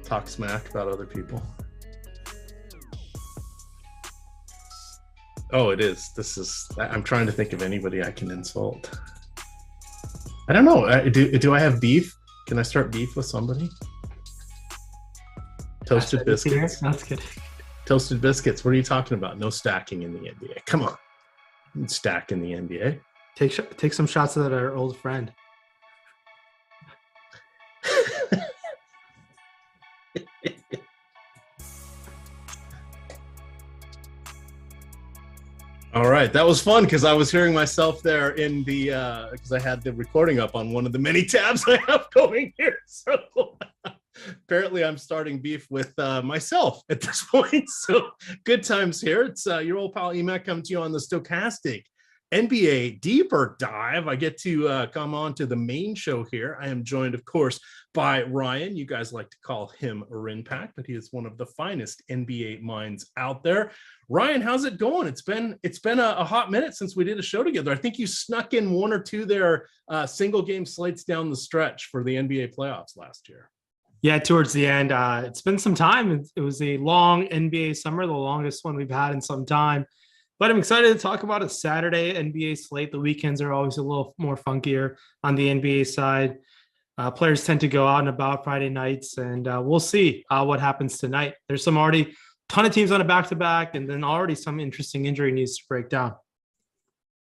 Talk smack about other people. Oh, it is. I'm trying to think of anybody I can insult. I don't know. Do I have beef? Can I start beef with somebody? Toasted biscuits. That's kidding. Toasted biscuits. What are you talking about? No stacking in the NBA. Come on. You can stack in the NBA. Take some shots at our old friend. All right, that was fun because I was hearing myself there in the because I had the recording up on one of the many tabs I have going here. So apparently I'm starting beef with myself at this point. So good times here. It's your old pal EMac coming to you on the Stokastic NBA Deeper Dive. I get to come on to the main show here. I am joined, of course, by Ryan. You guys like to call him Rayen Patnaik, but he is one of the finest NBA minds out there. Ryan, how's it going? It's been a hot minute since we did a show together. I think you snuck in one or two there single game slates down the stretch for the NBA playoffs last year. Yeah, towards the end. It's been some time. It was a long NBA summer, the longest one we've had in some time. But I'm excited to talk about a Saturday NBA slate. The weekends are always a little more funkier on the NBA side. Players tend to go out and about Friday nights, and we'll see what happens tonight. There's some already ton of teams on a back-to-back, and then already some interesting injury news to break down.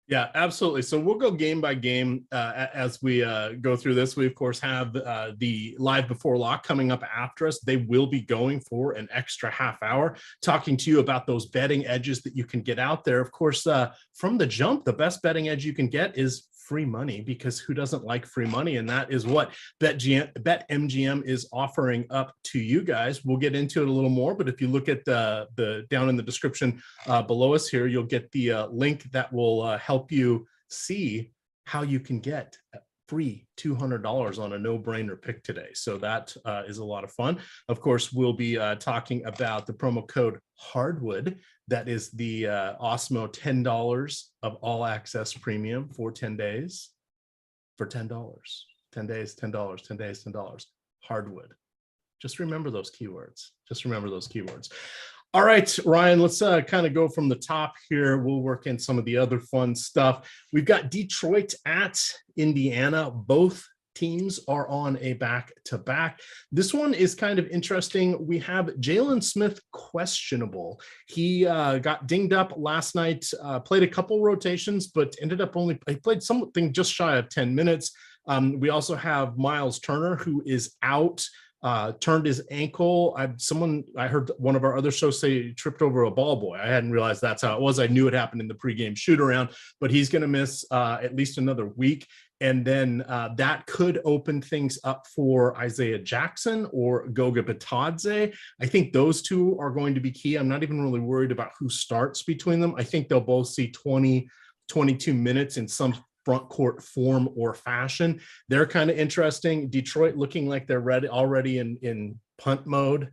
Yeah, absolutely. So we'll go game by game as we go through this. We, of course, have the Live Before Lock coming up after us. They will be going for an extra half hour, talking to you about those betting edges that you can get out there. Of course, from the jump, the best betting edge you can get is free money, because who doesn't like free money? And that is what BetMGM is offering up to you guys. We'll get into it a little more, but if you look at the down in the description below us here, you'll get the link that will help you see how you can get free $200 on a no-brainer pick today. So that is a lot of fun. Of course, we'll be talking about the promo code Hardwood. That is the Osmo $10 of all access premium for 10 days for $10. 10 days, $10, 10 days, $10. Hardwood. Just remember those keywords. Just remember those keywords. All right, Ryan, let's kind of go from the top here. We'll work in some of the other fun stuff. We've got Detroit at Indiana. Both teams are on a back-to-back. This one is kind of interesting. We have Jalen Smith questionable. He got dinged up last night, played a couple rotations, but ended up he played something just shy of 10 minutes. We also have Miles Turner, who is out. Turned his ankle. I heard one of our other shows say he tripped over a ball boy. I hadn't realized that's how it was. I knew it happened in the pregame shoot around, but he's going to miss at least another week. And then that could open things up for Isaiah Jackson or Goga Bitadze. I think those two are going to be key. I'm not even really worried about who starts between them. I think they'll both see 20, 22 minutes in some front court form or fashion. They're kind of interesting. Detroit looking like they're already in punt mode.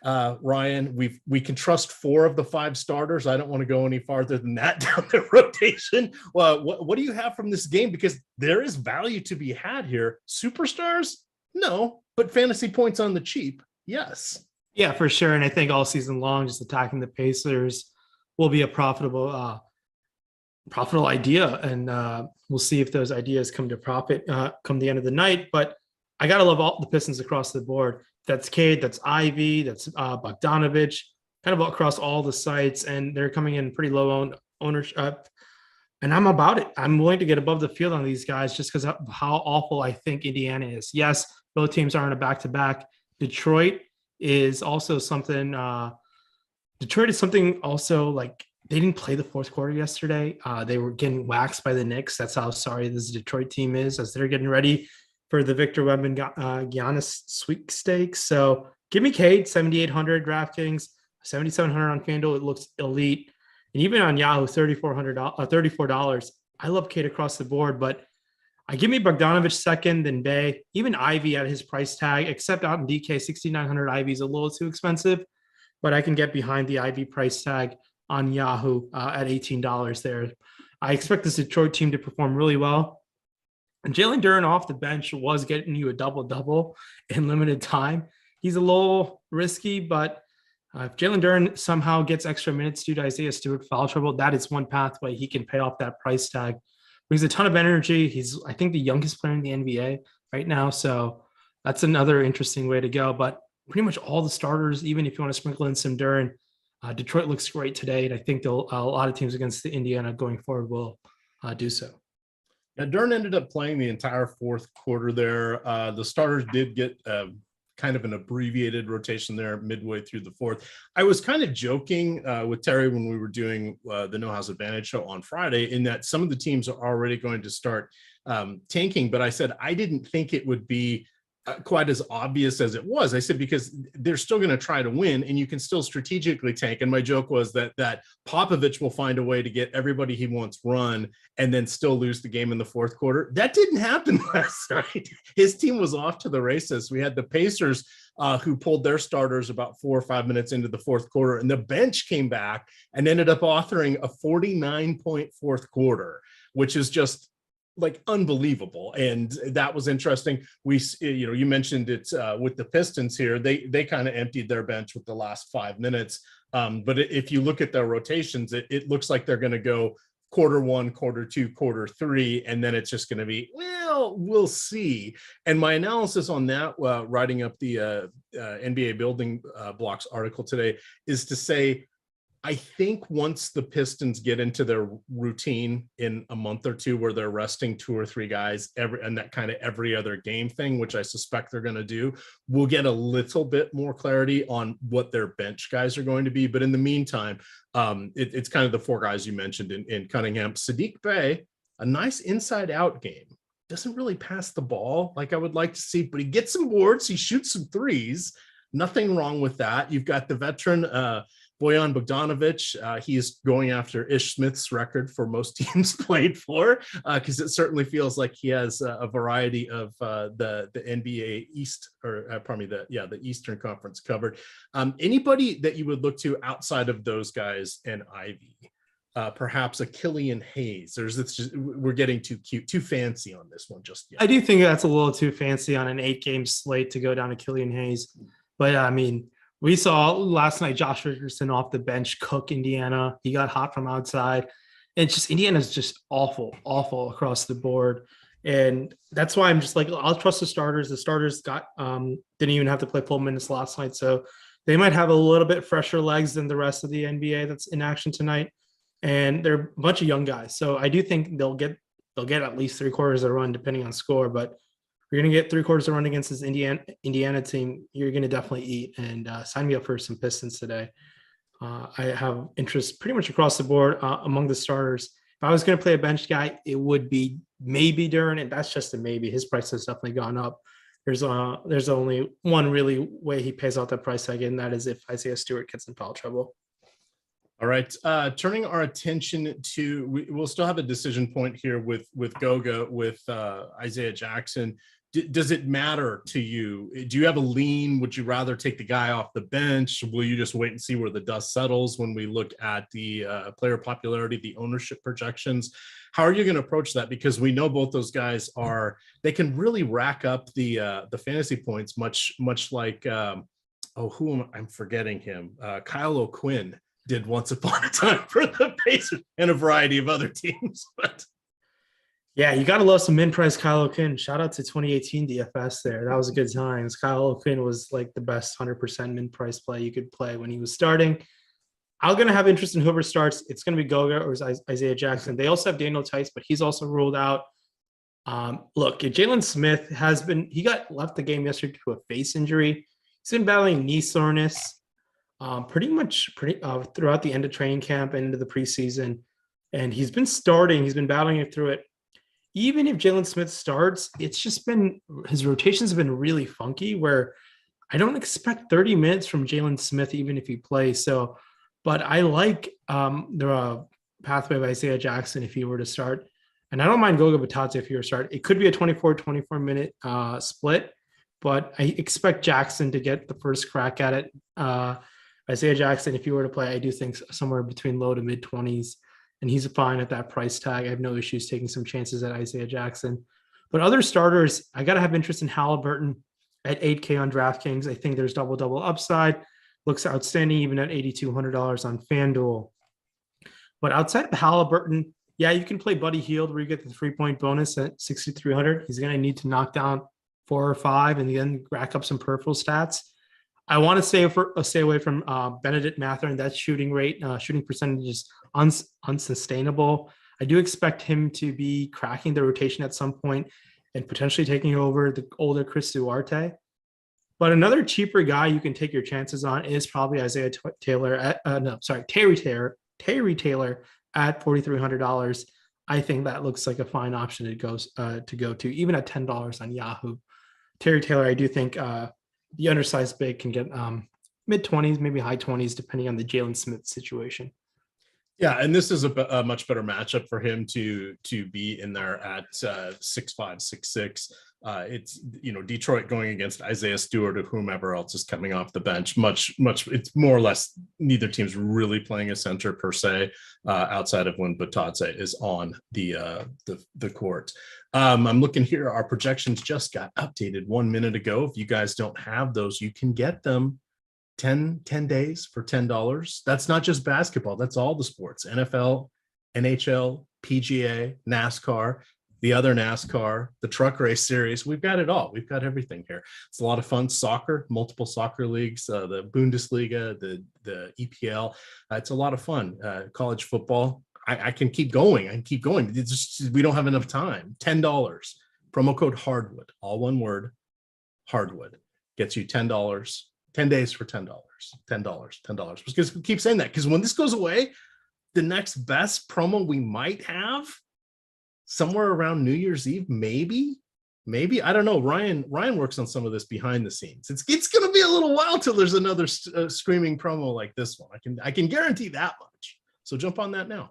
Ryan, we can trust 4 of the 5 starters. I don't want to go any farther than that down the rotation. Well, what do you have from this game? Because there is value to be had here. Superstars? No, but fantasy points on the cheap. Yes. Yeah, for sure. And I think all season long, just attacking the Pacers will be a profitable idea. And we'll see if those ideas come to profit come the end of the night. But I got to love all the Pistons across the board. That's Cade, that's Ivy, that's Bogdanovich, kind of across all the sites. And they're coming in pretty low ownership. And I'm about it. I'm willing to get above the field on these guys just because of how awful I think Indiana is. Yes, both teams are on a back-to-back. Detroit is also something also like they didn't play the fourth quarter yesterday. They were getting waxed by the Knicks. That's how sorry this Detroit team is as they're getting ready for the Victor Wembanyama Giannis sweepstakes. So give me Cade, 7,800 DraftKings, 7,700 on FanDuel. It looks elite. And even on Yahoo, $34. I love Cade across the board, but I give me Bogdanovich second, then Bay, even Ivy at his price tag, except out in DK, 6,900 Ivy is a little too expensive, but I can get behind the Ivy price tag on Yahoo at $18 there. I expect this Detroit team to perform really well. And Jalen Duren off the bench was getting you a double-double in limited time. He's a little risky, but if Jalen Duren somehow gets extra minutes due to Isaiah Stewart foul trouble, that is one pathway he can pay off that price tag. Brings a ton of energy. He's, I think, the youngest player in the NBA right now. So that's another interesting way to go. But pretty much all the starters, even if you want to sprinkle in some Duren, Detroit looks great today. And I think a lot of teams against the Indiana going forward will do so. Yeah, Duren ended up playing the entire fourth quarter there. The starters did get kind of an abbreviated rotation there midway through the fourth. I was kind of joking with Terry when we were doing the No House Advantage show on Friday in that some of the teams are already going to start tanking, but I said I didn't think it would be quite as obvious as it was. I said, because they're still going to try to win and you can still strategically tank. And my joke was that Popovich will find a way to get everybody he wants run and then still lose the game in the fourth quarter. That didn't happen last night. His team was off to the races. We had the Pacers who pulled their starters about 4 or 5 minutes into the fourth quarter, and the bench came back and ended up authoring a 49-point fourth quarter, which is just like unbelievable. And that was interesting. You mentioned it with the Pistons here, they kind of emptied their bench with the last 5 minutes. But if you look at their rotations, it looks like they're going to go quarter one, quarter two, quarter three, and then it's just going to be, well, we'll see. And my analysis on that, writing up the NBA building blocks article today, is to say, I think once the Pistons get into their routine in a month or two where they're resting 2 or 3 guys and that kind of every other game thing, which I suspect they're going to do, we'll get a little bit more clarity on what their bench guys are going to be. But in the meantime, it's kind of the 4 guys you mentioned in Cunningham. Saddiq Bey a nice inside out game. Doesn't really pass the ball like I would like to see, but he gets some boards. He shoots some threes. Nothing wrong with that. You've got the veteran Bojan Bogdanovic. He is going after Ish Smith's record for most teams played for, because it certainly feels like he has a variety of the NBA East, or pardon me, the Eastern Conference covered. Anybody that you would look to outside of those guys and Ivy? Perhaps a Killian Hayes. We're getting too cute, too fancy on this one just yet. I do think that's a little too fancy on an 8-game slate to go down to Killian Hayes. But I mean, we saw last night Josh Richardson off the bench cook Indiana. He got hot from outside. And just Indiana's just awful across the board. And that's why I'm just like, I'll trust the starters. The starters didn't even have to play full minutes last night. So they might have a little bit fresher legs than the rest of the NBA that's in action tonight. And they're a bunch of young guys. So I do think they'll get at least 3/4 of the run depending on score. But if you're going to get 3/4 of the run against this Indiana team, you're going to definitely eat. And sign me up for some Pistons today. I have interest pretty much across the board among the starters. If I was going to play a bench guy, it would be maybe Duren, and that's just a maybe. His price has definitely gone up. There's only one really way he pays out that price tag, and that is if Isaiah Stewart gets in foul trouble. All right, turning our attention to, we'll still have a decision point here with Goga, with Isaiah Jackson. Does it matter to you? Do you have a lean? Would you rather take the guy off the bench? Will you just wait and see where the dust settles when we look at the player popularity, the ownership projections? How are you going to approach that? Because we know both those guys they can really rack up the fantasy points, much like, I'm forgetting him, Kyle O'Quinn did once upon a time for the Pacers and a variety of other teams. But yeah, you got to love some min-price Kyle O'Quinn. Shout out to 2018 DFS there. That was a good time. Kyle O'Quinn was like the best 100% min-price play you could play when he was starting. I'm going to have interest in whoever starts. It's going to be Goga or Isaiah Jackson. They also have Daniel Tice, but he's also ruled out. Look, Jalen Smith left the game yesterday to a face injury. He's been battling knee soreness pretty much throughout the end of training camp and into the preseason. And he's been battling it through it. Even if Jalen Smith starts, it's just been, his rotations have been really funky, where I don't expect 30 minutes from Jalen Smith, even if he plays. So, but I like the pathway of Isaiah Jackson if he were to start. And I don't mind Goga Bitadze if he were to start. It could be a 24 minute split, but I expect Jackson to get the first crack at it. Isaiah Jackson, if he were to play, I do think somewhere between low to mid 20s. And he's fine at that price tag. I have no issues taking some chances at Isaiah Jackson. But other starters, I got to have interest in Halliburton at $8K on DraftKings. I think there's double upside. Looks outstanding even at $8,200 on FanDuel. But outside of Halliburton, yeah, you can play Buddy Hield where you get the 3-point bonus at $6,300. He's going to need to knock down 4 or 5 and then rack up some peripheral stats. I want to stay away from Benedict Mathurin. That shooting percentage is unsustainable. I do expect him to be cracking the rotation at some point and potentially taking over the older Chris Duarte. But another cheaper guy you can take your chances on is probably Terry Taylor at $4,300. I think that looks like a fine option to go to, even at $10 on Yahoo. Terry Taylor, I do think the undersized big can get mid-20s, maybe high 20s, depending on the Jalen Smith situation. Yeah, and this is a much better matchup for him to be in there at 6'5", 6'6". It's Detroit going against Isaiah Stewart or whomever else is coming off the bench. Much. It's more or less neither team's really playing a center per se, outside of when Bitadze is on the court. I'm looking here. Our projections just got updated 1 minute ago. If you guys don't have those, you can get them 10 days for $10. That's not just basketball. That's all the sports: NFL, NHL, PGA, NASCAR, the other NASCAR, the truck race series. We've got it all. We've got everything here. It's a lot of fun. Soccer, multiple soccer leagues, the Bundesliga, the EPL. It's a lot of fun. College football. I can keep going. It's just, we don't have enough time. $10. Promo code Hardwood, all one word, Hardwood, gets you $10. 10 days for $10. $10. Because we keep saying that, because when this goes away, the next best promo we might have, somewhere around New Year's Eve, maybe. I don't know. Ryan works on some of this behind the scenes. It's going to be a little while till there's another screaming promo like this one. I can guarantee that much. So jump on that now.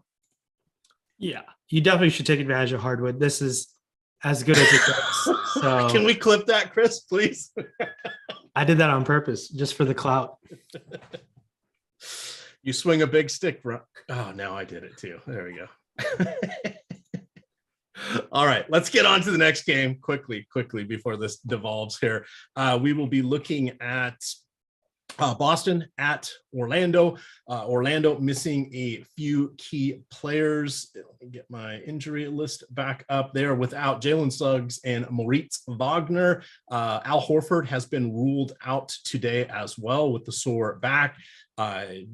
Yeah, you definitely should take advantage of hardwood. This is as good as it gets. So can we clip that, Chris, please? I did that on purpose, just for the clout. You swing a big stick, bro. Oh, now I did it too. There we go. All right, let's get on to the next game quickly before this devolves here. We will be looking at Boston at Orlando. Orlando missing a few key players. Let me get my injury list back up there. Without Jalen Suggs and Moritz Wagner. Al Horford has been ruled out today as well with the sore back. I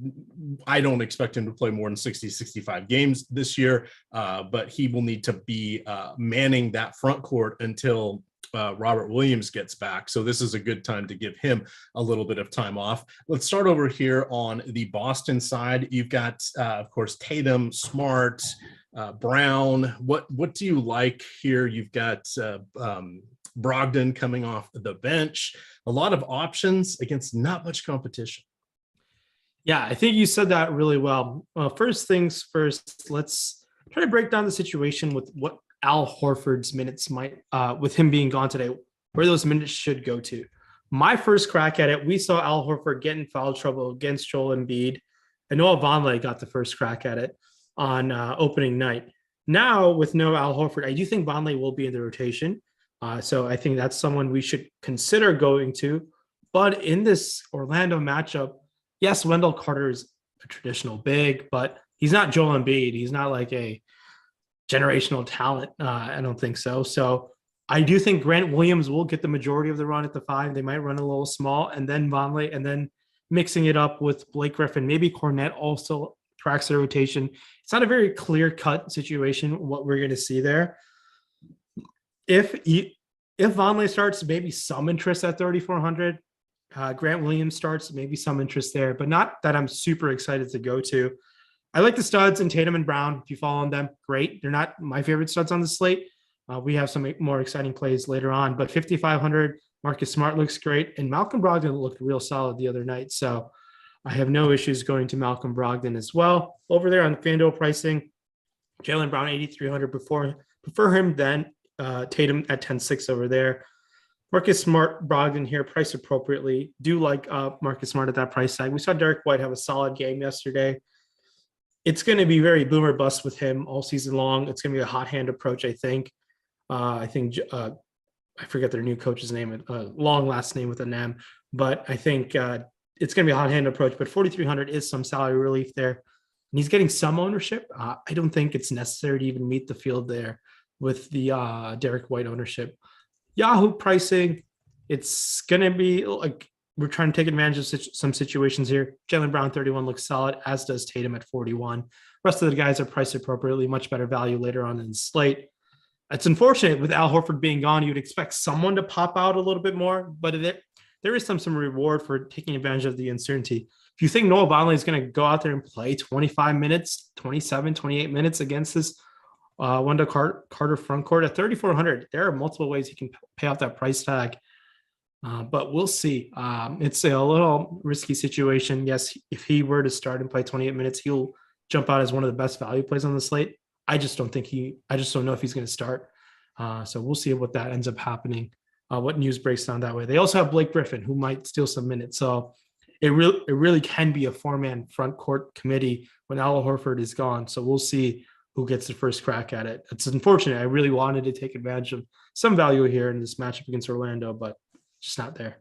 don't expect him to play more than 65 games this year, but he will need to be manning that front court until Robert Williams gets back. So this is a good time to give him a little bit of time off. Let's start over here on the Boston side. You've got, of course, Tatum, Smart, Brown. What do you like here? You've got Brogdon coming off the bench. A lot of options against not much competition. Yeah, I think you said that really well. First things first, let's try to break down the situation with what Al Horford's minutes might, with him being gone today, where those minutes should go to. My first crack at it, we saw Al Horford get in foul trouble against Joel Embiid, and Noah Vonleh got the first crack at it on opening night. Now, with no Al Horford, I do think Vonleh will be in the rotation. So I think that's someone we should consider going to. But in this Orlando matchup, yes, Wendell Carter is a traditional big, but he's not Joel Embiid. He's not like a generational talent. I don't think so. So I do think Grant Williams will get the majority of the run at the 5. They might run a little small, and then Vonleh, and then mixing it up with Blake Griffin. Maybe Cornette also cracks the rotation. It's not a very clear-cut situation, what we're going to see there. If Vonleh starts, maybe some interest at 3,400. Grant Williams starts, maybe some interest there, but not that I'm super excited to go to. I like the studs in Tatum and Brown. If you follow on them, great. They're not my favorite studs on the slate. We have some more exciting plays later on, but 5,500, Marcus Smart looks great, and Malcolm Brogdon looked real solid the other night. So I have no issues going to Malcolm Brogdon as well. Over there on the FanDuel pricing, Jaylen Brown 8,300 prefer him than Tatum at 10.6 over there. Marcus Smart, Brogdon here, priced appropriately. Do like Marcus Smart at that price tag. We saw Derek White have a solid game yesterday. It's going to be very boomer bust with him all season long. It's going to be a hot hand approach, I think. I forget their new coach's name, long last name with an M, but I think it's going to be a hot hand approach. But 4,300 is some salary relief there, and he's getting some ownership. I don't think it's necessary to even meet the field there with the Derek White ownership. Yahoo pricing, it's going to be like we're trying to take advantage of some situations here. Jaylen Brown 31 looks solid, as does Tatum at 41. Rest of the guys are priced appropriately, much better value later on in the slate. It's unfortunate with Al Horford being gone. You'd expect someone to pop out a little bit more, but there is some reward for taking advantage of the uncertainty. If you think Noah Vonleh is going to go out there and play 25 minutes, 27, 28 minutes against this Wendell Carter front court at 3,400, there are multiple ways you can pay off that price tag. But we'll see. It's a little risky situation. Yes, if he were to start and play 28 minutes, he'll jump out as one of the best value plays on the slate. I just don't know if he's going to start. So we'll see what that ends up happening. What news breaks down that way. They also have Blake Griffin, who might steal some minutes. So it really can be a 4-man front court committee when Al Horford is gone. So we'll see who gets the first crack at it. It's unfortunate. I really wanted to take advantage of some value here in this matchup against Orlando, but just not there.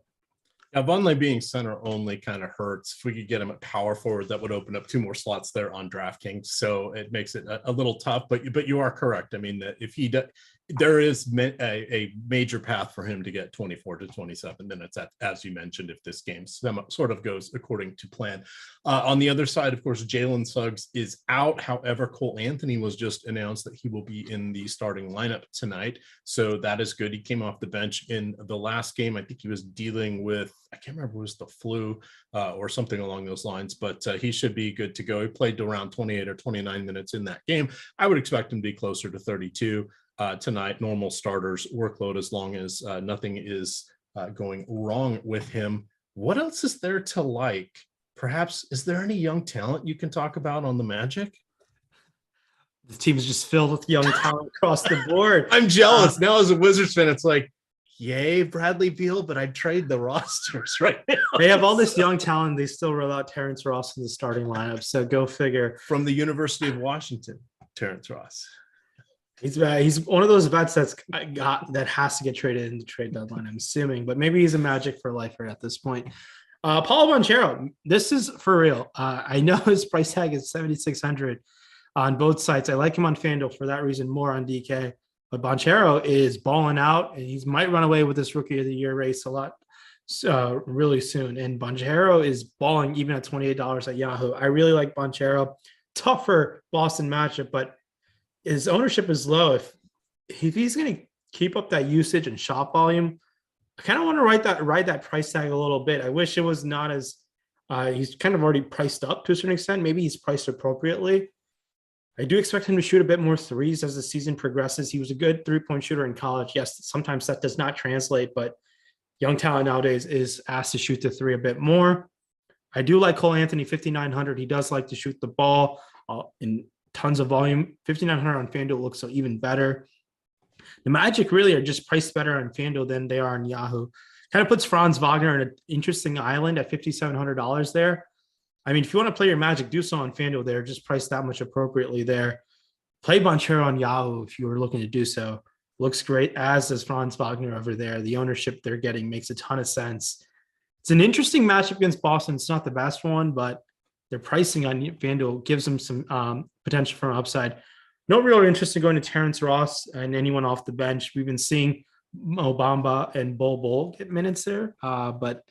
Now, Vonleh being center only kind of hurts. If we could get him at power forward, that would open up 2 more slots there on DraftKings. So it makes it a little tough, but you are correct. I mean, that if there is a major path for him to get 24 to 27 minutes, as you mentioned, if this game sort of goes according to plan. On the other side, of course, Jalen Suggs is out. However, Cole Anthony was just announced that he will be in the starting lineup tonight. So that is good. He came off the bench in the last game. I think he was dealing with, I can't remember, it was the flu or something along those lines, but he should be good to go. He played around 28 or 29 minutes in that game. I would expect him to be closer to 32 tonight. Normal starters workload, as long as nothing is going wrong with him. What else is there to like? Perhaps, is there any young talent you can talk about on the Magic? The team is just filled with young talent across the board. I'm jealous. Now as a Wizards fan, it's like, yay, Bradley Beal, but I'd trade the rosters right now. They have all this young talent. They still roll out Terrence Ross in the starting lineup. So go figure. From the University of Washington, Terrence Ross. He's one of those vets that has to get traded in the trade deadline, I'm assuming, but maybe he's a Magic for lifer at this point. Paulo Banchero, this is for real. I know his price tag is $7,600 on both sites. I like him on FanDuel for that reason, more on DK. But Banchero is balling out, and he might run away with this Rookie of the Year race a lot really soon. And Banchero is balling even at $28 at Yahoo. I really like Banchero. Tougher Boston matchup, but his ownership is low. If he's going to keep up that usage and shot volume, I kind of want to ride that price tag a little bit. I wish it was not as he's kind of already priced up to a certain extent. Maybe he's priced appropriately. I do expect him to shoot a bit more threes as the season progresses. He was a good three-point shooter in college. Yes, sometimes that does not translate, but young talent nowadays is asked to shoot the three a bit more. I do like Cole Anthony, 5,900. He does like to shoot the ball in tons of volume. 5,900 on FanDuel looks so even better. The Magic really are just priced better on FanDuel than they are on Yahoo. Kind of puts Franz Wagner in an interesting island at $5,700 there. I mean, if you want to play your Magic, do so on FanDuel. They're just priced that much appropriately there. Play Banchero on Yahoo if you were looking to do so. Looks great, as does Franz Wagner over there. The ownership they're getting makes a ton of sense. It's an interesting matchup against Boston. It's not the best one, but their pricing on FanDuel gives them some potential for an upside. No real interest in going to Terrence Ross and anyone off the bench. We've been seeing Mo Bamba and Bol Bol get minutes there. But,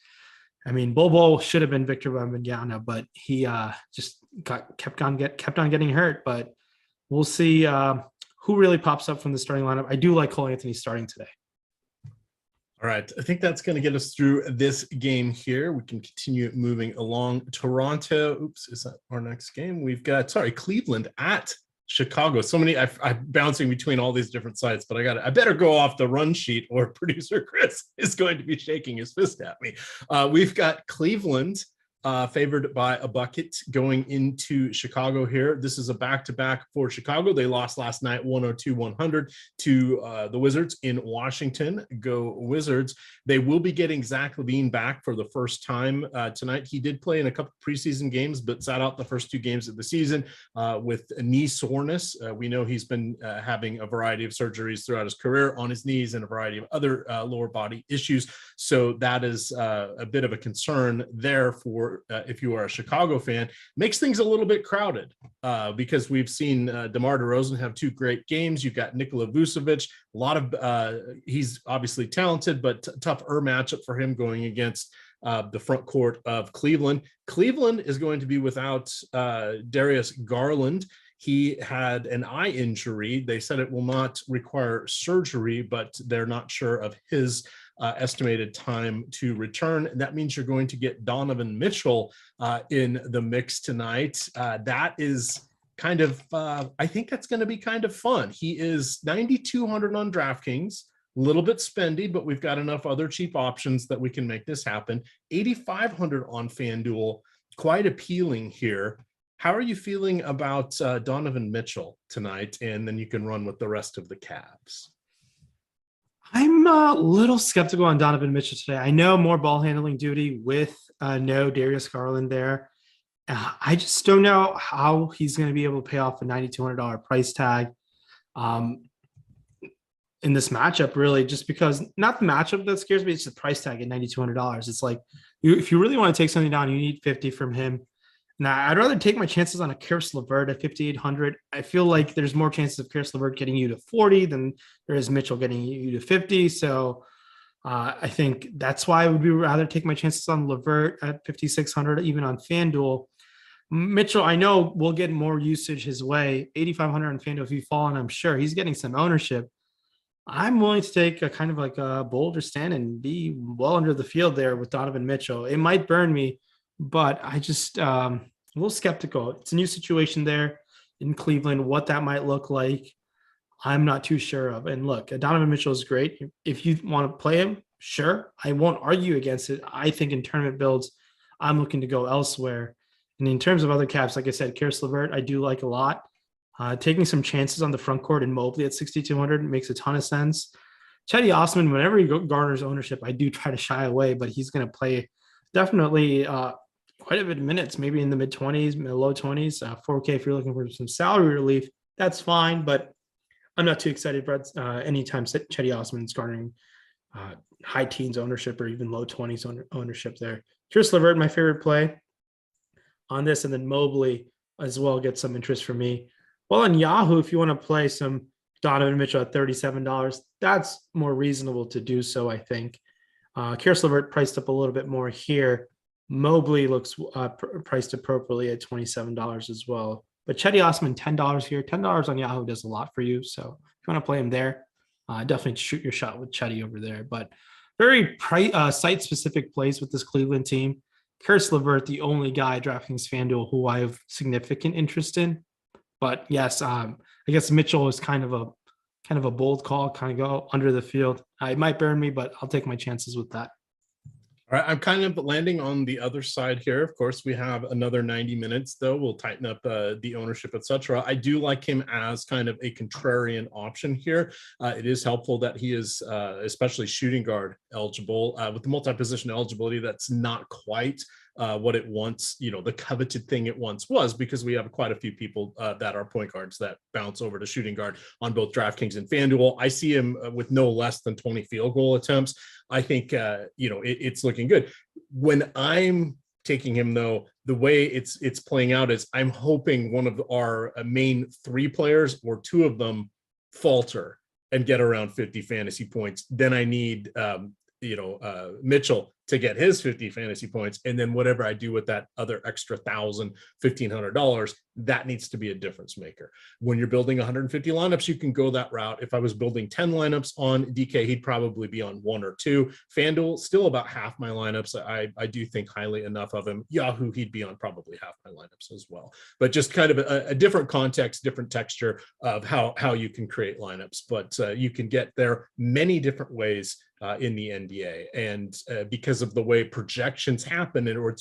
I mean, Bol Bol should have been Victor Wembanyama, but he just kept on getting hurt. But we'll see who really pops up from the starting lineup. I do like Cole Anthony starting today. All right. I think that's going to get us through this game here. We can continue moving along. Toronto. Oops. Is that our next game? We've got, Cleveland at Chicago. So many, I'm bouncing between all these different sites, but I better go off the run sheet or producer Chris is going to be shaking his fist at me. We've got Cleveland favored by a bucket going into Chicago here. This is a back-to-back for Chicago. They lost last night 102-100 to the Wizards in Washington. Go Wizards. They will be getting Zach LaVine back for the first time tonight. He did play in a couple preseason games, but sat out the first two games of the season with knee soreness. We know he's been having a variety of surgeries throughout his career on his knees and a variety of other lower body issues. So that is a bit of a concern there for if you are a Chicago fan. Makes things a little bit crowded because we've seen DeMar DeRozan have two great games. You've got Nikola Vucevic, a lot of he's obviously talented, but tougher matchup for him going against the front court of Cleveland. Cleveland is going to be without Darius Garland. He had an eye injury. They said it will not require surgery, but they're not sure of his estimated time to return. That means you're going to get Donovan Mitchell in the mix tonight. That is kind of, I think that's going to be kind of fun. He is 9,200 on DraftKings, a little bit spendy, but we've got enough other cheap options that we can make this happen. 8,500 on FanDuel, quite appealing here. How are you feeling about Donovan Mitchell tonight? And then you can run with the rest of the Cavs. I'm a little skeptical on Donovan Mitchell today. I know more ball handling duty with no Darius Garland there. I just don't know how he's going to be able to pay off a $9,200 price tag in this matchup, really, just because not the matchup that scares me, it's the price tag at $9,200. It's like, if you really want to take something down, you need 50 from him. Now, I'd rather take my chances on a Karis LeVert at 5,800. I feel like there's more chances of Karis LeVert getting you to 40 than there is Mitchell getting you to 50. So I think that's why I would rather take my chances on LeVert at 5,600, even on FanDuel. Mitchell, I know will get more usage his way. 8,500 on FanDuel if you fall, and I'm sure he's getting some ownership. I'm willing to take a kind of like a bolder stand and be well under the field there with Donovan Mitchell. It might burn me, but I just a little skeptical. It's a new situation there in Cleveland. What that might look like, I'm not too sure of. And look, Donovan Mitchell is great. If you want to play him, sure. I won't argue against it. I think in tournament builds, I'm looking to go elsewhere. And in terms of other caps, like I said, Karis LeVert, I do like a lot. Taking some chances on the front court and Mobley at 6,200 makes a ton of sense. Chetty Osman, whenever he garners ownership, I do try to shy away, but he's going to play definitely quite a bit of minutes, maybe in the mid-20s, low 20s, 4K if you're looking for some salary relief. That's fine, but I'm not too excited about anytime Chetty Osman's garnering high teens ownership or even low 20s ownership there. Karis LeVert, my favorite play on this, and then Mobley as well gets some interest for me. Well, on Yahoo, if you want to play some Donovan Mitchell at $37, that's more reasonable to do so, I think. Karis LeVert priced up a little bit more here. Mobley looks priced appropriately at $27 as well. But Chetty Osman, $10 here. $10 on Yahoo does a lot for you. So if you want to play him there, definitely shoot your shot with Chetty over there. But very site-specific plays with this Cleveland team. Karis LeVert, the only guy DraftKings FanDuel who I have significant interest in. But yes, I guess Mitchell is kind of a bold call, kind of go under the field. It might burn me, but I'll take my chances with that. All right, I'm kind of landing on the other side here. Of course, we have another 90 minutes, though. We'll tighten up the ownership, etc. I do like him as kind of a contrarian option here. It is helpful that he is especially shooting guard eligible. With the multi-position eligibility, that's not quite what it once, the coveted thing it once was, because we have quite a few people that are point guards that bounce over to shooting guard on both DraftKings and FanDuel. I see him with no less than 20 field goal attempts. I think, it's looking good. When I'm taking him, though, the way it's playing out is I'm hoping one of our main three players or two of them falter and get around 50 fantasy points. Then I need, Mitchell to get his 50 fantasy points. And then whatever I do with that other extra $1,000, $1,500, that needs to be a difference maker. When you're building 150 lineups, you can go that route. If I was building 10 lineups on DK, he'd probably be on one or two. FanDuel, still about half my lineups. I do think highly enough of him. Yahoo, he'd be on probably half my lineups as well. But just kind of a different context, different texture of how you can create lineups. But you can get there many different ways in the NBA. And because of the way projections happen, or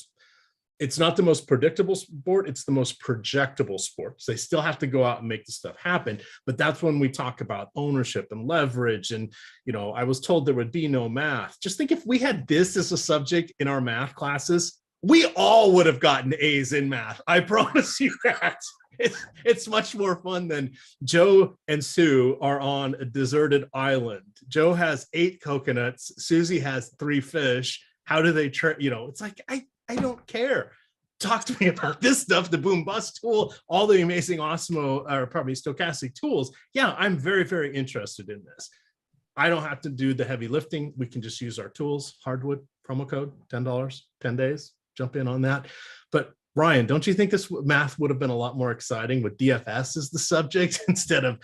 it's not the most predictable sport, it's the most projectable sport. So they still have to go out and make the stuff happen. But that's when we talk about ownership and leverage. And, I was told there would be no math. Just think, if we had this as a subject in our math classes, we all would have gotten A's in math. I promise you that. It's much more fun than Joe and Sue are on a deserted island. Joe has 8 coconuts. Susie has 3 fish. How do they it's like, I don't care. Talk to me about this stuff, the boom bust tool, all the amazing Osmo or probably Stokastic tools. Yeah, I'm very, very interested in this. I don't have to do the heavy lifting. We can just use our tools. Hardwood promo code, $10, 10 days. Jump in on that. But Ryan, don't you think this math would have been a lot more exciting with DFS as the subject instead of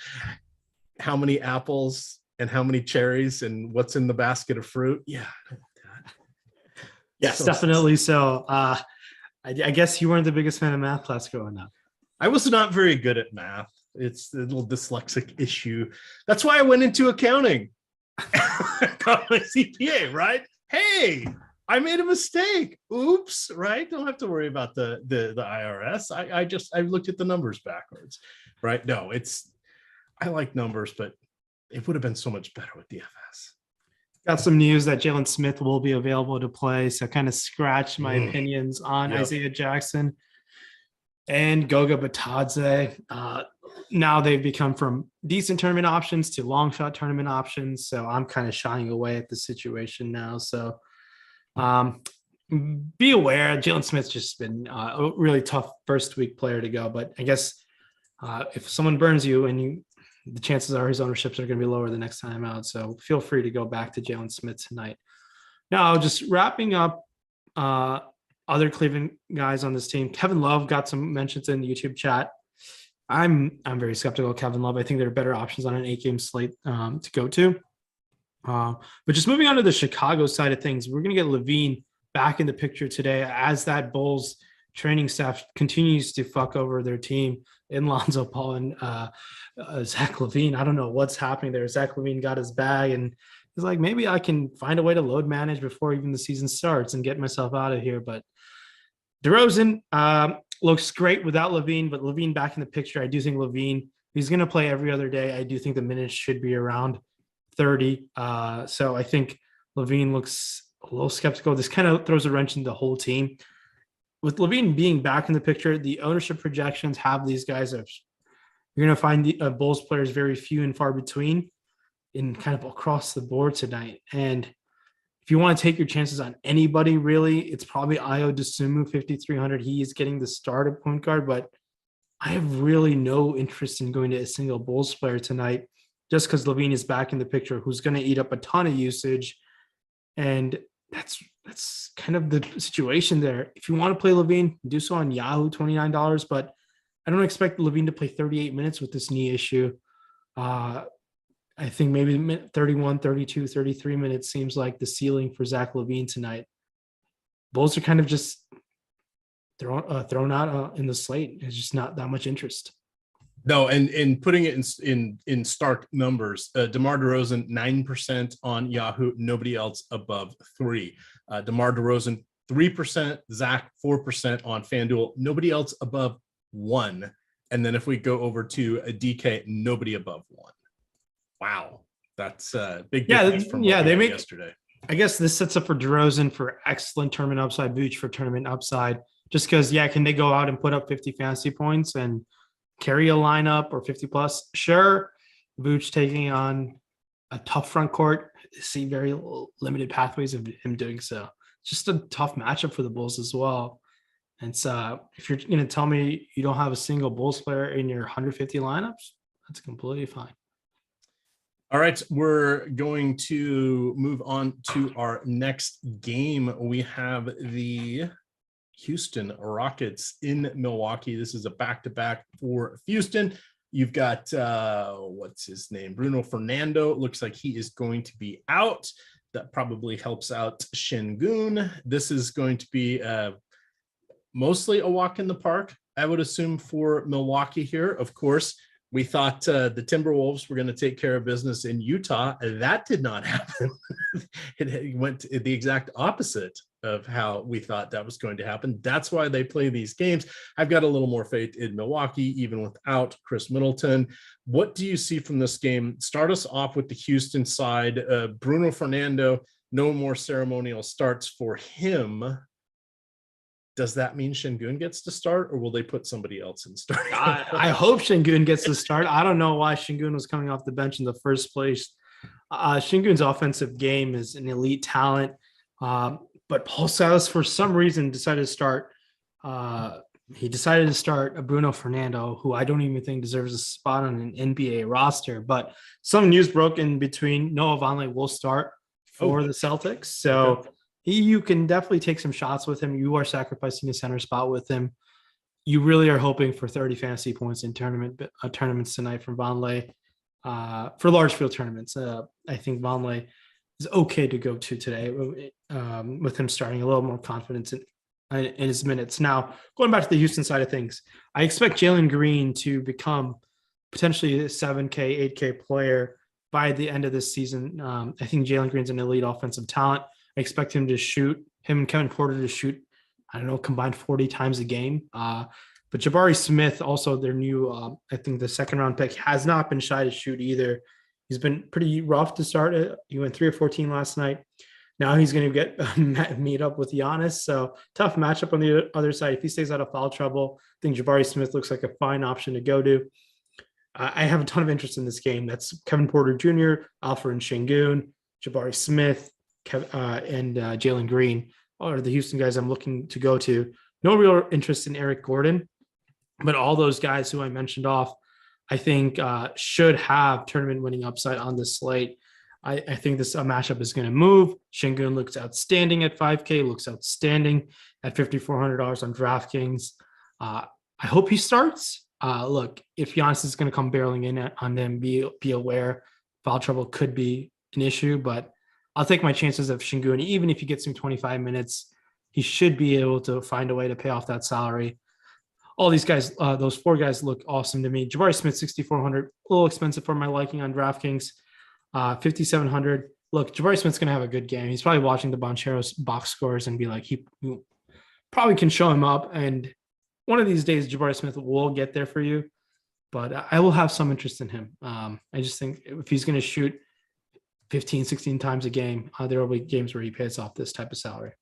how many apples and how many cherries and what's in the basket of fruit? Yeah, I want that. Yes, so definitely. So I guess you weren't the biggest fan of math class growing up. I was not very good at math. It's a little dyslexic issue. That's why I went into accounting. Got my CPA, right? Hey, I made a mistake. Oops, right? Don't have to worry about the IRS. I looked at the numbers backwards, right? No, I like numbers, but it would have been so much better with DFS. Got some news that Jalen Smith will be available to play, so kind of scratch my opinions on Isaiah Jackson and Goga Batadze. Now they've become from decent tournament options to long shot tournament options, so I'm kind of shying away at the situation now. So be aware, Jalen Smith's just been a really tough first week player to go. But I guess if someone burns you and the chances are his ownerships are going to be lower the next time out. So feel free to go back to Jalen Smith tonight. Now, just wrapping up other Cleveland guys on this team. Kevin Love got some mentions in the YouTube chat. I'm very skeptical of Kevin Love. I think there are better options on an 8-game slate to go to. But just moving on to the Chicago side of things, we're going to get LaVine back in the picture today as that Bulls training staff continues to fuck over their team in Lonzo Ball and Zach LaVine. I don't know what's happening there. Zach LaVine got his bag and he's like, maybe I can find a way to load manage before even the season starts and get myself out of here. But DeRozan looks great without LaVine, but LaVine back in the picture. I do think LaVine, he's going to play every other day. I do think the minutes should be around 30. So I think LaVine looks a little skeptical. This kind of throws a wrench in the whole team. With LaVine being back in the picture, the ownership projections have these guys as you're going to find the Bulls players very few and far between in kind of across the board tonight. And if you want to take your chances on anybody, really, it's probably Ayo Dosunmu, 5,300. He is getting the start at point guard, but I have really no interest in going to a single Bulls player tonight just because LaVine is back in the picture, who's going to eat up a ton of usage. And that's kind of the situation there. If you want to play LaVine, do so on Yahoo, $29, but I don't expect LaVine to play 38 minutes with this knee issue. I think maybe 31, 32, 33 minutes seems like the ceiling for Zach LaVine tonight. Bulls are kind of just thrown out in the slate. There's just not that much interest. No, and putting it in stark numbers, DeMar DeRozan 9% on Yahoo, nobody else above 3. DeMar DeRozan 3%, Zach 4% on FanDuel, nobody else above 1. And then if we go over to a DK, nobody above 1. Wow, that's a big difference from what we had yesterday. I guess this sets up for DeRozan for excellent tournament upside, Vooch for tournament upside. Just because, can they go out and put up 50 fantasy points and carry a lineup or 50 plus? Sure. Vooch taking on a tough front court, see very limited pathways of him doing so. It's just a tough matchup for the Bulls as well. And so if you're going to tell me you don't have a single Bulls player in your 150 lineups, that's completely fine. All right, we're going to move on to our next game. We have the Houston Rockets in Milwaukee. This is a back-to-back for Houston. You've got, what's his name? Bruno Fernando. It looks like he is going to be out. That probably helps out Şengün. This is going to be mostly a walk in the park, I would assume, for Milwaukee here. Of course, we thought the Timberwolves were going to take care of business in Utah. That did not happen. It went the exact opposite of how we thought that was going to happen. That's why they play these games. I've got a little more faith in Milwaukee, even without Chris Middleton. What do you see from this game? Start us off with the Houston side. Bruno Fernando, no more ceremonial starts for him. Does that mean Şengün gets to start, or will they put somebody else in start? I hope Şengün gets to start. I don't know why Şengün was coming off the bench in the first place. Şengün's offensive game is an elite talent, but Paul Silas, for some reason, decided to start. He decided to start a Bruno Fernando, who I don't even think deserves a spot on an NBA roster. But some news broke in between. Noah Vonleh will start for the Celtics, so. Okay. You can definitely take some shots with him. You are sacrificing a center spot with him. You really are hoping for 30 fantasy points in tournaments tonight from Vonleh for large field tournaments. I think Vonleh is okay to go to today with him starting a little more confidence in his minutes. Now, going back to the Houston side of things, I expect Jalen Green to become potentially a 7K, 8K player by the end of this season. I think Jalen Green's an elite offensive talent. I expect him and Kevin Porter to shoot, combined 40 times a game. But Jabari Smith, also their new, I think the second round pick, has not been shy to shoot either. He's been pretty rough to start. He went 3 of 14 last night. Now he's going to get meet up with Giannis. So tough matchup on the other side. If he stays out of foul trouble, I think Jabari Smith looks like a fine option to go to. I have a ton of interest in this game. That's Kevin Porter Jr., Alfred Şengün, Jabari Smith, and Jalen Green. are the Houston guys I'm looking to go to. No real interest in Eric Gordon, but all those guys who I mentioned off, I think should have tournament winning upside on this slate. I think this matchup is going to move. Şengün looks outstanding at 5K, looks outstanding at $5,400 on DraftKings. I hope he starts. Look, if Giannis is going to come barreling in on them, be aware foul trouble could be an issue, but I'll take my chances of Şengün. Even if he gets him 25 minutes, he should be able to find a way to pay off that salary. All these guys, those four guys look awesome to me. Jabari Smith, 6,400, a little expensive for my liking on DraftKings. 5,700. Look, Jabari Smith's going to have a good game. He's probably watching the Banchero's box scores and be like, he probably can show him up. And one of these days, Jabari Smith will get there for you. But I will have some interest in him. I just think if he's going to shoot 15, 16 times a game, there will be games where he pays off this type of salary.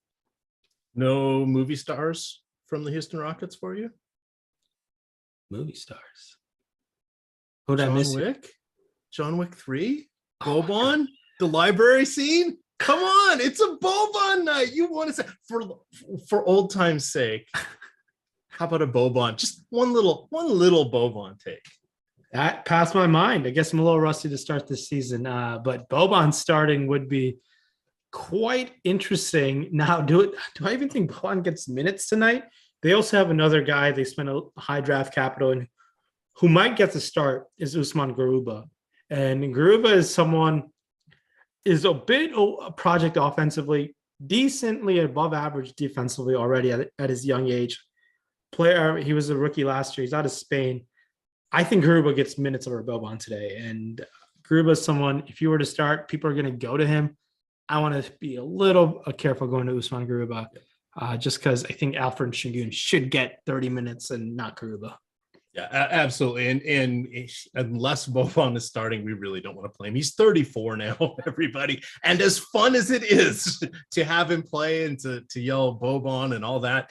No movie stars from the Houston Rockets for you? Movie stars. Who did I miss? John Wick 3? Boban? The library scene? Come on, it's a Boban night. You want to say for old time's sake. How about a Boban? Just one little Boban take. That passed my mind. I guess I'm a little rusty to start this season, but Boban starting would be quite interesting. Now, do I even think Boban gets minutes tonight? They also have another guy they spent a high draft capital in who might get the start is Usman Garuba. And Garuba is a bit a project offensively, decently above average defensively already at his young age. He was a rookie last year. He's out of Spain. I think Garuba gets minutes over Boban today. And Garuba is someone, if you were to start, people are going to go to him. I want to be a little careful going to Usman Garuba just because I think Alfred Şengün should get 30 minutes and not Garuba. Yeah, absolutely. And unless Boban is starting, we really don't want to play him. He's 34 now, everybody. And as fun as it is to have him play and to yell Boban and all that,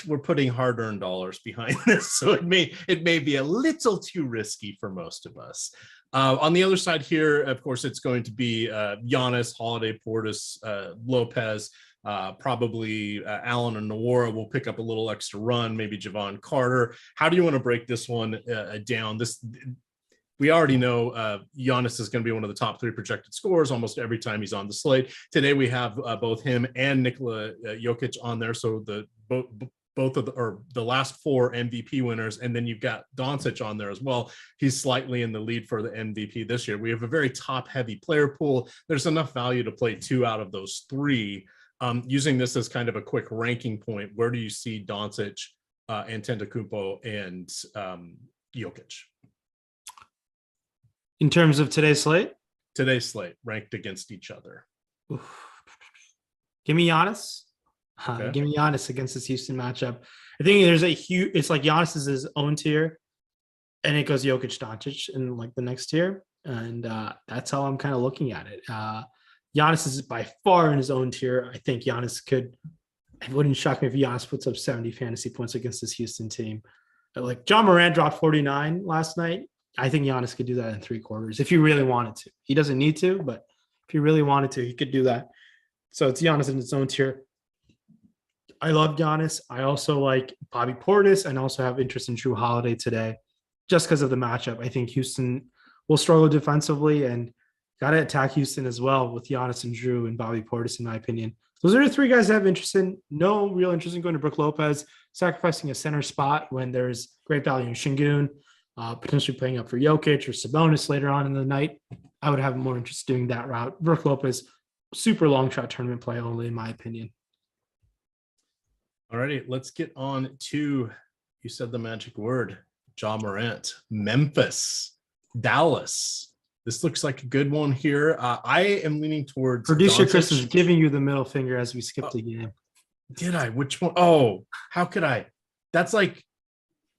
we're putting hard-earned dollars behind this. So it may be a little too risky for most of us. On the other side here, of course, it's going to be Giannis, Holiday, Portis, Lopez. Probably Allen and Nwora will pick up a little extra run, maybe Javon Carter. How do you want to break this one down? We already know Giannis is going to be one of the top 3 projected scorers almost every time he's on the slate. Today we have both him and Nikola Jokic on there, so both of the last 4 MVP winners, and then you've got Doncic on there as well. He's slightly in the lead for the MVP this year. We have a very top-heavy player pool. There's enough value to play 2 out of those 3. Using this as kind of a quick ranking point, where do you see Doncic, Antetokounmpo, and Jokic? In terms of today's slate? Today's slate, ranked against each other. Oof. Give me Giannis. Okay. Give me Giannis against this Houston matchup. I think there's it's like Giannis is his own tier, and it goes Jokic, Doncic in like the next tier. And that's how I'm kind of looking at it. Giannis is by far in his own tier. I think it wouldn't shock me if Giannis puts up 70 fantasy points against this Houston team. Like John Morant dropped 49 last night. I think Giannis could do that in 3 quarters if he really wanted to. He doesn't need to, but if he really wanted to, he could do that. So it's Giannis in its own tier. I love Giannis. I also like Bobby Portis and also have interest in Jrue Holiday today just because of the matchup. I think Houston will struggle defensively and got to attack Houston as well with Giannis and Jrue and Bobby Portis, in my opinion. Those are the 3 guys I have interest in. No real interest in going to Brook Lopez, sacrificing a center spot when there's great value in Şengün, potentially playing up for Jokic or Sabonis later on in the night. I would have more interest doing that route. Brook Lopez, super long shot tournament play only, in my opinion. All righty, let's get on to, you said the magic word, Ja Morant, Memphis, Dallas. This looks like a good one here. I am leaning towards Producer Doncic. Chris is giving you the middle finger as we skip the game. Did I? Which one? Oh, how could I? That's like,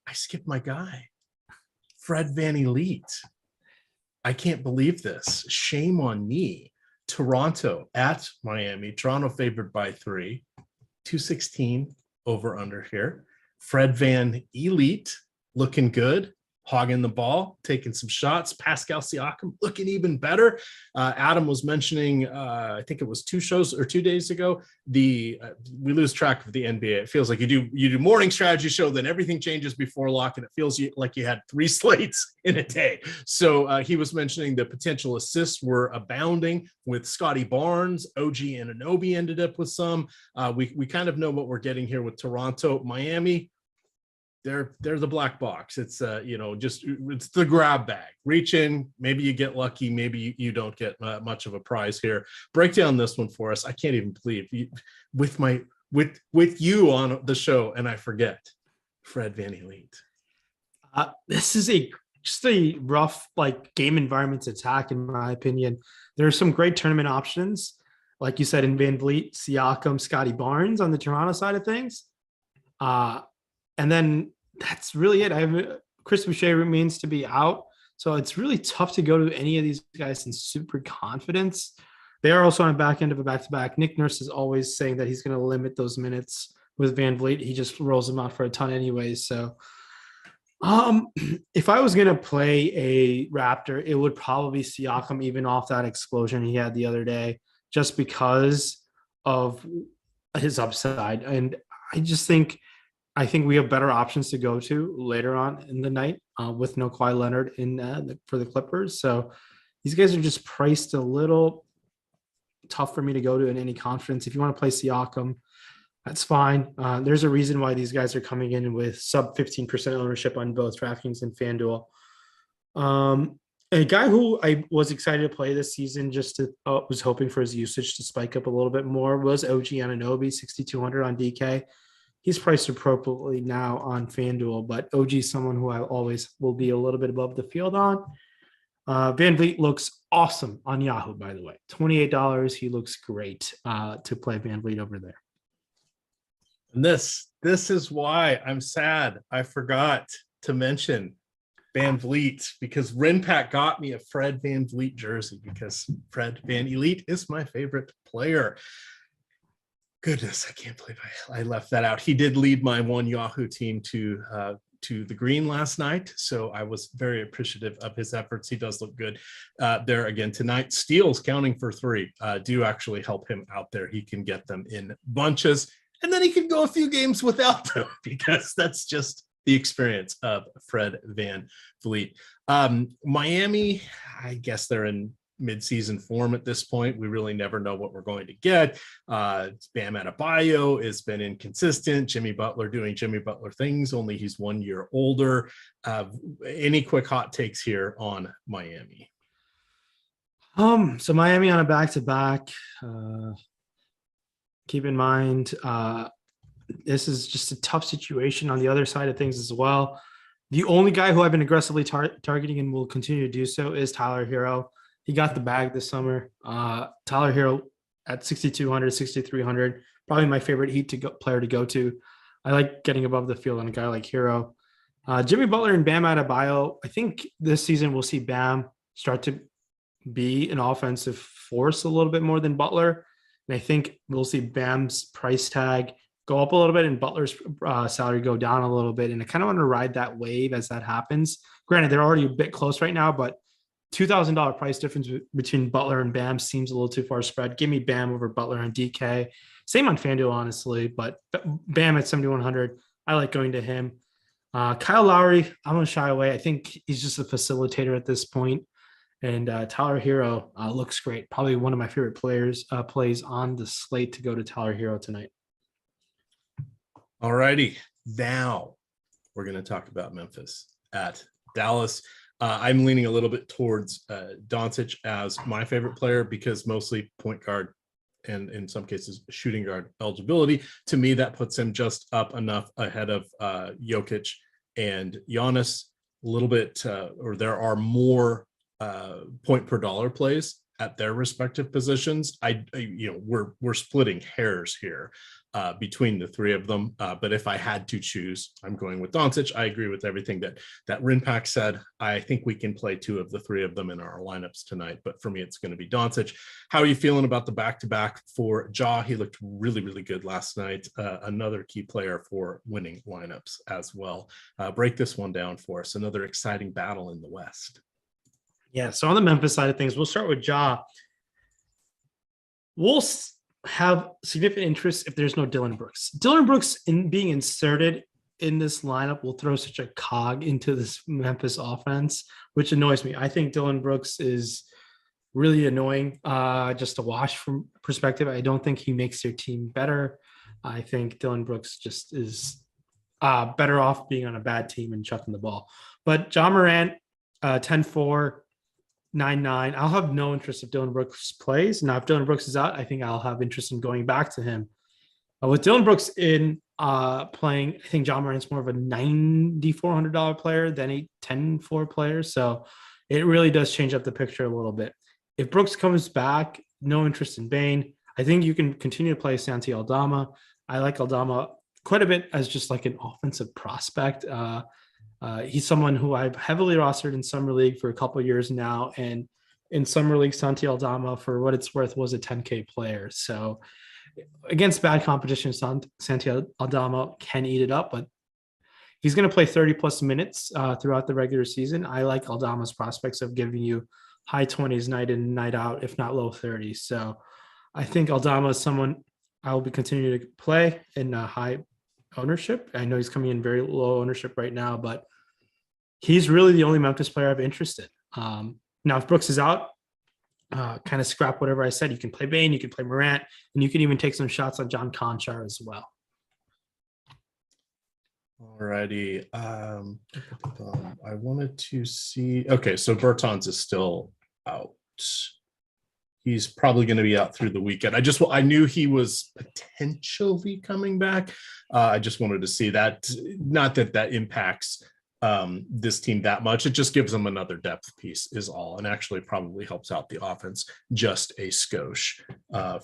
I skipped my guy. Fred VanVleet. I can't believe this. Shame on me. Toronto at Miami. Toronto favored by 3. 216 over under here. Fred VanVleet looking good. hogging the ball, taking some shots. Pascal Siakam looking even better. Adam was mentioning, I think it was 2 days ago, we lose track of the NBA. It feels like you do morning strategy show, then everything changes before lock, and it feels like you had 3 slates in a day. So he was mentioning the potential assists were abounding with Scotty Barnes. OG Anunoby ended up with some. We kind of know what we're getting here with Toronto. Miami, they're the black box. It's it's the grab bag. Reach in, maybe you get lucky, maybe you don't get much of a prize here. Break down this one for us. I can't even believe with you on the show, and I forget Fred VanVleet. This is just a rough game environment to attack, in my opinion. There are some great tournament options, like you said, in VanVleet, Siakam, Scotty Barnes on the Toronto side of things. And then that's really it. Chris Boucher remains to be out, so it's really tough to go to any of these guys in super confidence. They are also on the back end of a back-to-back. Nick Nurse is always saying that he's going to limit those minutes with VanVleet. He just rolls them out for a ton anyways. So if I was going to play a Raptor, it would probably be Siakam, even off that explosion he had the other day, just because of his upside. And I think we have better options to go to later on in the night with no Kawhi Leonard for the Clippers. So these guys are just priced a little tough for me to go to in any confidence. If you want to play Siakam, that's fine. There's a reason why these guys are coming in with sub 15% ownership on both DraftKings and FanDuel. A guy who I was excited to play this season, was hoping for his usage to spike up a little bit more, was OG Anunoby, 6,200 on DK. He's priced appropriately now on FanDuel, but OG is someone who I always will be a little bit above the field on. VanVleet looks awesome on Yahoo, by the way. $28. He looks great to play VanVleet over there. And this is why I'm sad I forgot to mention VanVleet, because RenPack got me a Fred VanVleet jersey because Fred VanVleet is my favorite player. Goodness, I can't believe I left that out. He did lead my one Yahoo team to the green last night, so I was very appreciative of his efforts. He does look good there again tonight. Steals counting for 3 do actually help him out there. He can get them in bunches, and then he can go a few games without them because that's just the experience of Fred VanVleet. Miami, I guess they're in mid-season form at this point. We really never know what we're going to get. Bam Adebayo has been inconsistent. Jimmy Butler doing Jimmy Butler things, only he's 1 year older. Any quick hot takes here on Miami? So Miami on a back-to-back. Keep in mind, this is just a tough situation on the other side of things as well. The only guy who I've been aggressively targeting and will continue to do so is Tyler Hero. He got the bag this summer. Tyler Hero at 6,200, 6,300, probably my favorite player to go to. I like getting above the field on a guy like Hero. Jimmy Butler and Bam Adebayo, I think this season we'll see Bam start to be an offensive force a little bit more than Butler. And I think we'll see Bam's price tag go up a little bit and Butler's salary go down a little bit. And I kind of want to ride that wave as that happens. Granted, they're already a bit close right now, but $2,000 price difference between Butler and Bam seems a little too far spread. Give me Bam over Butler and DK. Same on FanDuel, honestly, but Bam at 7,100. I like going to him. Kyle Lowry, I'm going to shy away. I think he's just a facilitator at this point. And Tyler Hero looks great. Probably one of my favorite plays on the slate to go to Tyler Hero tonight. All righty. Now we're going to talk about Memphis at Dallas. I'm leaning a little bit towards Doncic as my favorite player because mostly point guard and in some cases shooting guard eligibility. To me, that puts him just up enough ahead of Jokic and Giannis. A little bit, or there are more point per dollar plays at their respective positions. We're splitting hairs here between the three of them. But if I had to choose, I'm going with Doncic. I agree with everything that Rinpak said. I think we can play two of the three of them in our lineups tonight. But for me, it's going to be Doncic. How are you feeling about the back-to-back for Ja? He looked really, really good last night. Another key player for winning lineups as well. Break this one down for us. Another exciting battle in the West. Yeah, so on the Memphis side of things, we'll start with Ja. We'll have significant interest if there's no Dillon Brooks. Dillon Brooks being inserted in this lineup will throw such a cog into this Memphis offense, which annoys me. I think Dillon Brooks is really annoying just to watch from perspective. I don't think he makes your team better. I think Dillon Brooks just is better off being on a bad team and chucking the ball. But Ja Morant, 10-4, 9-9. I'll have no interest if Dillon Brooks plays. Now, if Dillon Brooks is out, I think I'll have interest in going back to him. With Dillon Brooks in playing, I think Ja Morant's more of a $9,400 player than a 10-4 player. So it really does change up the picture a little bit. If Brooks comes back, no interest in Bane. I think you can continue to play Santi Aldama. I like Aldama quite a bit as just like an offensive prospect. He's someone who I've heavily rostered in Summer League for a couple of years now. And in Summer League, Santi Aldama, for what it's worth, was a 10K player. So against bad competition, Santi Aldama can eat it up, but he's going to play 30-plus minutes throughout the regular season. I like Aldama's prospects of giving you high 20s night in, night out, if not low 30s. So I think Aldama is someone I will be continuing to play in high ownership. I know he's coming in very low ownership right now, but he's really the only Memphis player I have interest in. Now, if Brooks is out, kind of scrap whatever I said. You can play Bane, you can play Morant, and you can even take some shots on John Conchar as well. Alrighty. I wanted to see. Okay, so Bertans is still out. He's probably going to be out through the weekend. I knew he was potentially coming back. I just wanted to see that. Not that impacts this team that much. It just gives them another depth piece is all, and actually probably helps out the offense just a skosh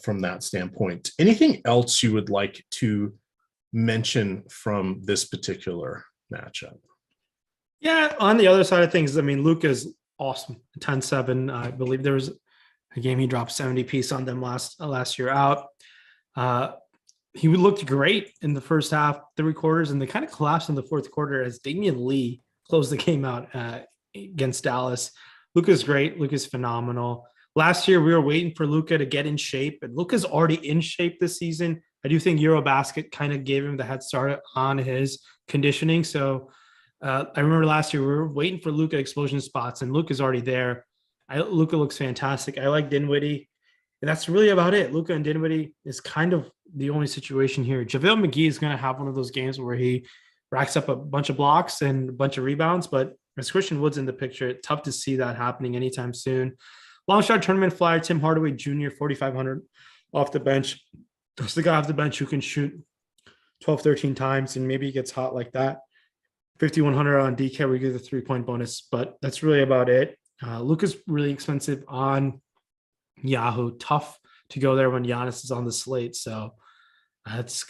from that standpoint. Anything else you would like to mention from this particular matchup? Yeah, on the other side of things, I mean, Luka's awesome. 10-7. I believe there was a game he dropped 70 piece on them last year out. He looked great in the first half, 3 quarters, and they kind of collapsed in the fourth quarter as Damian Lee closed the game out against Dallas. Luka's great. Luka's phenomenal. Last year, we were waiting for Luka to get in shape, and Luka's already in shape this season. I do think Eurobasket kind of gave him the head start on his conditioning. So I remember last year we were waiting for Luka explosion spots, and Luka's already there. Luka looks fantastic. I like Dinwiddie, and that's really about it. Luka and Dinwiddie is kind of the only situation here. JaVale McGee is going to have one of those games where he racks up a bunch of blocks and a bunch of rebounds, but as Christian Wood's in the picture, it's tough to see that happening anytime soon. Long shot tournament flyer, Tim Hardaway Jr., 4,500 off the bench. There's the guy off the bench who can shoot 12, 13 times, and maybe he gets hot like that. 5,100 on DK where you get the 3-point bonus, but that's really about it. Luka's really expensive on Yahoo. Tough to go there when Giannis is on the slate. So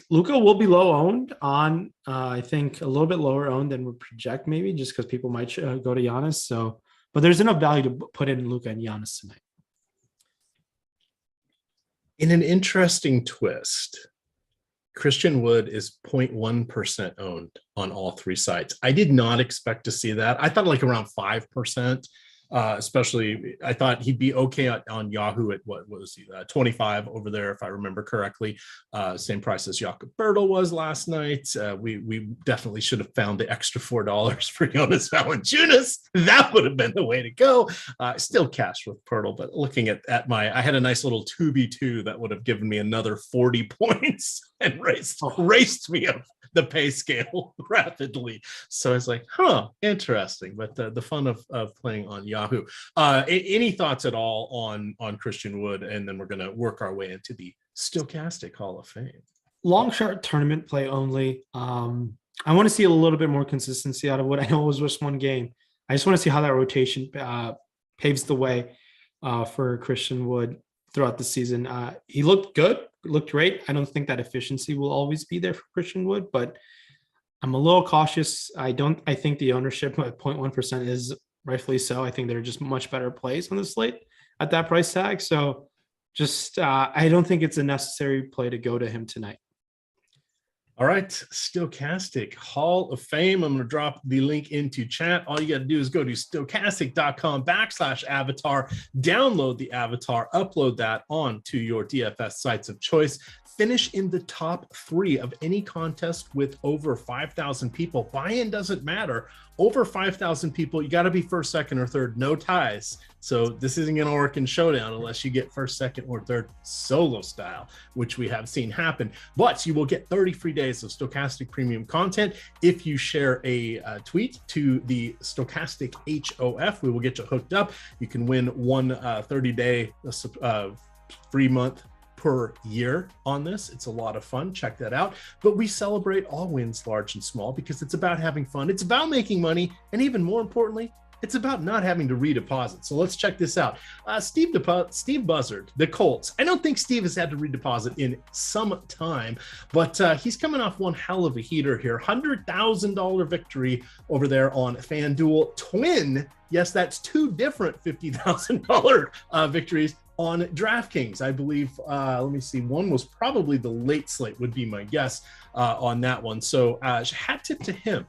Luka will be low owned on, I think, a little bit lower owned than we project, maybe just because people might go to Giannis. So, but there's enough value to put in Luka and Giannis tonight. In an interesting twist, Christian Wood is 0.1% owned on all 3 sites. I did not expect to see that. I thought like around 5%. Especially, I thought he'd be okay on Yahoo at what was he, 25 over there, if I remember correctly. Same price as Jakob Bertel was last night. We definitely should have found the extra $4 for Jonas Valanciunas. That would have been the way to go. Still cash with Bertel, but looking at I had a nice little 2v2 that would have given me another 40 points and raced me up the pay scale rapidly. So I was like, interesting. But the fun of playing on Yahoo. Any thoughts at all on Christian Wood? And then we're going to work our way into the Stokastic Hall of Fame. Long shot tournament play only. I want to see a little bit more consistency out of Wood. I know it was just one game. I just want to see how that rotation paves the way. for Christian Wood throughout the season. He looked good, looked great. I don't think that efficiency will always be there for Christian Wood, but I'm a little cautious. I think the ownership at 0.1% is rightfully so. I think there are just much better plays on the slate at that price tag. So just, I don't think it's a necessary play to go to him tonight. All right, Stokastic Hall of Fame. I'm going to drop the link into chat. All you got to do is go to stokastic.com/avatar, download the avatar, upload that onto your DFS sites of choice. Finish in the top 3 of any contest with over 5,000 people. Buy-in doesn't matter. Over 5,000 people, you got to be first, second, or third. No ties. So this isn't going to work in Showdown unless you get first, second, or third solo style, which we have seen happen. But you will get 30 free days of Stokastic premium content if you share a tweet to the Stokastic HOF. We will get you hooked up. You can win one 30-day free month per year on this. It's a lot of fun. Check that out. But we celebrate all wins, large and small, because it's about having fun. It's about making money. And even more importantly, it's about not having to redeposit. So let's check this out. Steve Buzzard, the Colts. I don't think Steve has had to redeposit in some time, but he's coming off one hell of a heater here. $100,000 victory over there on FanDuel. Twin, yes, that's 2 different $50,000 victories on DraftKings. I believe, let me see, one was probably the late slate would be my guess on that one. So hat tip to him.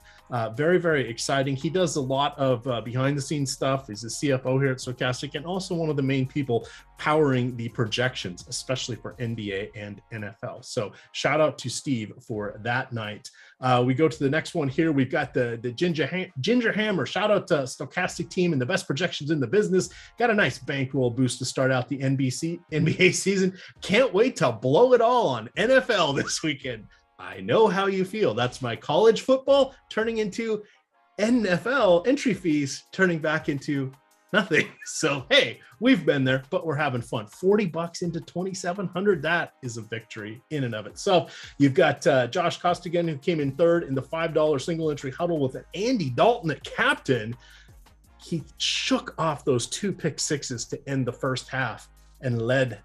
Very, very exciting. He does a lot of behind the scenes stuff. He's a CFO here at Stokastic and also one of the main people powering the projections, especially for NBA and NFL. So shout out to Steve for that night. We go to the next one here. We've got the Ginger Hammer. Shout out to Stokastic team and the best projections in the business. Got a nice bankroll boost to start out the NBA season. Can't wait to blow it all on NFL this weekend. I know how you feel. That's my college football turning into NFL entry fees, turning back into nothing. So, hey, we've been there, but we're having fun. $40 into 2,700. That is a victory in and of itself. You've got Josh Costigan, who came in third in the $5 single entry huddle with an Andy Dalton at captain. He shook off those 2 pick sixes to end the first half and led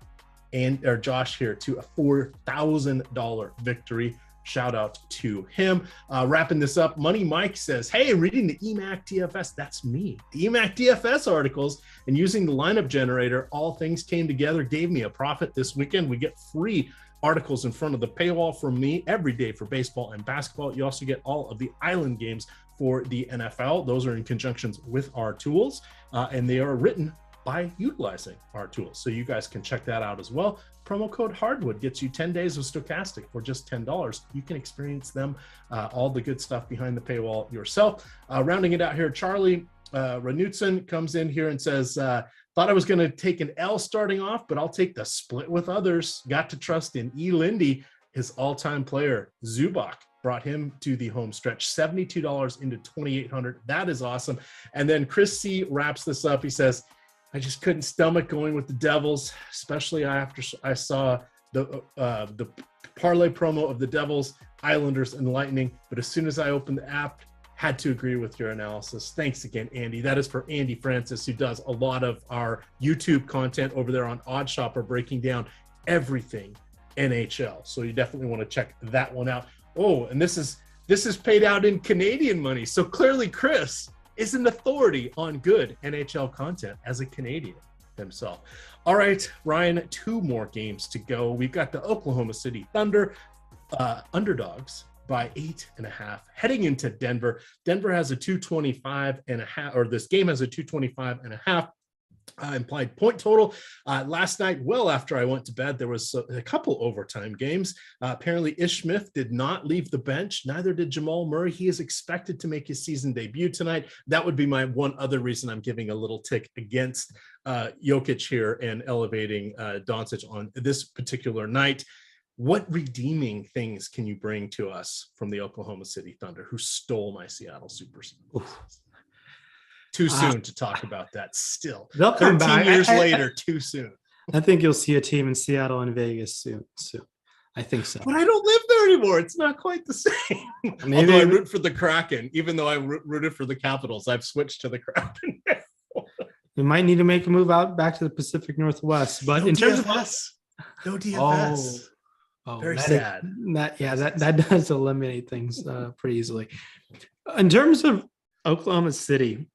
Josh here to a $4,000 victory. Shout out to him. Wrapping this up, Money Mike says, hey, reading the EMac DFS, that's me. The EMac DFS articles and using the lineup generator, all things came together, gave me a profit this weekend. We get free articles in front of the paywall from me every day for baseball and basketball. You also get all of the island games for the NFL. Those are in conjunctions with our tools, and they are written by utilizing our tools. So you guys can check that out as well. Promo code Hardwood gets you 10 days of Stokastic for just $10. You can experience them, all the good stuff behind the paywall yourself. Rounding it out here, Charlie Ranutson comes in here and says, thought I was going to take an L starting off, but I'll take the split with others. Got to trust in E. Lindy, his all-time player, Zubac. Brought him to the home stretch, $72 into 2,800. That is awesome. And then Chris C. wraps this up. He says, I just couldn't stomach going with the Devils, especially after I saw the parlay promo of the Devils, Islanders, and Lightning. But as soon as I opened the app, had to agree with your analysis. Thanks again, Andy. That is for Andy Francis, who does a lot of our YouTube content over there on OddsShopper, breaking down everything NHL. So you definitely want to check that one out. Oh, and this is paid out in Canadian money. So clearly, Chris is an authority on good NHL content as a Canadian himself. All right, Ryan, 2 more games to go. We've got the Oklahoma City Thunder underdogs by 8.5 heading into Denver. Denver has a 225.5, or this game has a 225.5 implied point total. Last night, well after I went to bed, there was a couple overtime games. Apparently, Ish Smith did not leave the bench. Neither did Jamal Murray. He is expected to make his season debut tonight. That would be my one other reason I'm giving a little tick against Jokic here and elevating Doncic on this particular night. What redeeming things can you bring to us from the Oklahoma City Thunder, who stole my Seattle Supers? Too soon to talk about that still. They'll come 13 back. years later, too soon. I think you'll see a team in Seattle and Vegas soon. I think so. But I don't live there anymore. It's not quite the same. Maybe Although I root for the Kraken, even though I rooted for the Capitals, I've switched to the Kraken. We might need to make a move out back to the Pacific Northwest. But no in terms DFS. No DFS. Very sad. That does eliminate things pretty easily. In terms of Oklahoma City,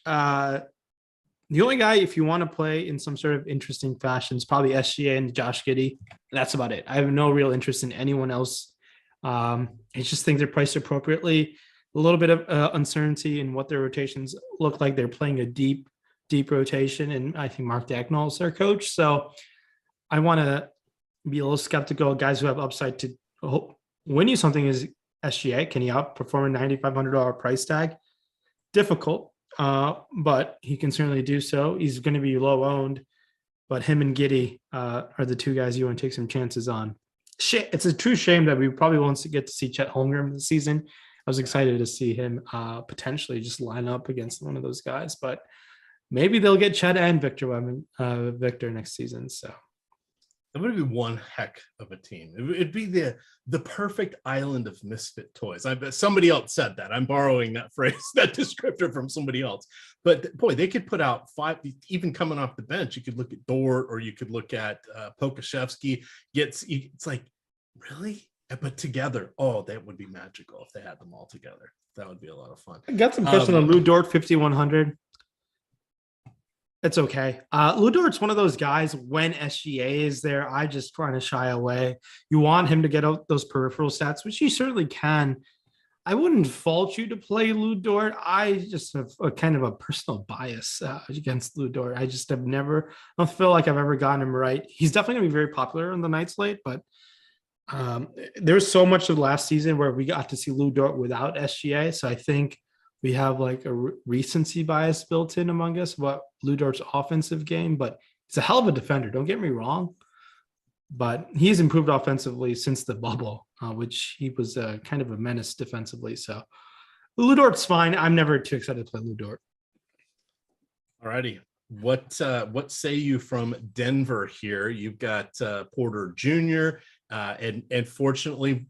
the only guy, if you want to play in some sort of interesting fashion, is probably SGA and Josh Giddey. That's about it. I have no real interest in anyone else. I just think they're priced appropriately. A little bit of uncertainty in what their rotations look like. They're playing a deep rotation, and I think Mark Dagnall is their coach. So I want to be a little skeptical of guys who have upside to win you something. Is SGA. Can he outperform a $9,500 price tag? Difficult, but he can certainly do so. He's going to be low owned, but him and Giddey are the two guys you want to take some chances on. It's a true shame that we probably won't get to see Chet Holmgren this season. I was excited to see him potentially just line up against one of those guys, but maybe they'll get Chet and Victor next season. So it would be one heck of a team. It'd be the perfect island of misfit toys. I bet somebody else said that. I'm borrowing that phrase, that descriptor from somebody else. But boy, they could put out 5, even coming off the bench. You could look at Dort, or you could look at Pokashevsky. It's like, really? But together, that would be magical if they had them all together. That would be a lot of fun. I got some question on Lou Dort, 5,100. It's okay. Lou Dort's one of those guys, when SGA is there, I just try to shy away. You want him to get out those peripheral stats, which he certainly can. I wouldn't fault you to play Lou Dort. I just have a kind of a personal bias against Lou Dort. I just have I don't feel like I've ever gotten him right. He's definitely going to be very popular on the night slate, but there's so much of last season where we got to see Lou Dort without SGA. So I think we have like a recency bias built in among us about Lou Dort's offensive game, but he's a hell of a defender. Don't get me wrong, but he's improved offensively since the bubble, which he was kind of a menace defensively. So Lou Dort's fine. I'm never too excited to play Lou Dort. All righty. What say you from Denver here? You've got Porter Jr. And fortunately,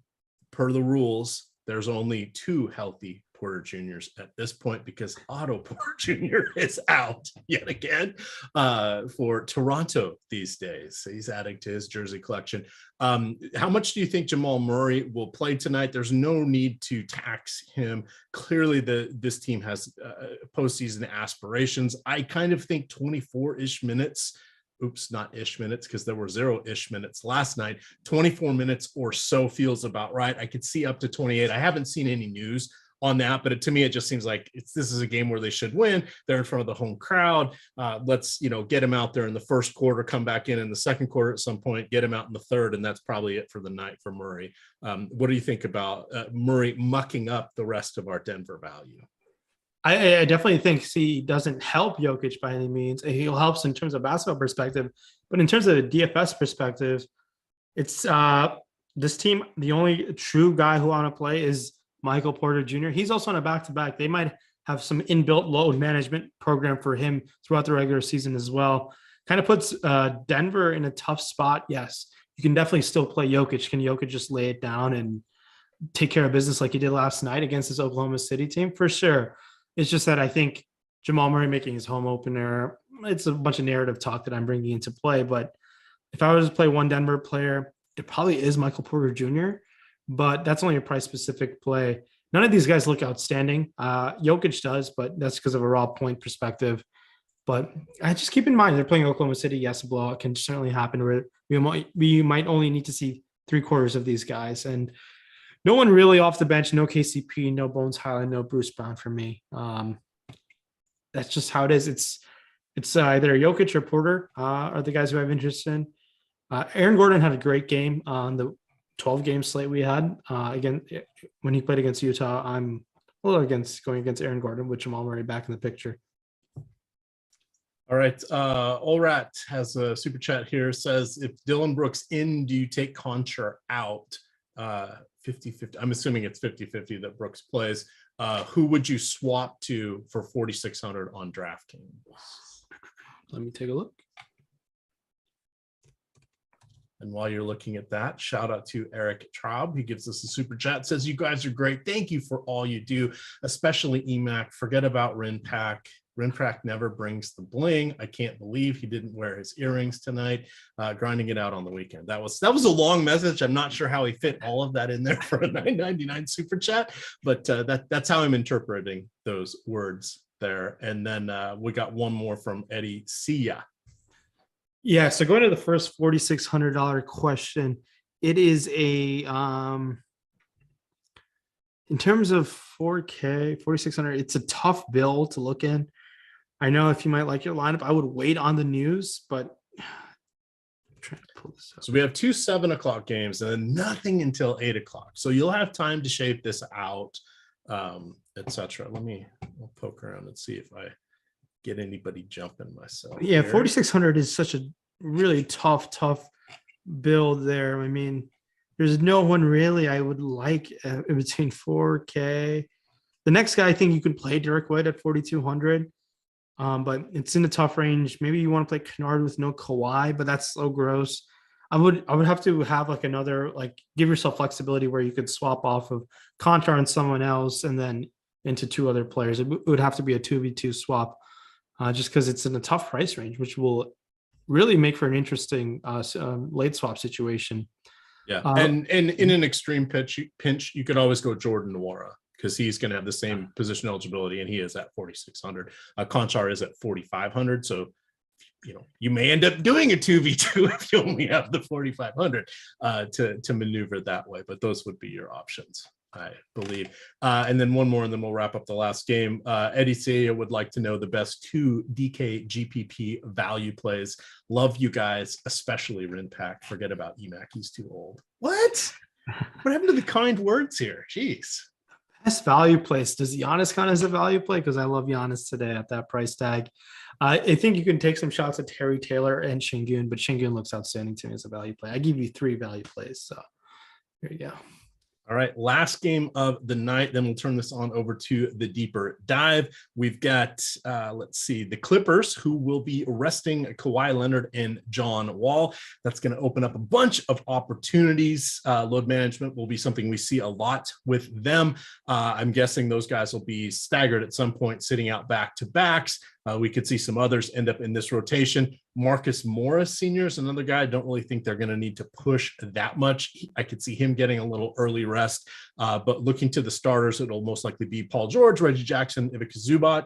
per the rules, there's only 2 healthy Porter Juniors at this point, because Otto Porter Jr. is out yet again for Toronto these days. So he's adding to his jersey collection. How much do you think Jamal Murray will play tonight? There's no need to tax him. Clearly, this team has postseason aspirations. I kind of think 24-ish minutes. Oops, not ish minutes, because there were 0-ish minutes last night. 24 minutes or so feels about right. I could see up to 28. I haven't seen any news on that, but to me, it just seems like this is a game where they should win. They're in front of the home crowd. Let's get him out there in the first quarter, come back in the second quarter at some point, get him out in the third, and that's probably it for the night for Murray. What do you think about Murray mucking up the rest of our Denver value? I definitely think he doesn't help Jokic by any means. He helps in terms of basketball perspective, but in terms of the DFS perspective, it's this team. The only true guy who want to play is Michael Porter Jr. He's also on a back-to-back. They might have some inbuilt load management program for him throughout the regular season as well. Kind of puts Denver in a tough spot. Yes, you can definitely still play Jokic. Can Jokic just lay it down and take care of business like he did last night against this Oklahoma City team? For sure. It's just that I think Jamal Murray making his home opener, it's a bunch of narrative talk that I'm bringing into play. But if I was to play one Denver player, it probably is Michael Porter Jr., but that's only a price-specific play. None of these guys look outstanding. Jokic does, but that's because of a raw point perspective. But I just keep in mind, they're playing Oklahoma City. Yes, a blowout can certainly happen where we might only need to see 3/4 of these guys. And no one really off the bench, no KCP, no Bones Highland, no Bruce Brown for me. That's just how it is. It's either Jokic or Porter are the guys who I have interest in. Aaron Gordon had a great game on the 12-game slate we had. Again, when he played against Utah, I'm a little going against Aaron Gordon with Jamal Murray back in the picture. All right. Olrat has a super chat here. Says, if Dylan Brooks in, do you take Concher out? 50-50. I'm assuming it's 50-50 that Brooks plays. Who would you swap to for 4,600 on DraftKings? Let me take a look. And while you're looking at that, shout out to Eric Traub. He gives us a super chat, says, you guys are great. Thank you for all you do, especially EMac. Forget about Rayen Patnaik. Rinfrack never brings the bling. I can't believe he didn't wear his earrings tonight. Grinding it out on the weekend. That was a long message. I'm not sure how he fit all of that in there for a $9.99 super chat, but that's how I'm interpreting those words there. And then we got one more from Eddie Sia. Yeah, so going to the first $4,600 question, it is a in terms of 4K, 4,600, it's a tough bill to look in. I know if you might like your lineup, I would wait on the news, but I'm trying to pull this up. So we have 2 7 o'clock games and then nothing until 8 o'clock. So you'll have time to shape this out, etc. I'll poke around and see if I get anybody jumping myself. Yeah, here. 4,600 is such a really tough build there. I mean, there's no one really I would like in between 4K. The next guy I think you could play Derek White at 4,200, but it's in a tough range. Maybe you want to play Kennard with no Kawhi, but that's so gross. I would have to have like another, like, give yourself flexibility where you could swap off of Contar and someone else and then into 2 other players. It would have to be a 2v2 swap, just because it's in a tough price range, which will really make for an interesting late swap situation. Yeah, and in an extreme pinch, you could always go Jordan Nwora because he's going to have the same position eligibility, and he is at 4,600. Conchar is at 4,500, so you may end up doing a 2v2 if you only have the 4,500 to maneuver that way. But those would be your options, I believe. And then one more, and then we'll wrap up the last game. Eddie C would like to know the best 2 DK GPP value plays. Love you guys, especially Rinpack. Forget about EMac. He's too old. What happened to the kind words here? Jeez. Best value plays. Does Giannis count as a value play? Because I love Giannis today at that price tag. I think you can take some shots at Terry Taylor and Şengün, but Şengün looks outstanding to me as a value play. I give you 3 value plays. So here you go. All right, last game of the night. Then we'll turn this on over to the deeper dive. We've got, let's see, the Clippers, who will be resting Kawhi Leonard and John Wall. That's going to open up a bunch of opportunities. Load management will be something we see a lot with them. I'm guessing those guys will be staggered at some point, sitting out back-to-backs. We could see some others end up in this rotation. Marcus Morris Sr. is another guy. I don't really think they're going to need to push that much. I could see him getting a little early rest. But looking to the starters, it'll most likely be Paul George, Reggie Jackson, Ivica Zubac,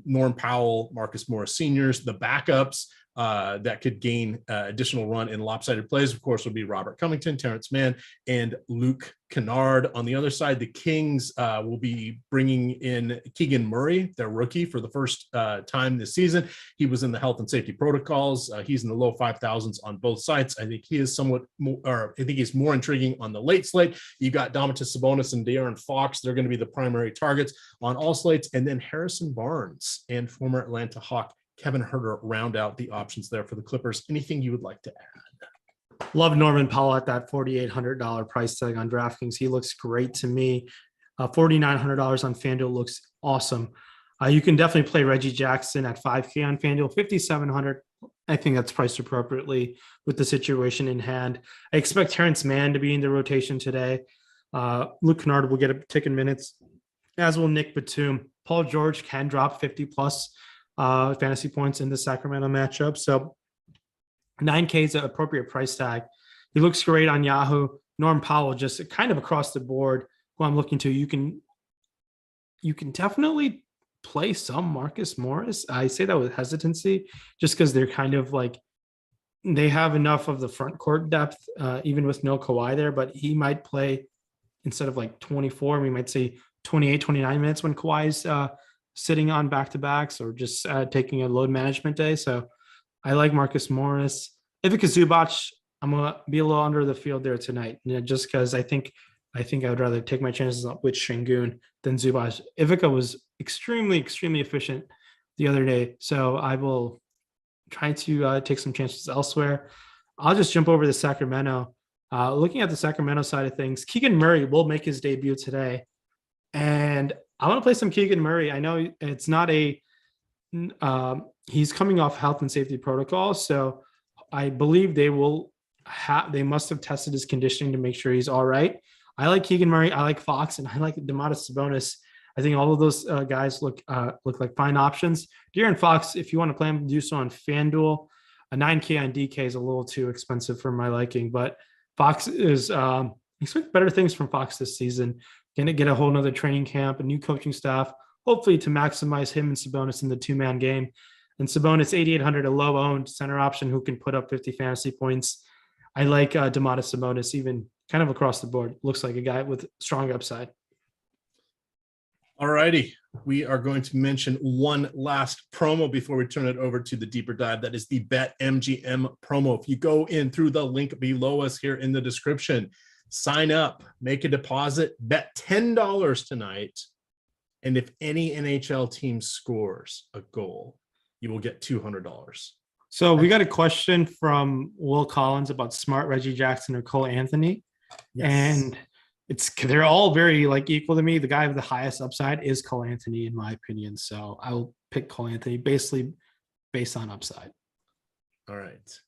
Norm Powell, Marcus Morris Sr.'s. The backups that could gain additional run in lopsided plays, of course, would be Robert Covington, Terrence Mann, and Luke Kennard. On the other side, the Kings will be bringing in Keegan Murray, their rookie, for the first time this season. He was in the health and safety protocols. He's in the low 5,000s on both sides. I think he is somewhat more, or I think he's more intriguing on the late slate. You got Domantas Sabonis and De'Aaron Fox. They're going to be the primary targets on all slates. And then Harrison Barnes and former Atlanta Hawk Kevin Huerter round out the options there for the Clippers. Anything you would like to add? Love Norman Powell at that $4,800 price tag on DraftKings. He looks great to me. $4,900 on FanDuel looks awesome. You can definitely play Reggie Jackson at 5K on FanDuel. $5,700. I think that's priced appropriately with the situation in hand. I expect Terrence Mann to be in the rotation today. Luke Kennard will get a tick in minutes, as will Nick Batum. Paul George can drop 50+ fantasy points in the Sacramento matchup. So 9K is an appropriate price tag. He looks great on Yahoo. Norm Powell, just kind of across the board, who I'm looking to. You can definitely play some Marcus Morris. I say that with hesitancy, just because they're kind of like, they have enough of the front court depth, even with no Kawhi there, but he might play instead of like 24, we might say 28, 29 minutes when Kawhi's sitting on back-to-backs or just taking a load management day. So I like Marcus Morris. Ivica Zubac, I'm going to be a little under the field there tonight, just because I think I would rather take my chances with Şengün than Zubac. Ivica was extremely, extremely efficient the other day. So I will try to take some chances elsewhere. I'll just jump over to Sacramento. Looking at the Sacramento side of things, Keegan Murray will make his debut today. And I want to play some Keegan Murray. I know it's not he's coming off health and safety protocol. So I believe they must have tested his conditioning to make sure he's all right. I like Keegan Murray. I like Fox, and I like Domantas Sabonis. I think all of those guys look like fine options. De'Aaron Fox, if you want to play him, do so on FanDuel. A 9K on DK is a little too expensive for my liking, but Fox is expect better things from Fox this season. Going to get a whole nother training camp, a new coaching staff, hopefully to maximize him and Sabonis in the two-man game. And Sabonis, 8,800, a low-owned center option who can put up 50 fantasy points. I like Domantas Sabonis, even kind of across the board. Looks like a guy with strong upside. All righty. We are going to mention one last promo before we turn it over to the deeper dive. That is the BetMGM promo. If you go in through the link below us here in the description, sign up, make a deposit, bet $10 tonight. And if any NHL team scores a goal, you will get $200. So we got a question from Will Collins about Smart, Reggie Jackson, or Cole Anthony. Yes. And they're all very equal to me. The guy with the highest upside is Cole Anthony, in my opinion. So I'll pick Cole Anthony basically based on upside. All right.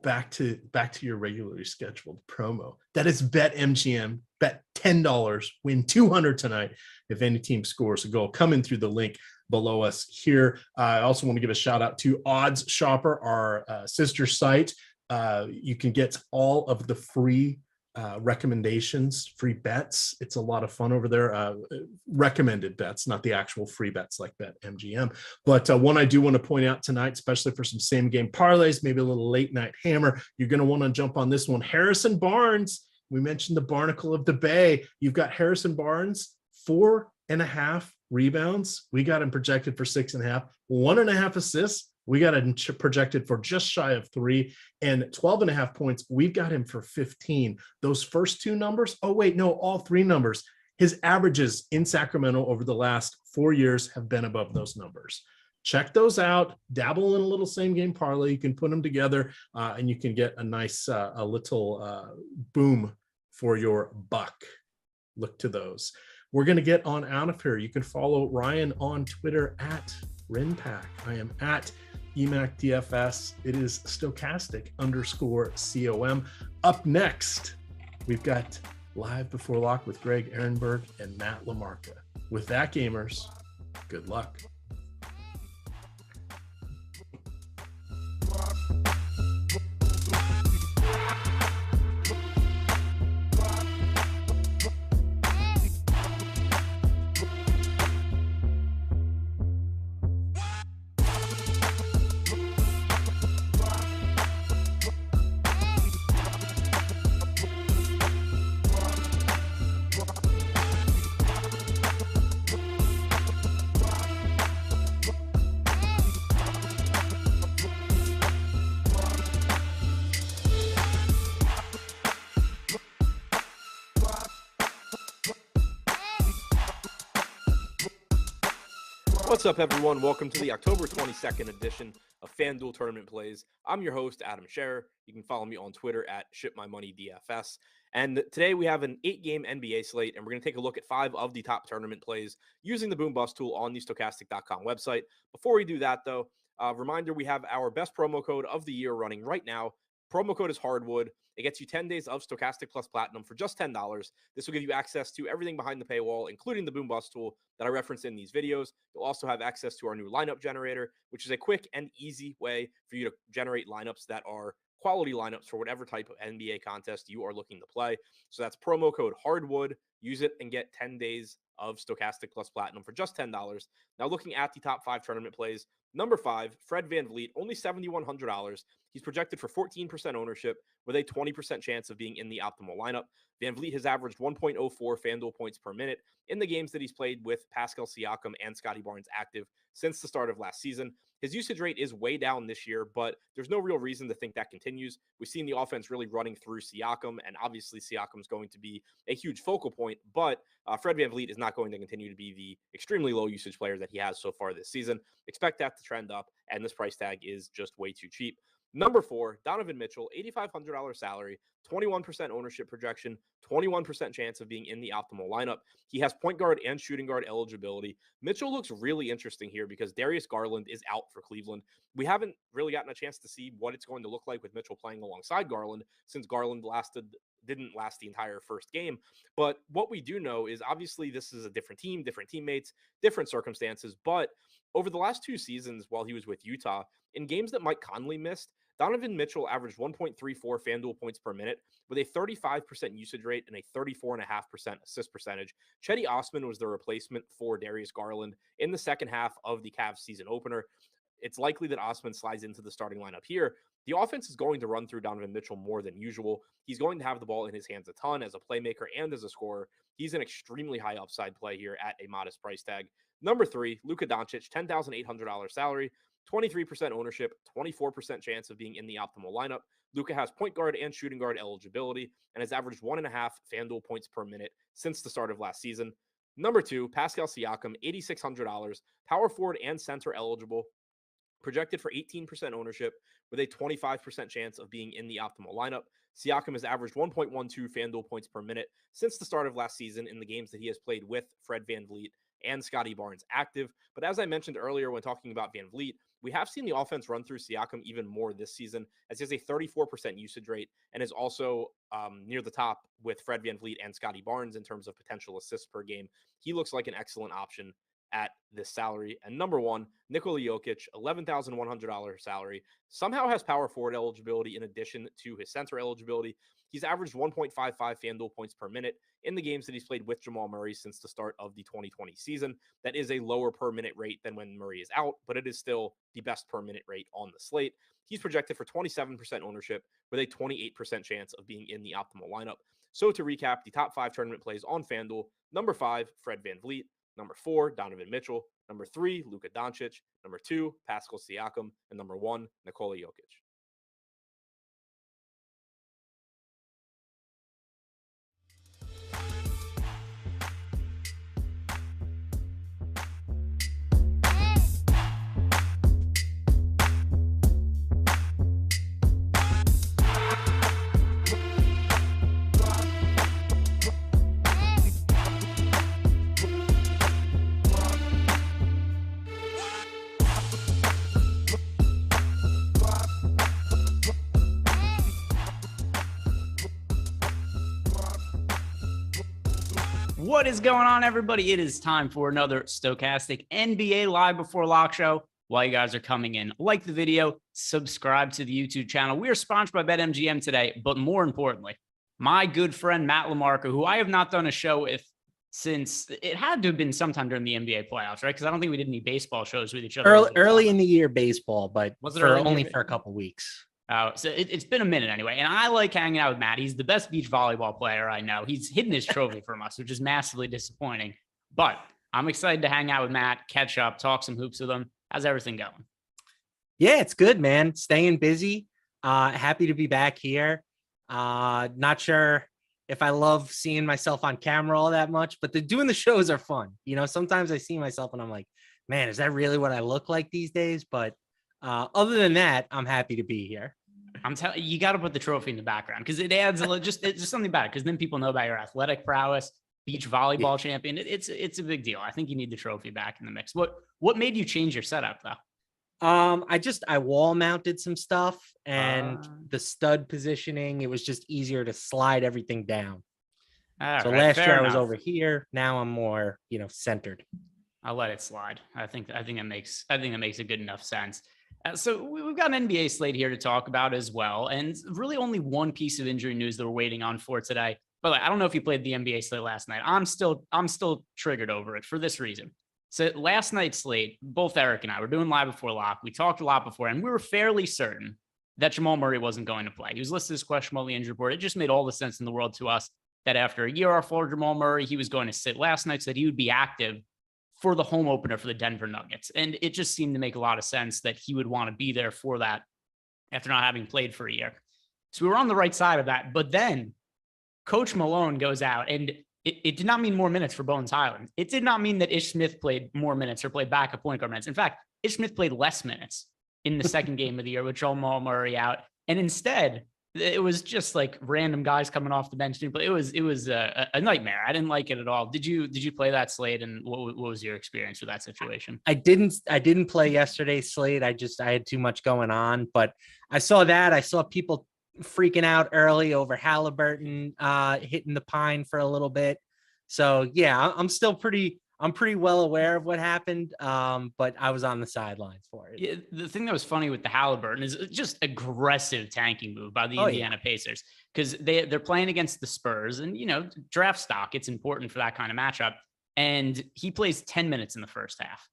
Back to your regularly scheduled promo. That is BetMGM. Bet $10, win $200 tonight if any team scores a goal. Come in through the link below us here. I also want to give a shout out to Odds Shopper, our sister site. You can get all of the free recommendations, free bets. It's a lot of fun over there. Recommended bets, not the actual free bets like BetMGM. But one I do want to point out tonight, especially for some same game parlays, maybe a little late night hammer, you're going to want to jump on this one. Harrison Barnes. We mentioned the Barnacle of the Bay. You've got Harrison Barnes, 4.5 rebounds. We got him projected for 6.5, 1.5 assists. We got him projected for just shy of 3, and 12.5 points. We've got him for 15. Those first two numbers, all three numbers. His averages in Sacramento over the last 4 years have been above those numbers. Check those out. Dabble in a little same game parlay. You can put them together and you can get a nice, a little boom for your buck. Look to those. We're going to get on out of here. You can follow Ryan on Twitter at RenPack. I am at EMac DFS. It is Stokastic_COM. Up next, we've got Live Before Lock with Greg Ehrenberg and Matt LaMarca. With that, gamers, good luck. What's up, everyone? Welcome to the October 22nd edition of FanDuel Tournament Plays. I'm your host, Adam Scherer. You can follow me on Twitter at ShipMyMoneyDFS. And today we have an 8-game NBA slate, and we're going to take a look at 5 of the top tournament plays using the Boom Bust tool on the Stokastic.com website. Before we do that, though, reminder, we have our best promo code of the year running right now. Promo code is Hardwood. It gets you 10 days of Stokastic Plus Platinum for just $10. This will give you access to everything behind the paywall, including the Boom Bust tool that I referenced in these videos. You'll also have access to our new lineup generator, which is a quick and easy way for you to generate lineups that are quality lineups for whatever type of NBA contest you are looking to play. So that's promo code Hardwood. Use it and get 10 days of Stokastic Plus Platinum for just $10. Now, looking at the top 5 tournament plays, number 5, Fred VanVleet, only $7,100. He's projected for 14% ownership with a 20% chance of being in the optimal lineup. VanVleet has averaged 1.04 FanDuel points per minute in the games that he's played with Pascal Siakam and Scotty Barnes active since the start of last season. His usage rate is way down this year, but there's no real reason to think that continues. We've seen the offense really running through Siakam, and obviously Siakam's going to be a huge focal point, but Fred VanVleet is not going to continue to be the extremely low usage player that he has so far this season. Expect that to trend up, and this price tag is just way too cheap. Number 4, Donovan Mitchell, $8,500 salary, 21% ownership projection, 21% chance of being in the optimal lineup. He has point guard and shooting guard eligibility. Mitchell looks really interesting here because Darius Garland is out for Cleveland. We haven't really gotten a chance to see what it's going to look like with Mitchell playing alongside Garland since Garland lasted didn't last the entire first game. But what we do know is obviously this is a different team, different teammates, different circumstances. But over the last 2 seasons while he was with Utah, in games that Mike Conley missed, Donovan Mitchell averaged 1.34 FanDuel points per minute with a 35% usage rate and a 34.5% assist percentage. Cedi Osman was the replacement for Darius Garland in the second half of the Cavs season opener. It's likely that Osman slides into the starting lineup here. The offense is going to run through Donovan Mitchell more than usual. He's going to have the ball in his hands a ton as a playmaker and as a scorer. He's an extremely high upside play here at a modest price tag. Number 3, Luka Doncic, $10,800 salary, 23% ownership, 24% chance of being in the optimal lineup. Luka has point guard and shooting guard eligibility and has averaged 1.5 FanDuel points per minute since the start of last season. Number 2, Pascal Siakam, $8,600, power forward and center eligible, projected for 18% ownership with a 25% chance of being in the optimal lineup. Siakam has averaged 1.12 FanDuel points per minute since the start of last season in the games that he has played with Fred VanVleet and Scotty Barnes active. But as I mentioned earlier when talking about VanVleet, we have seen the offense run through Siakam even more this season, as he has a 34% usage rate and is also near the top with Fred VanVleet and Scotty Barnes in terms of potential assists per game. He looks like an excellent option at this salary. And number 1, Nikola Jokic, $11,100 salary, somehow has power forward eligibility in addition to his center eligibility. He's averaged 1.55 FanDuel points per minute in the games that he's played with Jamal Murray since the start of the 2020 season. That is a lower per minute rate than when Murray is out, but it is still the best per minute rate on the slate. He's projected for 27% ownership with a 28% chance of being in the optimal lineup. So to recap, the top 5 tournament plays on FanDuel: number 5, Fred VanVleet; number 4, Donovan Mitchell; number 3, Luka Doncic; number 2, Pascal Siakam; and number 1, Nikola Jokic. What is going on, everybody? It is time for another Stokastic NBA Live Before Lock show. While you guys are coming in, like the video, subscribe to the YouTube channel. We are sponsored by BetMGM today, but more importantly, my good friend Matt LaMarca, who I have not done a show with since it had to have been sometime during the NBA playoffs, right? Because I don't think we did any baseball shows with each other. Early in the year baseball, but was it only for a couple weeks. So it's been a minute anyway. And I like hanging out with Matt. He's the best beach volleyball player I know. He's hidden his trophy from us, which is massively disappointing. But I'm excited to hang out with Matt, catch up, talk some hoops with him. How's everything going? Yeah, it's good, man. Staying busy. Happy to be back here. Not sure if I love seeing myself on camera all that much, but doing the shows are fun. You know, sometimes I see myself and I'm like, man, is that really what I look like these days? But other than that, I'm happy to be here. I'm telling you, got to put the trophy in the background because it adds it's just something about it. Because then people know about your athletic prowess, beach volleyball champion. It's a big deal. I think you need the trophy back in the mix. What made you change your setup though? I wall mounted some stuff and the stud positioning. It was just easier to slide everything down. So last year I was over here. Now I'm more, centered. I'll let it slide. I think that makes a good enough sense. So we've got an NBA slate here to talk about as well. And really only one piece of injury news that we're waiting on for today. But I don't know if you played the NBA slate last night. I'm still triggered over it for this reason. So last night's slate, both Eric and I were doing live before lock. We talked a lot before, and we were fairly certain that Jamal Murray wasn't going to play. He was listed as questionable on the injury report. It just made all the sense in the world to us that after a year off for Jamal Murray, he was going to sit. Last night said he would be active for the home opener for the Denver Nuggets. And it just seemed to make a lot of sense that he would want to be there for that after not having played for a year. So we were on the right side of that. But then Coach Malone goes out, and it did not mean more minutes for Bones Highland. It did not mean that Ish Smith played more minutes or played backup point guard minutes. In fact, Ish Smith played less minutes in the second game of the year with Jamal Murray out. And instead, it was just like random guys coming off the bench. But it was a nightmare. I didn't like it at all. Did you play that slate? And what was your experience with that situation? I didn't play yesterday's slate. I had too much going on, but I saw that. I saw people freaking out early over Halliburton hitting the pine for a little bit. So yeah, I'm pretty well aware of what happened, but I was on the sidelines for it. Yeah, the thing that was funny with the Halliburton is just aggressive tanking move by the Indiana Pacers, because they're playing against the Spurs, and draft stock, it's important for that kind of matchup. And he plays 10 minutes in the first half.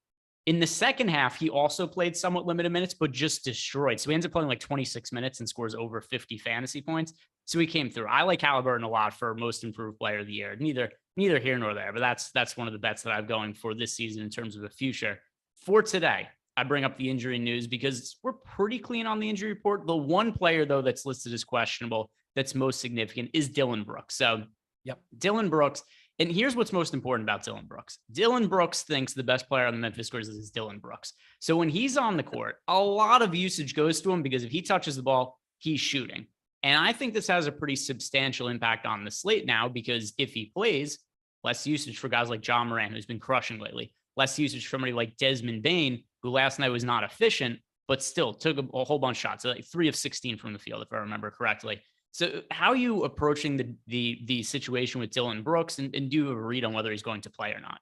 In the second half, he also played somewhat limited minutes, but just destroyed. So he ends up playing like 26 minutes and scores over 50 fantasy points. So he came through. I like Halliburton a lot for most improved player of the year. Neither here nor there, but that's one of the bets that I'm going for this season in terms of the future. For today, I bring up the injury news because we're pretty clean on the injury report. The one player, though, that's listed as questionable that's most significant is Dillon Brooks. So, yep, Dillon Brooks. And here's what's most important about Dillon Brooks. Dillon Brooks thinks the best player on the Memphis Grizzlies is Dillon Brooks. So when he's on the court, a lot of usage goes to him because if he touches the ball, he's shooting. And I think this has a pretty substantial impact on the slate now, because if he plays, less usage for guys like Ja Morant, who's been crushing lately, less usage for somebody like Desmond Bane, who last night was not efficient, but still took a whole bunch of shots, so like 3 of 16 from the field, if I remember correctly. So how are you approaching the situation with Dillon Brooks, and do you have a read on whether he's going to play or not?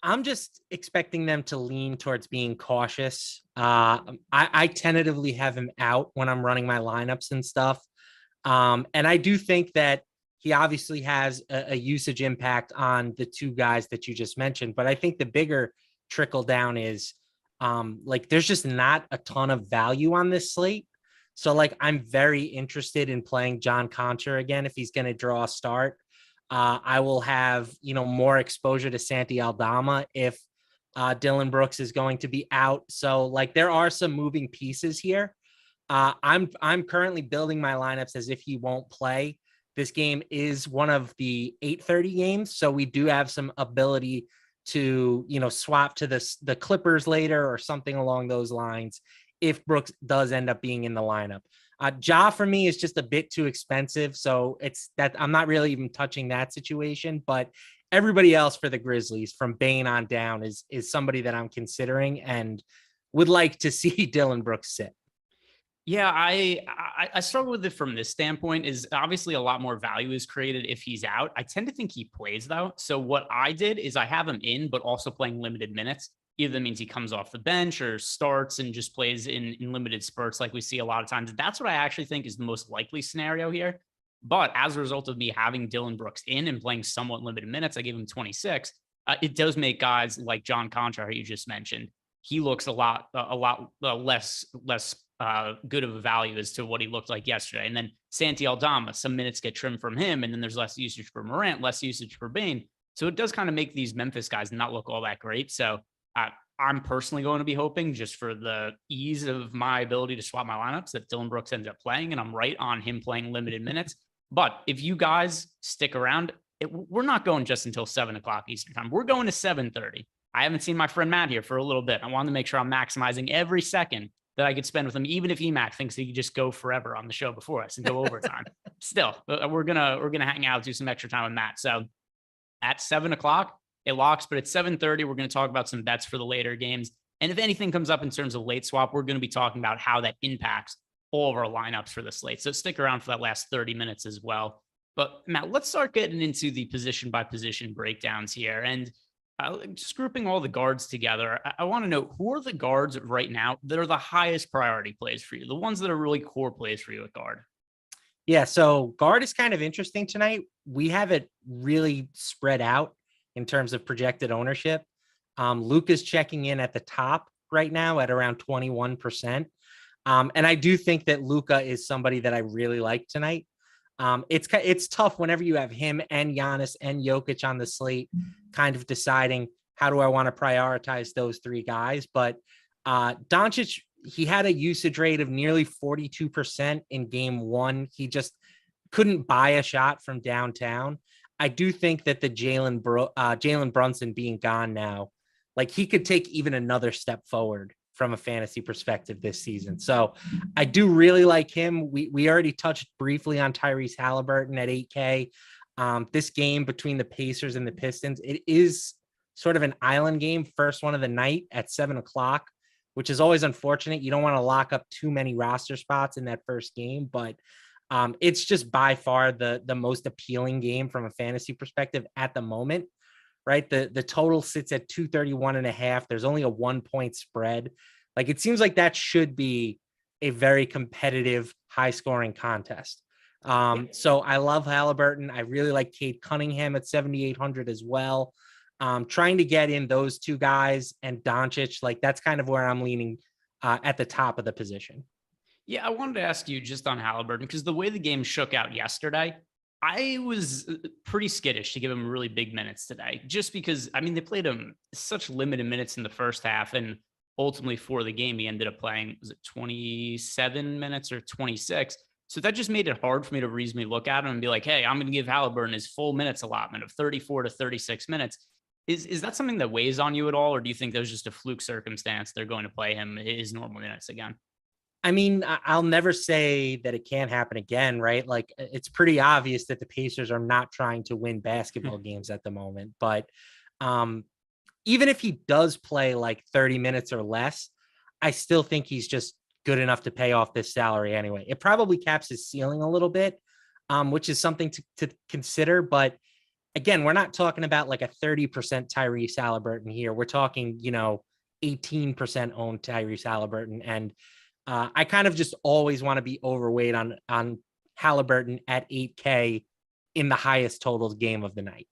I'm just expecting them to lean towards being cautious. I tentatively have him out when I'm running my lineups and stuff. And I do think that he obviously has a usage impact on the two guys that you just mentioned. But I think the bigger trickle down is there's just not a ton of value on this slate. So I'm very interested in playing John Concher again if he's going to draw a start. I will have, more exposure to Santi Aldama if Dillon Brooks is going to be out. So there are some moving pieces here. I'm currently building my lineups as if he won't play. This game is one of the 8:30 games, so we do have some ability to, swap to the Clippers later or something along those lines if Brooks does end up being in the lineup. Ja for me is just a bit too expensive, so it's that I'm not really even touching that situation. But everybody else for the Grizzlies, from Bane on down, is somebody that I'm considering and would like to see Dillon Brooks sit. Yeah, I struggle with it from this standpoint. Is obviously a lot more value is created if he's out. I tend to think he plays though. So what I did is I have him in, but also playing limited minutes. Either that means he comes off the bench or starts and just plays in limited spurts like we see a lot of times. That's what I actually think is the most likely scenario here. But as a result of me having Dillon Brooks in and playing somewhat limited minutes, I gave him 26. It does make guys like John Concher, who you just mentioned, he looks a lot less good of a value as to what he looked like yesterday. And then Santi Aldama, some minutes get trimmed from him, and then there's less usage for Morant, less usage for Bane. So it does kind of make these Memphis guys not look all that great. So I'm personally going to be hoping, just for the ease of my ability to swap my lineups, that Dillon Brooks ends up playing, and I'm right on him playing limited minutes. But if you guys stick around, we're not going just until 7 o'clock Eastern time. We're going to 7:30. I haven't seen my friend Matt here for a little bit. I wanted to make sure I'm maximizing every second that I could spend with him, even if EMac thinks he could just go forever on the show before us and go overtime. Still, we're gonna hang out, do some extra time with Matt. So at 7 o'clock, it locks, but at 7:30, we're going to talk about some bets for the later games. And if anything comes up in terms of late swap, we're going to be talking about how that impacts all of our lineups for the slate. So stick around for that last 30 minutes as well. But Matt, let's start getting into the position by position breakdowns here. And just grouping all the guards together, I want to know, who are the guards right now that are the highest priority plays for you? The ones that are really core plays for you at guard. Yeah, so guard is kind of interesting tonight. We have it really spread out in terms of projected ownership. Luka's checking in at the top right now at around 21%. And I do think that Luka is somebody that I really like tonight. It's tough whenever you have him and Giannis and Jokic on the slate, kind of deciding how do I want to prioritize those three guys. But Doncic, he had a usage rate of nearly 42% in game one. He just couldn't buy a shot from downtown. I do think that the Jalen Brunson being gone now, he could take even another step forward from a fantasy perspective this season. So I do really like him. We already touched briefly on Tyrese Halliburton at 8K. This game between the Pacers and the Pistons, it is sort of an island game, first one of the night at 7 o'clock. which is always unfortunate. You don't want to lock up too many roster spots in that first game, but it's just by far the most appealing game from a fantasy perspective at the moment, right? The total sits at 231.5. There's only a 1 point spread. Like, it seems like that should be a very competitive, high scoring contest. So I love Halliburton. I really like Cade Cunningham at 7,800 as well. Trying to get in those two guys and Doncic, like, that's kind of where I'm leaning at the top of the position. Yeah, I wanted to ask you just on Halliburton, because the way the game shook out yesterday, I was pretty skittish to give him really big minutes today, just because, I mean, they played him such limited minutes in the first half, and ultimately for the game, he ended up playing, was it 27 minutes or 26? So that just made it hard for me to reasonably look at him and be like, hey, I'm going to give Halliburton his full minutes allotment of 34 to 36 minutes. Is that something that weighs on you at all? Or do you think that was just a fluke circumstance? They're going to play him his normal minutes again? I mean, I'll never say that it can't happen again, right? Like, it's pretty obvious that the Pacers are not trying to win basketball games at the moment. But even if he does play like 30 minutes or less, I still think he's just good enough to pay off this salary anyway. It probably caps his ceiling a little bit, which is something to consider. But again, we're not talking about like a 30% Tyrese Halliburton here. We're talking, 18% owned Tyrese Halliburton. And I kind of just always want to be overweight on Halliburton at 8K in the highest totals game of the night.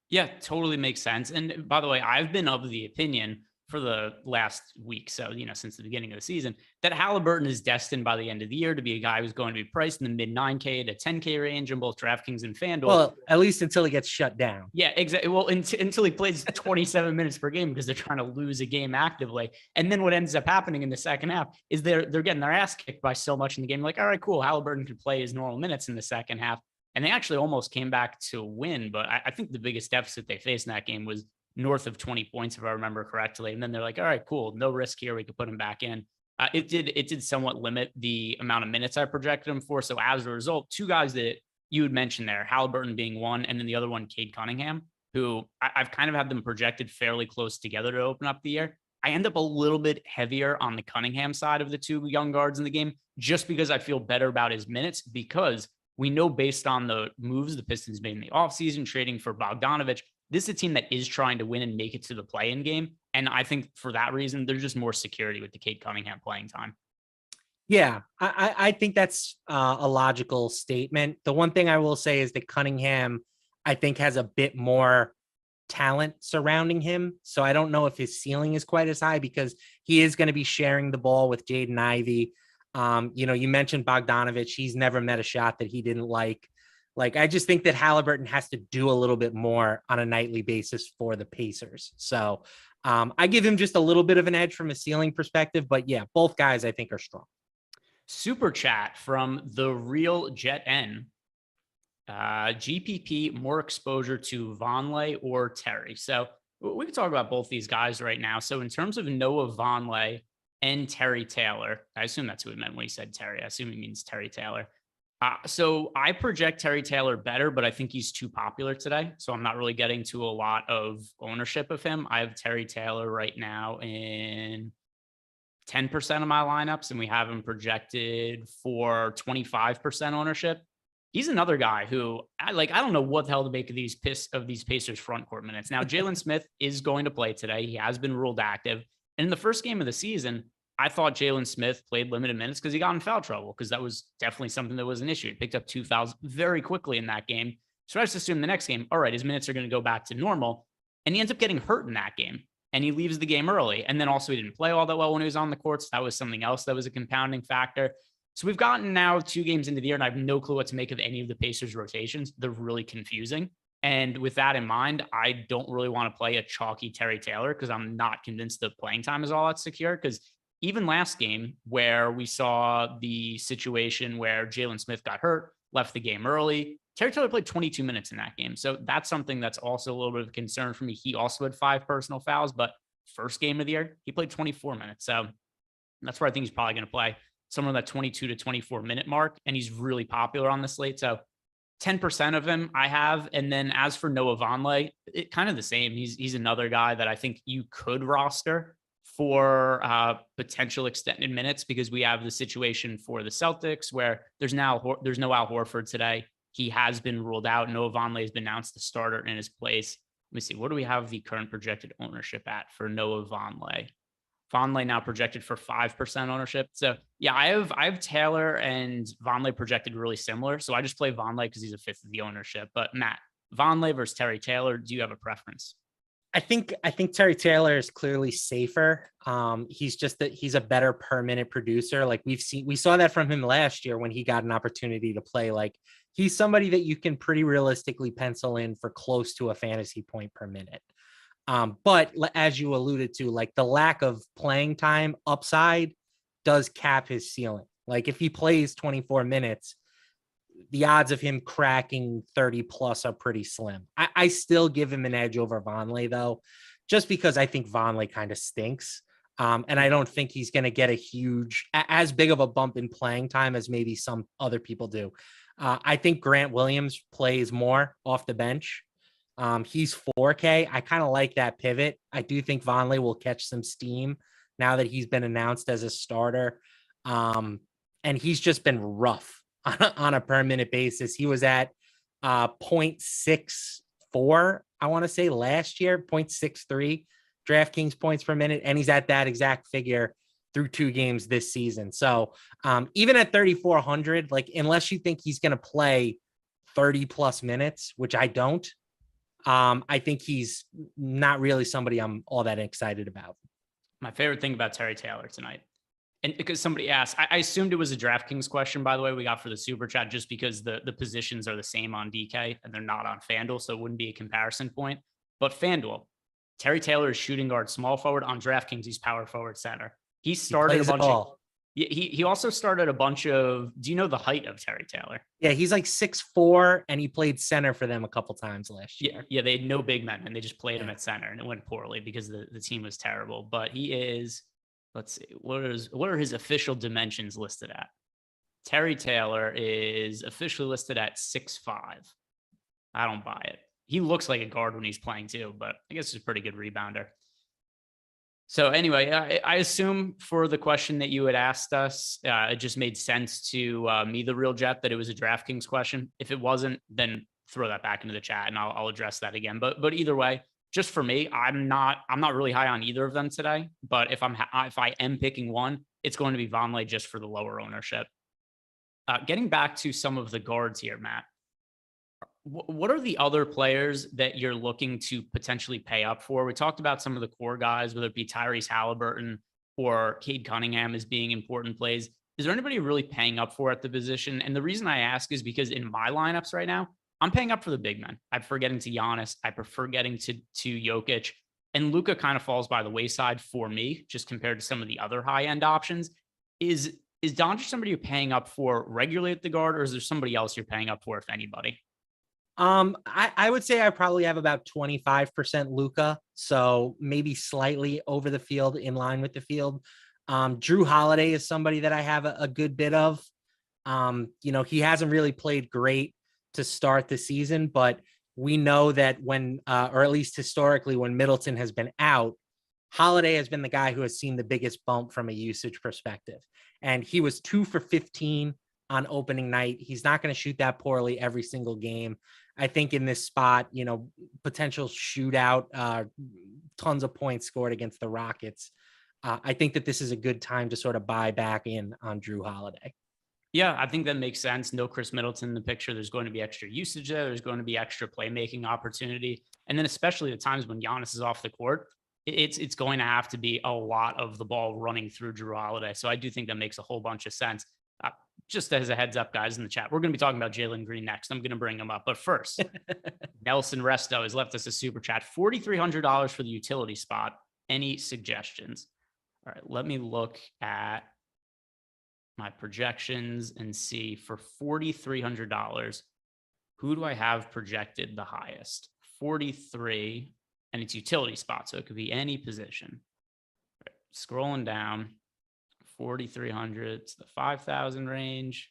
Yeah, totally makes sense. And by the way, I've been of the opinion for the last week, so, since the beginning of the season, that Halliburton is destined by the end of the year to be a guy who's going to be priced in the mid 9K to 10K range in both DraftKings and FanDuel. Well, at least until he gets shut down. Yeah, exactly. Well, until he plays 27 minutes per game, because they're trying to lose a game actively. And then what ends up happening in the second half is they're getting their ass kicked by so much in the game. Like, all right, cool, Halliburton could play his normal minutes in the second half. And they actually almost came back to win. But I think the biggest deficit they faced in that game was north of 20 points, if I remember correctly. And then they're like, all right, cool, no risk here. We could put him back in. It did somewhat limit the amount of minutes I projected him for. So as a result, two guys that you had mentioned there, Halliburton being one, and then the other one, Cade Cunningham, who I've kind of had them projected fairly close together to open up the year. I end up a little bit heavier on the Cunningham side of the two young guards in the game, just because I feel better about his minutes, because we know based on the moves the Pistons made in the offseason, trading for Bogdanovich, this is a team that is trying to win and make it to the play-in game. And I think for that reason, there's just more security with the Cade Cunningham playing time. Yeah, I think that's a logical statement. The one thing I will say is that Cunningham, I think, has a bit more talent surrounding him. So I don't know if his ceiling is quite as high, because he is going to be sharing the ball with Jaden Ivey. You mentioned Bogdanovich. He's never met a shot that he didn't like. Like, I just think that Halliburton has to do a little bit more on a nightly basis for the Pacers. So I give him just a little bit of an edge from a ceiling perspective. But yeah, both guys I think are strong. Super chat from the real Jet N. GPP, more exposure to Vonleh or Terry? So we can talk about both these guys right now. So in terms of Noah Vonleh and Terry Taylor, I assume that's who he meant when he said Terry. I assume he means Terry Taylor. So I project Terry Taylor better, but I think he's too popular today. So I'm not really getting to a lot of ownership of him. I have Terry Taylor right now in 10% of my lineups, and we have him projected for 25% ownership. He's another guy who I don't know what the hell to make of these Pacers front court minutes. Now, Jalen Smith is going to play today. He has been ruled active. And in the first game of the season, I thought Jalen Smith played limited minutes because he got in foul trouble, because that was definitely something that was an issue. He picked up 2 fouls very quickly in that game. So I just assumed the next game, all right, his minutes are going to go back to normal. And he ends up getting hurt in that game, and he leaves the game early. And then also he didn't play all that well when he was on the courts. That was something else that was a compounding factor. So we've gotten now 2 games into the year, and I have no clue what to make of any of the Pacers rotations. They're really confusing. And with that in mind, I don't really want to play a chalky Terry Taylor, because I'm not convinced the playing time is all that secure. Because even last game, where we saw the situation where Jalen Smith got hurt, left the game early, Terry Taylor played 22 minutes in that game. So that's something that's also a little bit of a concern for me. He also had 5 personal fouls, but first game of the year, he played 24 minutes. So that's where I think he's probably going to play, somewhere in that 22 to 24 minute mark. And he's really popular on the slate. So 10% of him I have. And then as for Noah Vonleh, kind of the same. He's another guy that I think you could roster for potential extended minutes, because we have the situation for the Celtics where there's no Al Horford today. He has been ruled out. Noah Vonleh has been announced the starter in his place. Let me see. What do we have the current projected ownership at for Noah Vonleh? Vonleh now projected for 5% ownership. So yeah, I have Taylor and Vonleh projected really similar. So I just play Vonleh because he's a fifth of the ownership. But Matt, Vonleh versus Terry Taylor, do you have a preference? I think Terry Taylor is clearly safer. He's a better per minute producer. Like we saw that from him last year when he got an opportunity to play. Like he's somebody that you can pretty realistically pencil in for close to a fantasy point per minute. But as you alluded to, like the lack of playing time upside does cap his ceiling. Like if he plays 24 minutes, the odds of him cracking 30 plus are pretty slim. I still give him an edge over Vonleh though, just because I think Vonleh kind of stinks. And I don't think he's going to get as big of a bump in playing time as maybe some other people do. I think Grant Williams plays more off the bench. He's 4K. I kind of like that pivot. I do think Vonleh will catch some steam now that he's been announced as a starter. And he's just been rough on a per minute basis. He was at 0.64, I want to say last year, 0.63 DraftKings points per minute. And he's at that exact figure through 2 games this season. So even at 3,400, like unless you think he's going to play 30 plus minutes, which I don't, I think he's not really somebody I'm all that excited about. My favorite thing about Terry Taylor tonight, and because somebody asked, I assumed it was a DraftKings question, by the way, we got for the super chat, just because the positions are the same on DK and they're not on FanDuel, so it wouldn't be a comparison point. But FanDuel, Terry Taylor is shooting guard, small forward. On DraftKings, he's power forward, center. He started a bunch of. He also started a bunch of. Do you know the height of Terry Taylor? Yeah, he's like 6'4", and he played center for them a couple times last year. Yeah, they had no big men, and they just played him at center, and it went poorly because the team was terrible. But he is. Let's see, what are his official dimensions listed at? Terry Taylor is officially listed at 6'5". I don't buy it. He looks like a guard when he's playing too, but I guess he's a pretty good rebounder. So anyway, I assume for the question that you had asked us, it just made sense to me, the real Jet, that it was a DraftKings question. If it wasn't, then throw that back into the chat and I'll address that again. But either way, just for me, I'm not really high on either of them today. But if I am picking one, it's going to be Vonleh just for the lower ownership. Getting back to some of the guards here, Matt. What are the other players that you're looking to potentially pay up for? We talked about some of the core guys, whether it be Tyrese Halliburton or Cade Cunningham as being important plays. Is there anybody really paying up for at the position? And the reason I ask is because in my lineups right now, I'm paying up for the big men. I prefer getting to Giannis. I prefer getting to Jokic. And Luka kind of falls by the wayside for me, just compared to some of the other high-end options. Is Doncic somebody you're paying up for regularly at the guard, or is there somebody else you're paying up for, if anybody? I would say I probably have about 25% Luka, so maybe slightly over the field, in line with the field. Drew Holiday is somebody that I have a good bit of. He hasn't really played great to start the season, but we know that when, or at least historically, when Middleton has been out, Holiday has been the guy who has seen the biggest bump from a usage perspective. And he was 2 for 15 on opening night. He's not going to shoot that poorly every single game. I think in this spot, potential shootout, tons of points scored against the Rockets. I think that this is a good time to sort of buy back in on Drew Holiday. Yeah, I think that makes sense. No Chris Middleton in the picture. There's going to be extra usage there. There's going to be extra playmaking opportunity. And then especially the times when Giannis is off the court, it's going to have to be a lot of the ball running through Drew Holiday. So I do think that makes a whole bunch of sense. Just as a heads up, guys, in the chat, we're going to be talking about Jalen Green next. I'm going to bring him up. But first, Nelson Resto has left us a super chat, $4,300 for the utility spot. Any suggestions? All right, let me look at my projections and see for $4,300, who do I have projected the highest? 43, and it's utility spot, so it could be any position. Right, scrolling down. 4,300 to the 5,000 range.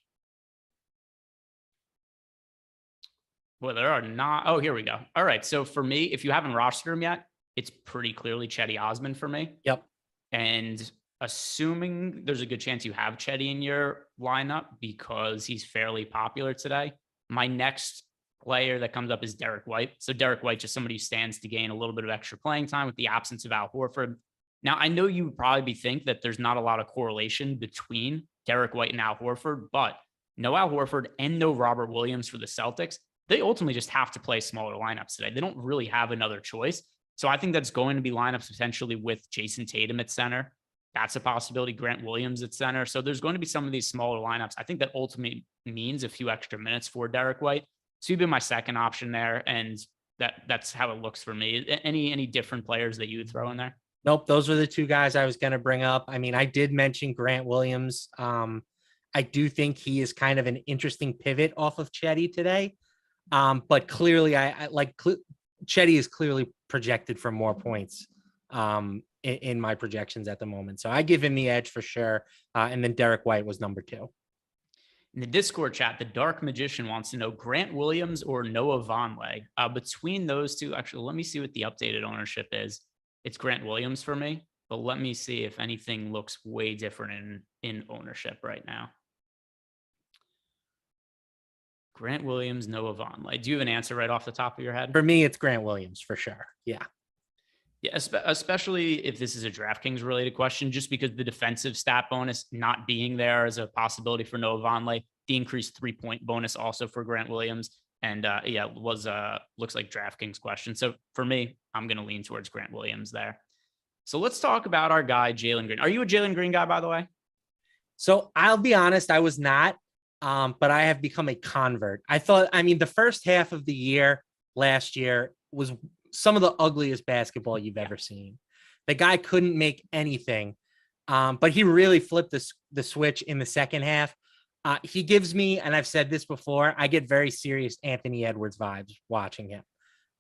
Well, there are not. Oh, here we go. All right. So for me, if you haven't rostered him yet, it's pretty clearly Chetty Osman for me. Yep. And assuming there's a good chance you have Chetty in your lineup because he's fairly popular today, my next player that comes up is Derek White. So Derek White, just somebody who stands to gain a little bit of extra playing time with the absence of Al Horford. Now, I know you would probably think that there's not a lot of correlation between Derek White and Al Horford, but no Al Horford and no Robert Williams for the Celtics. They ultimately just have to play smaller lineups today. They don't really have another choice. So I think that's going to be lineups potentially with Jason Tatum at center. That's a possibility. Grant Williams at center. So there's going to be some of these smaller lineups. I think that ultimately means a few extra minutes for Derek White. So he'd be my second option there. And that's how it looks for me. Any different players that you would throw in there? Nope. Those were the two guys I was going to bring up. I mean, I did mention Grant Williams. I do think he is kind of an interesting pivot off of Chetty today. But clearly Chetty is clearly projected for more points in my projections at the moment. So I give him the edge for sure. And then Derek White was number 2. In the Discord chat, the Dark Magician wants to know Grant Williams or Noah Vonleh. Between those two, actually, let me see what the updated ownership is. It's Grant Williams for me, but let me see if anything looks way different in ownership right now. Grant Williams, Noah Vonleh. Do you have an answer right off the top of your head? For me, it's Grant Williams for sure. Yeah. Yeah, especially if this is a DraftKings related question, just because the defensive stat bonus not being there is a possibility for Noah Vonleh. The increased 3-point bonus also for Grant Williams. And looks like DraftKings question. So for me, I'm going to lean towards Grant Williams there. So let's talk about our guy, Jalen Green. Are you a Jalen Green guy, by the way? So I'll be honest, I was not. But I have become a convert. The first half of the year last year was some of the ugliest basketball you've ever seen. The guy couldn't make anything, but he really flipped the switch in the second half. He gives me, and I've said this before, I get very serious Anthony Edwards vibes watching him.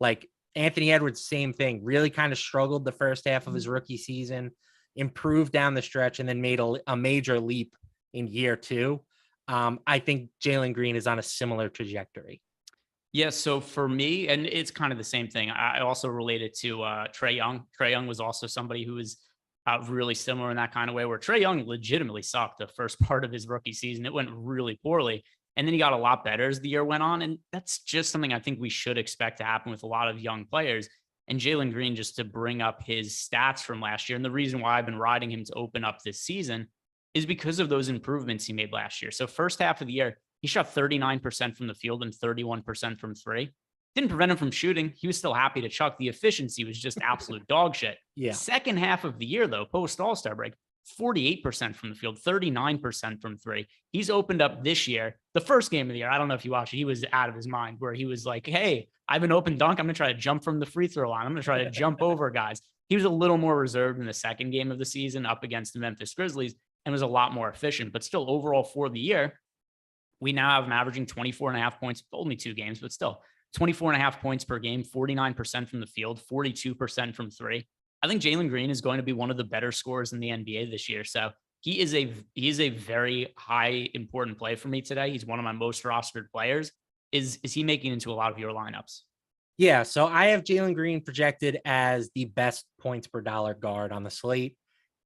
Like Anthony Edwards, same thing, really kind of struggled the first half of his rookie season, improved down the stretch, and then made a major leap in year 2. I think Jalen Green is on a similar trajectory. Yeah, so for me, and it's kind of the same thing. I also related to Trae Young. Trae Young was also somebody who was really similar in that kind of way, where Trae Young legitimately sucked the first part of his rookie season. It went really poorly. And then he got a lot better as the year went on. And that's just something I think we should expect to happen with a lot of young players. And Jalen Green, just to bring up his stats from last year, and the reason why I've been riding him to open up this season is because of those improvements he made last year. So first half of the year, he shot 39% from the field and 31% from 3. Didn't prevent him from shooting. He was still happy to chuck. The efficiency was just absolute dog shit. Yeah. Second half of the year, though, post All-Star break, 48% from the field, 39% from 3. He's opened up this year. The first game of the year, I don't know if you watched it, he was out of his mind, where he was like, hey, I have an open dunk. I'm going to try to jump from the free throw line. I'm going to try to jump over guys. He was a little more reserved in the second game of the season up against the Memphis Grizzlies and was a lot more efficient. But still, overall for the year, we now have him averaging 24.5 points, only 2 games, but still 24.5 points per game, 49% from the field, 42% from 3. I think Jalen Green is going to be one of the better scorers in the NBA this year. So he is a very high important play for me today. He's one of my most rostered players. Is he making into a lot of your lineups? Yeah, so I have Jalen Green projected as the best points per dollar guard on the slate.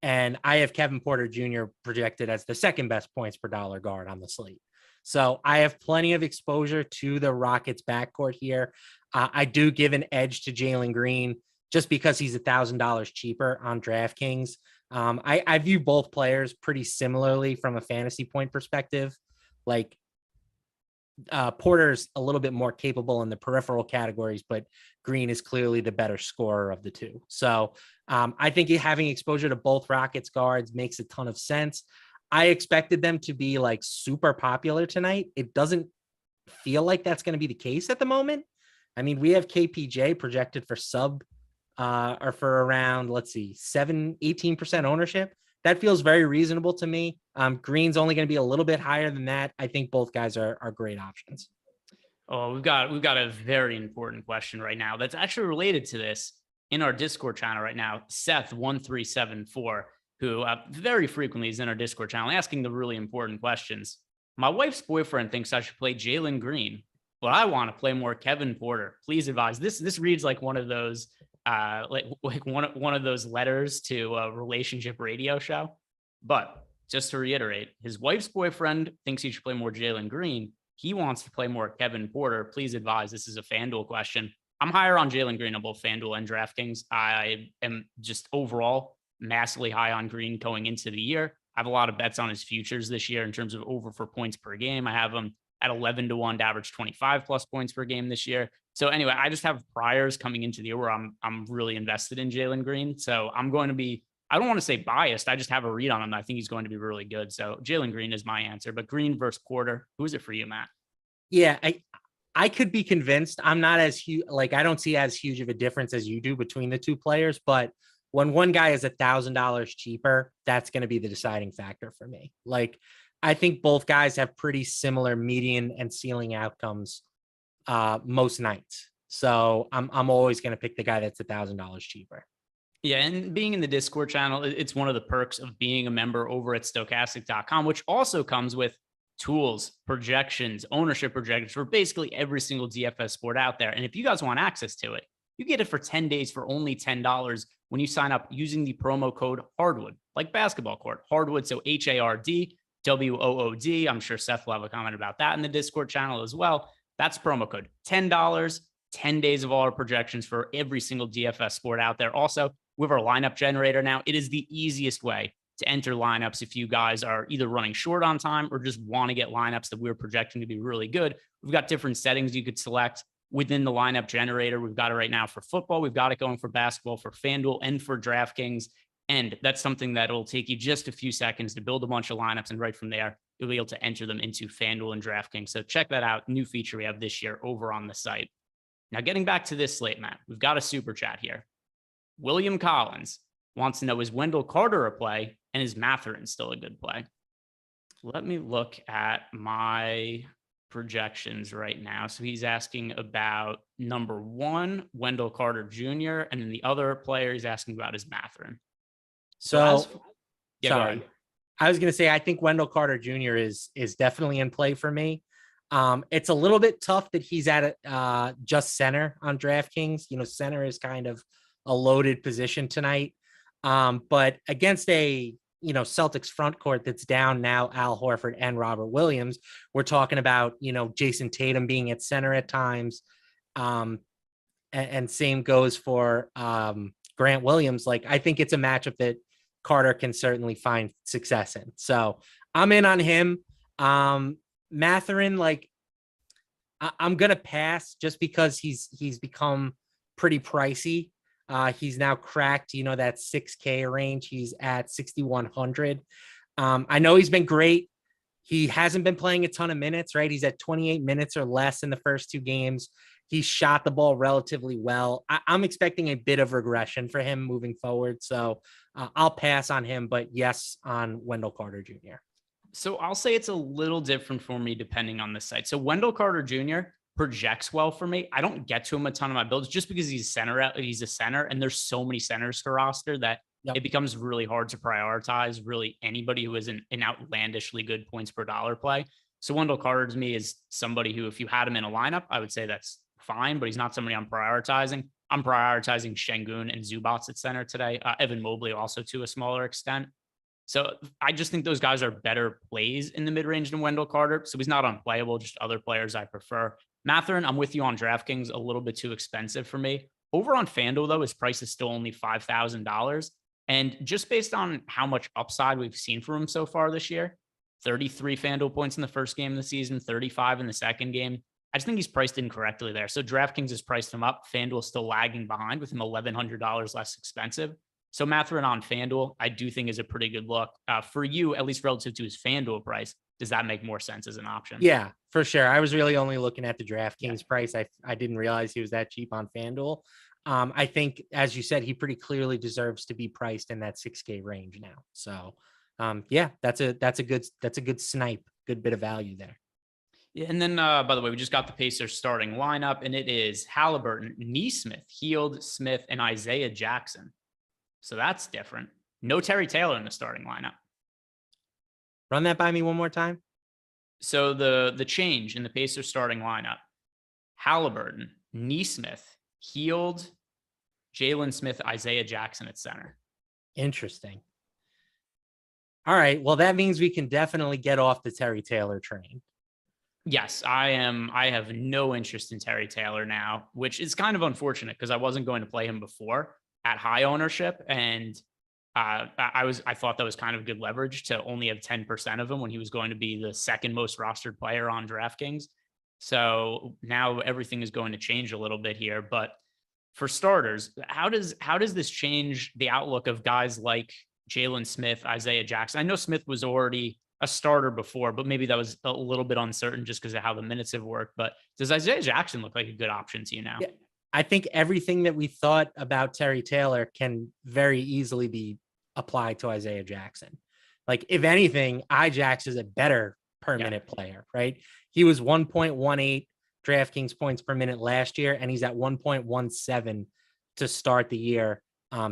And I have Kevin Porter Jr. projected as the second best points per dollar guard on the slate. So I have plenty of exposure to the Rockets backcourt here. I do give an edge to Jalen Green just because he's $1,000 cheaper on DraftKings. I view both players pretty similarly from a fantasy point perspective. Like Porter's a little bit more capable in the peripheral categories, but Green is clearly the better scorer of the two. So I think having exposure to both Rockets guards makes a ton of sense. I expected them to be like super popular tonight. It doesn't feel like that's going to be the case at the moment. I mean, we have KPJ projected for or for around, 18% ownership. That feels very reasonable to me. Green's only going to be a little bit higher than that. I think both guys are great options. Oh, we've got a very important question right now that's actually related to this in our Discord channel right now. Seth1374, who very frequently is in our Discord channel asking the really important questions. My wife's boyfriend thinks I should play Jalen Green, but I want to play more Kevin Porter. Please advise. This reads like one of those like one of those letters to a relationship radio show. But just to reiterate, his wife's boyfriend thinks he should play more Jalen Green. He wants to play more Kevin Porter. Please advise. This is a FanDuel question. I'm higher on Jalen Green on both FanDuel and DraftKings. I am just overall massively high on Green going into the year. I have a lot of bets on his futures this year in terms of over for points per game. I have him at 11-1 to average 25 plus points per game this year. So anyway, I just have priors coming into the year where I'm really invested in Jalen Green. So I'm going to be, I don't want to say biased. I just have a read on him. I think he's going to be really good. So Jalen Green is my answer, but Green versus Porter. Who is it for you, Matt? Yeah, I could be convinced. I'm not as huge, like I don't see as huge of a difference as you do between the two players, but when one guy is $1,000 cheaper, that's going to be the deciding factor for me. Like, I think both guys have pretty similar median and ceiling outcomes most nights. So I'm always going to pick the guy that's $1,000 cheaper. Yeah, and being in the Discord channel, it's one of the perks of being a member over at Stokastic.com, which also comes with tools, projections, ownership projections for basically every single DFS sport out there. And if you guys want access to it, you get it for 10 days for only $10 when you sign up using the promo code Hardwood, like basketball court, Hardwood. So HARDWOOD. I'm sure Seth will have a comment about that in the Discord channel as well. That's promo code $10, 10 days of all our projections for every single DFS sport out there. Also, with our lineup generator now, it is the easiest way to enter lineups if you guys are either running short on time or just want to get lineups that we're projecting to be really good. We've got different settings you could select within the lineup generator. We've got it right now for football. We've got it going for basketball, for FanDuel, and for DraftKings. And that's something that will take you just a few seconds to build a bunch of lineups. And right from there, you'll be able to enter them into FanDuel and DraftKings. So check that out. New feature we have this year over on the site. Now, getting back to this slate, Matt, we've got a super chat here. William Collins wants to know, is Wendell Carter a play and is Mathurin still a good play? Let me look at my projections right now. So he's asking about number one, Wendell Carter Jr., and then the other player he's asking about is Mathurin. So yeah, sorry, I was going to say, I think Wendell Carter Jr. is definitely in play for me. It's a little bit tough that he's at just center on DraftKings. You know, center is kind of a loaded position tonight. But against a, Celtics front court that's down now, Al Horford and Robert Williams, we're talking about, Jason Tatum being at center at times. And same goes for Grant Williams. Like, I think it's a matchup that Carter can certainly find success in. So I'm in on him. Mathurin, like, I'm going to pass just because he's become pretty pricey. He's now cracked, that 6K range. He's at 6,100. I know he's been great. He hasn't been playing a ton of minutes, right? He's at 28 minutes or less in the first two games. He shot the ball relatively well. I'm expecting a bit of regression for him moving forward. So I'll pass on him, but yes, on Wendell Carter Jr. So I'll say it's a little different for me depending on the site. So Wendell Carter Jr. projects well for me. I don't get to him a ton of my builds just because he's a center, and there's so many centers to roster that it becomes really hard to prioritize really anybody who is an outlandishly good points per dollar play. So Wendell Carter to me is somebody who, if you had him in a lineup, I would say that's fine, but he's not somebody I'm prioritizing. I'm prioritizing Şengün and Zubac at center today. Evan Mobley also to a smaller extent. So I just think those guys are better plays in the mid-range than Wendell Carter. So he's not unplayable, just other players I prefer. Mathurin, I'm with you on DraftKings, a little bit too expensive for me. Over on FanDuel, though, his price is still only $5,000. And just based on how much upside we've seen from him so far this year, 33 FanDuel points in the first game of the season, 35 in the second game. I just think he's priced incorrectly there. So DraftKings has priced him up. FanDuel is still lagging behind with him $1,100 less expensive. So Mathurin on FanDuel, I do think is a pretty good look. For you, at least relative to his FanDuel price, does that make more sense as an option? Yeah, for sure. I was really only looking at the DraftKings price. I didn't realize he was that cheap on FanDuel. I think, as you said, he pretty clearly deserves to be priced in that 6K range now. So, yeah, that's a good snipe, good bit of value there. Yeah, and then, by the way, we just got the Pacers starting lineup, and it is Halliburton, Nesmith, Hield, Smith, and Isaiah Jackson. So that's different. No Terry Taylor in the starting lineup. Run that by me one more time. So the change in the Pacers starting lineup: Halliburton, Nesmith, Hield, Jalen Smith, Isaiah Jackson at center. Interesting. All right. Well, that means we can definitely get off the Terry Taylor train. Yes, I am. I have no interest in Terry Taylor now, which is kind of unfortunate because I wasn't going to play him before at high ownership. And I thought that was kind of good leverage to only have 10% of him when he was going to be the second most rostered player on DraftKings. So now everything is going to change a little bit here. But for starters, how does this change the outlook of guys like Jalen Smith, Isaiah Jackson? I know Smith was already a starter before, but maybe that was a little bit uncertain just because of how the minutes have worked. But does Isaiah Jackson look like a good option to you now? Yeah, I think everything that we thought about Terry Taylor can very easily be applied to Isaiah Jackson. Like, if anything, Ijax is a better per minute player, right? He was 1.18 DraftKings points per minute last year, and he's at 1.17 to start the year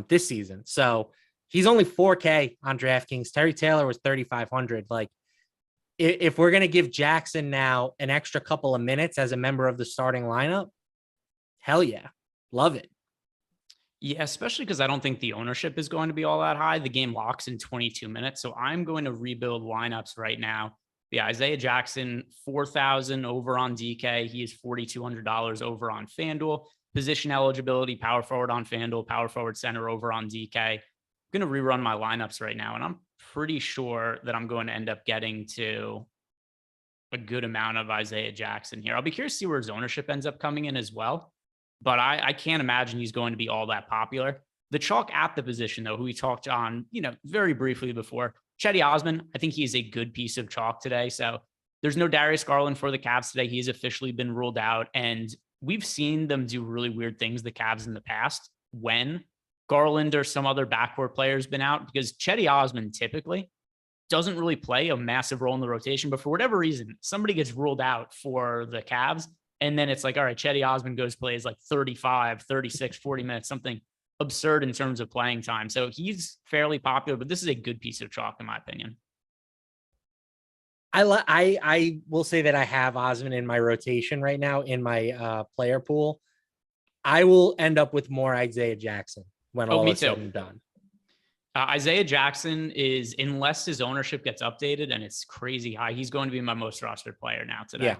this season. So he's only 4K on DraftKings. Terry Taylor was 3,500. Like, if we're going to give Jackson now an extra couple of minutes as a member of the starting lineup, hell yeah. Love it. Yeah, especially because I don't think the ownership is going to be all that high. The game locks in 22 minutes. So I'm going to rebuild lineups right now. Yeah, Isaiah Jackson, 4,000 over on DK. He is $4,200 over on FanDuel. Position eligibility, power forward on FanDuel, power forward center over on DK. I'm going to rerun my lineups right now, and I'm pretty sure that I'm going to end up getting to a good amount of Isaiah Jackson here. I'll be curious to see where his ownership ends up coming in as well, but I can't imagine he's going to be all that popular. The chalk at the position, though, who we talked on, very briefly before, Chetty Osman, I think he's a good piece of chalk today. So there's no Darius Garland for the Cavs today. He's officially been ruled out, and we've seen them do really weird things, the Cavs, in the past when Garland or some other backcourt player has been out, because Chetty Osman typically doesn't really play a massive role in the rotation, but for whatever reason, somebody gets ruled out for the Cavs. And then it's like, all right, Chetty Osman plays like 35, 36, 40 minutes, something absurd in terms of playing time. So he's fairly popular, but this is a good piece of chalk, in my opinion. I will say that I have Osman in my rotation right now in my player pool. I will end up with more Isaiah Jackson when all is said and done. Isaiah Jackson is, unless his ownership gets updated and it's crazy high, he's going to be my most rostered player now today. Yeah.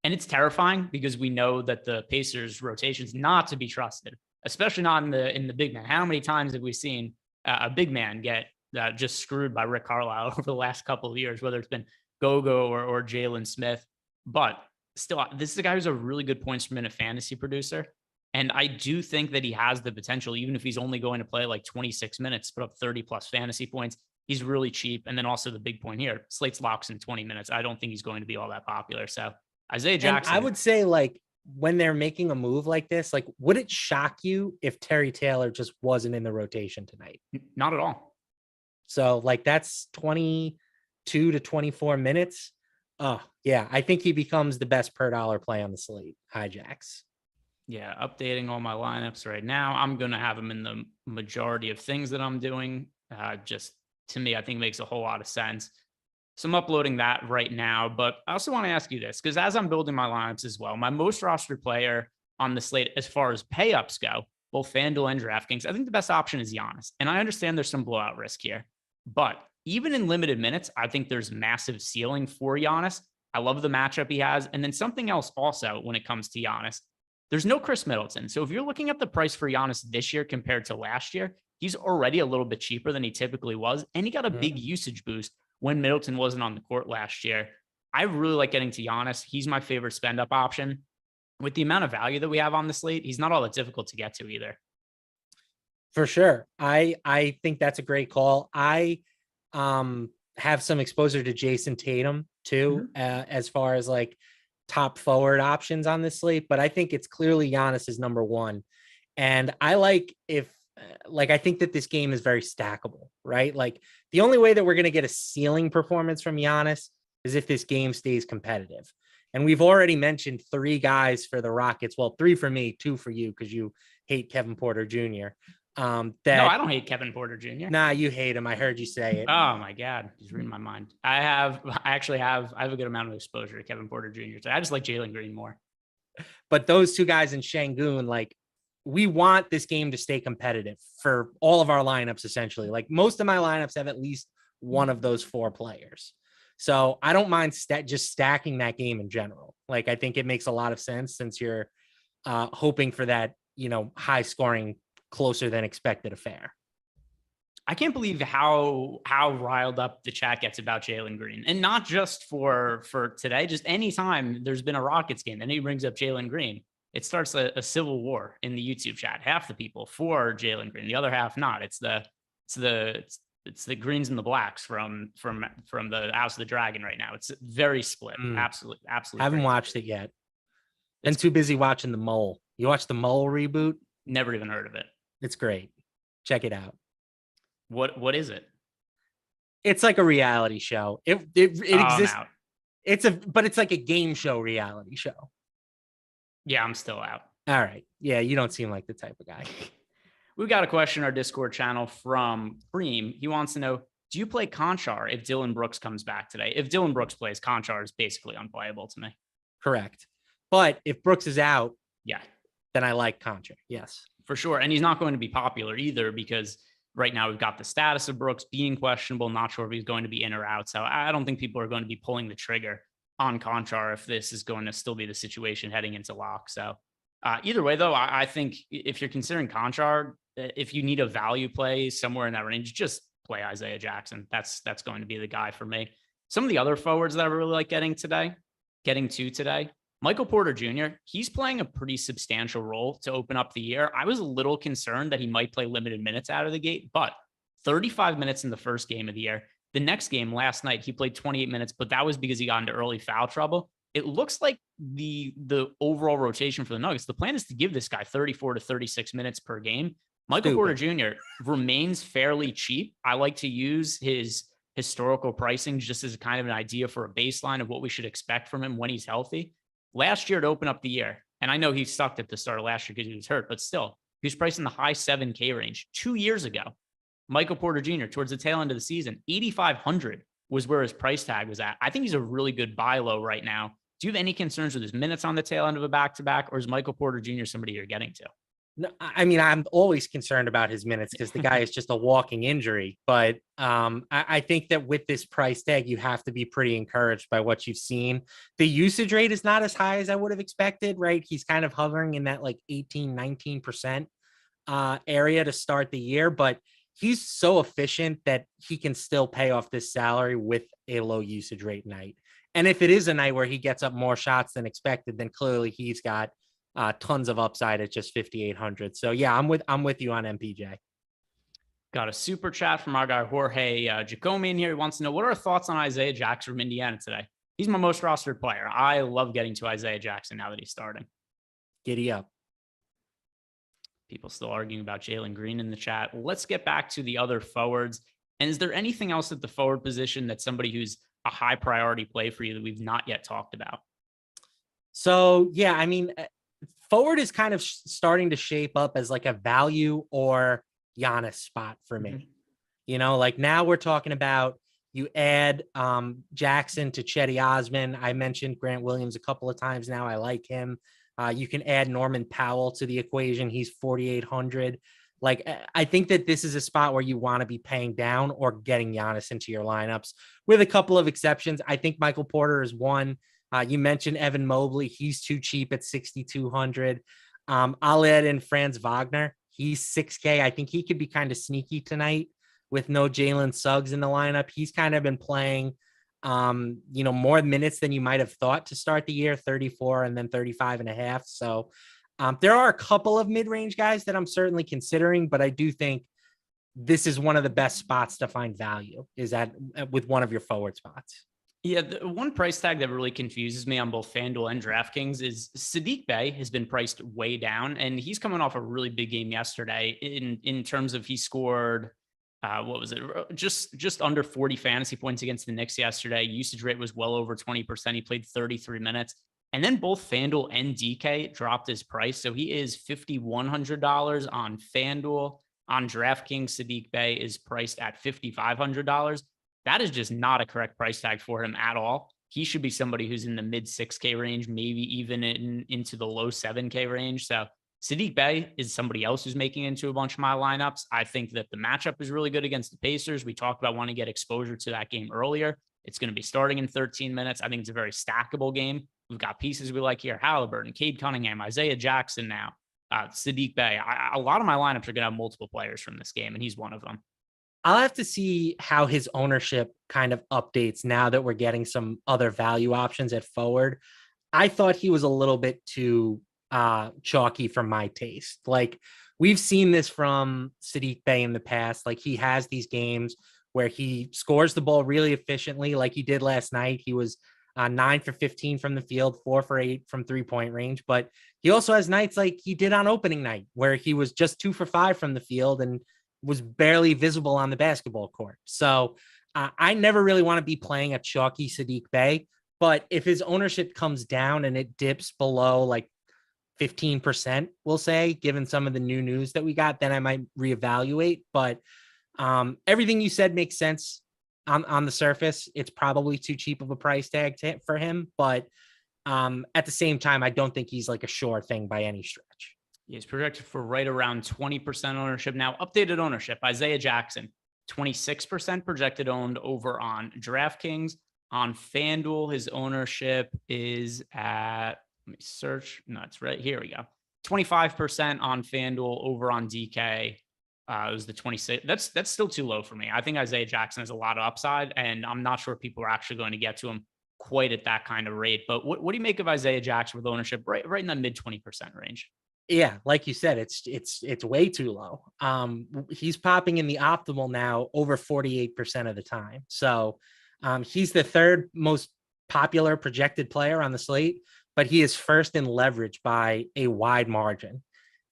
And it's terrifying because we know that the Pacers rotation is not to be trusted, especially not in the big man. How many times have we seen a big man get just screwed by Rick Carlisle over the last couple of years, whether it's been Gogo or Jalen Smith? But still, this is a guy who's a really good points per minute fantasy producer. And I do think that he has the potential, even if he's only going to play like 26 minutes, put up 30 plus fantasy points. He's really cheap. And then also the big point here, slates locks in 20 minutes. I don't think he's going to be all that popular. So Isaiah Jackson. And I would say, like, when they're making a move like this, like, would it shock you if Terry Taylor just wasn't in the rotation tonight? Not at all. So, like, that's 22 to 24 minutes. Oh, yeah. I think he becomes the best per dollar play on the slate. Hijax. Yeah, updating all my lineups right now. I'm going to have him in the majority of things that I'm doing. Just to me, I think makes a whole lot of sense. So I'm uploading that right now. But I also want to ask you this, because as I'm building my lineups as well, my most rostered player on the slate as far as pay-ups go, both FanDuel and DraftKings, I think the best option is Giannis. And I understand there's some blowout risk here. But even in limited minutes, I think there's massive ceiling for Giannis. I love the matchup he has. And then something else also when it comes to Giannis, there's no Chris Middleton. So if you're looking at the price for Giannis this year compared to last year, he's already a little bit cheaper than he typically was. And he got a big usage boost when Middleton wasn't on the court last year. I really like getting to Giannis. He's my favorite spend up option. With the amount of value that we have on the slate, he's not all that difficult to get to either. For sure. I think that's a great call. I have some exposure to Jason Tatum too, as far as like top forward options on this slate, but I think it's clearly Giannis is number one. And I like I think that this game is very stackable, right? Like, the only way that we're going to get a ceiling performance from Giannis is if this game stays competitive. And we've already mentioned 3 guys for the Rockets. Well, 3 for me, 2 for you, because you hate Kevin Porter Jr. No, I don't hate Kevin Porter Jr. Nah, you hate him. I heard you say it. Oh my God. He's reading my mind. I have a good amount of exposure to Kevin Porter Jr. So I just like Jalen Green more. But those 2 guys in Şengün, like, we want this game to stay competitive for all of our lineups, essentially. Like most of my lineups have at least one of those 4 players. So I don't mind just stacking that game in general. Like, I think it makes a lot of sense since you're hoping for that, high scoring, closer than expected affair. I can't believe how riled up the chat gets about Jalen Green, and not just for today. Just anytime there's been a Rockets game and he brings up Jalen Green, it starts a civil war in the YouTube chat. Half the people for Jalen Green, the other half not. It's the greens and the blacks from the House of the Dragon right now. It's very split. Absolutely. Haven't crazy. watched it yet. Been too busy watching The Mole. You watched The Mole reboot? Never even heard of it. It's great. Check it out. What is it? It's like a reality show. It exists. But it's like a game show reality show. Yeah, I'm still out. All right. Yeah, you don't seem like the type of guy. We've got a question in our Discord channel from Cream. He wants to know, do you play Conchar if Dylan Brooks comes back today? If Dylan Brooks plays, Conchar is basically unplayable to me. Correct. But if Brooks is out, yeah, then I like Conchar. Yes. For sure. And he's not going to be popular either because right now we've got the status of Brooks being questionable. Not sure if he's going to be in or out. So I don't think people are going to be pulling the trigger on Conchar if this is going to still be the situation heading into lock. So either way, though, I think if you're considering Conchar, if you need a value play somewhere in that range, just play Isaiah Jackson. That's going to be the guy for me. Some of the other forwards that I really like getting to today, Michael Porter Jr., he's playing a pretty substantial role to open up the year. I was a little concerned that he might play limited minutes out of the gate, but 35 minutes in the first game of the year. The next game last night, he played 28 minutes, but that was because he got into early foul trouble. It looks like the overall rotation for the Nuggets, the plan is to give this guy 34 to 36 minutes per game. Michael Porter Jr. remains fairly cheap. I like to use his historical pricing just as kind of an idea for a baseline of what we should expect from him when he's healthy. Last year to open up the year, and I know he sucked at the start of last year because he was hurt, but still, he was priced in the high 7K range 2 years ago. Michael Porter Jr., towards the tail end of the season, 8,500 was where his price tag was at. I think he's a really good buy low right now. Do you have any concerns with his minutes on the tail end of a back-to-back, or is Michael Porter Jr. somebody you're getting to? No, I mean, I'm always concerned about his minutes because the guy is just a walking injury. But I think that with this price tag, you have to be pretty encouraged by what you've seen. The usage rate is not as high as I would have expected, right? He's kind of hovering in that like 18, 19% area to start the year, but he's so efficient that he can still pay off this salary with a low usage rate night. And if it is a night where he gets up more shots than expected, then clearly he's got tons of upside at just 5,800. So yeah, I'm with you on MPJ. Got a super chat from our guy Jorge Jacomi in here. He wants to know, what are our thoughts on Isaiah Jackson from Indiana today? He's my most rostered player. I love getting to Isaiah Jackson now that he's starting. Giddy up. People still arguing about Jalen Green in the chat. Let's get back to the other forwards. And is there anything else at the forward position that's somebody who's a high priority play for you that we've not yet talked about? So yeah, I mean, forward is kind of starting to shape up as like a value or Giannis spot for me. Like now we're talking about you add Jackson to Chetty Osman. I mentioned Grant Williams a couple of times now. I like him. You can add Norman Powell to the equation. He's 4,800. Like, I think that this is a spot where you want to be paying down or getting Giannis into your lineups with a couple of exceptions. I think Michael Porter is one. You mentioned Evan Mobley. He's too cheap at 6,200. I'll add in Franz Wagner. He's 6K. I think he could be kind of sneaky tonight with no Jalen Suggs in the lineup. He's kind of been playing, more minutes than you might have thought to start the year, 34 and then 35 and a half. So there are a couple of mid-range guys that I'm certainly considering, but I do think this is one of the best spots to find value is that with one of your forward spots. Yeah, the one price tag that really confuses me on both FanDuel and DraftKings is Saddiq Bey has been priced way down, and he's coming off a really big game yesterday in terms of he scored, what was it? Just under 40 fantasy points against the Knicks yesterday. Usage rate was well over 20%. He played 33 minutes. And then both FanDuel and DK dropped his price. So he is $5,100 on FanDuel. On DraftKings, Saddiq Bey is priced at $5,500. That is just not a correct price tag for him at all. He should be somebody who's in the mid 6K range, maybe even into the low 7K range. So Sadiq Bey is somebody else who's making into a bunch of my lineups. I think that the matchup is really good against the Pacers. We talked about wanting to get exposure to that game earlier. It's going to be starting in 13 minutes. I think it's a very stackable game. We've got pieces we like here: Halliburton, Cade Cunningham, Isaiah Jackson now, Sadiq Bey. A lot of my lineups are going to have multiple players from this game, and he's one of them. I'll have to see how his ownership kind of updates now that we're getting some other value options at forward. I thought he was a little bit too chalky for my taste. Like, we've seen this from Sadiq Bey in the past. Like, he has these games where he scores the ball really efficiently, like he did last night. He was 9 for 15 from the field, 4 for 8 from 3-point range. But he also has nights like he did on opening night, where he was just 2 for 5 from the field and was barely visible on the basketball court. So I never really want to be playing a chalky Sadiq Bey. But if his ownership comes down and it dips below like 15%, we'll say, given some of the new news that we got, then I might reevaluate. But everything you said makes sense on the surface. It's probably too cheap of a price tag for him. But at the same time, I don't think he's like a sure thing by any stretch. He's projected for right around 20% ownership. Now, updated ownership, Isaiah Jackson, 26% projected owned over on DraftKings. On FanDuel, his ownership is at, let me search. No, it's right here. We go. 25% on FanDuel over on DK. It was the 26. That's still too low for me. I think Isaiah Jackson has a lot of upside, and I'm not sure if people are actually going to get to him quite at that kind of rate. But what do you make of Isaiah Jackson with ownership right in the mid 20% range? Yeah, like you said, it's way too low. He's popping in the optimal now over 48% of the time. So he's the third most popular projected player on the slate, but he is first in leverage by a wide margin.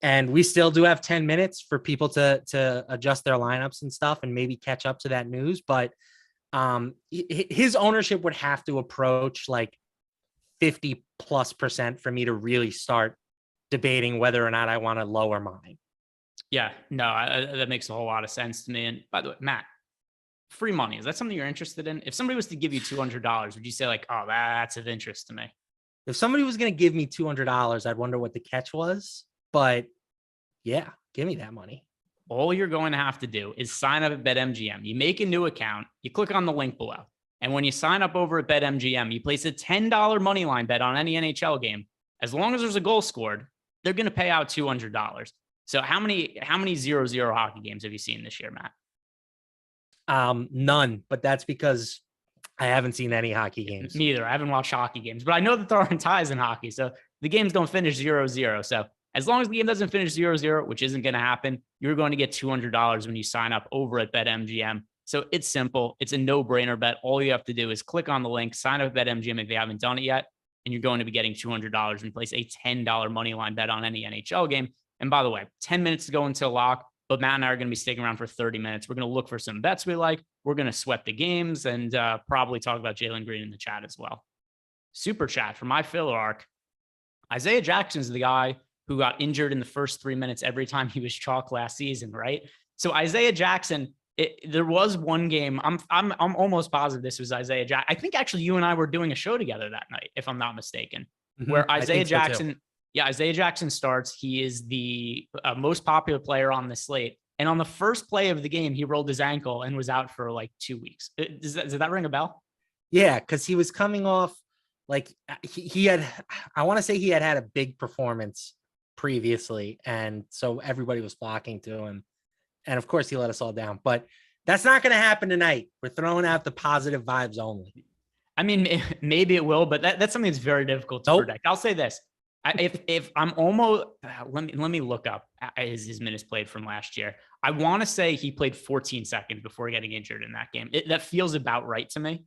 And we still do have 10 minutes for people to adjust their lineups and stuff and maybe catch up to that news. But his ownership would have to approach like 50+% for me to really start debating whether or not I want to lower mine. Yeah, no, that makes a whole lot of sense to me. And by the way, Matt, free money, is that something you're interested in? If somebody was to give you $200, would you say like, oh, that's of interest to me? If somebody was going to give me $200, I'd wonder what the catch was. But yeah, give me that money. All you're going to have to do is sign up at BetMGM. You make a new account, you click on the link below. And when you sign up over at BetMGM, you place a $10 money line bet on any NHL game. As long as there's a goal scored, they're going to pay out $200. So how many 0-0 hockey games have you seen this year, Matt? None, but that's because I haven't seen any hockey games. Me either. I haven't watched hockey games, but I know that there aren't ties in hockey. So the games don't finish 0-0. So as long as the game doesn't finish 0-0, which isn't going to happen, you're going to get $200 when you sign up over at BetMGM. So it's simple. It's a no-brainer bet. All you have to do is click on the link, sign up at BetMGM if you haven't done it yet, and you're going to be getting $200 and place a $10 money line bet on any NHL game. And by the way, 10 minutes to go until lock, but Matt and I are going to be sticking around for 30 minutes. We're going to look for some bets we like. We're going to sweat the games and probably talk about Jalen Green in the chat as well. Super chat from my filler arc. Isaiah Jackson's the guy who got injured in the first 3 minutes every time he was chalk last season, right? So Isaiah Jackson, there was one game. I'm almost positive this was Isaiah Jackson. I think actually you and I were doing a show together that night, if I'm not mistaken, where Isaiah Jackson. Yeah, Isaiah Jackson starts. He is the most popular player on the slate. And on the first play of the game, he rolled his ankle and was out for like 2 weeks. Does that ring a bell? Yeah, because he was coming off like he had, I want to say he had a big performance previously. And so everybody was flocking to him. And of course, he let us all down. But that's not going to happen tonight. We're throwing out the positive vibes only. I mean, maybe it will, but that's something that's very difficult to predict. I'll say this. If I'm almost, let me look up his minutes played from last year. I want to say he played 14 seconds before getting injured in that game. That feels about right to me.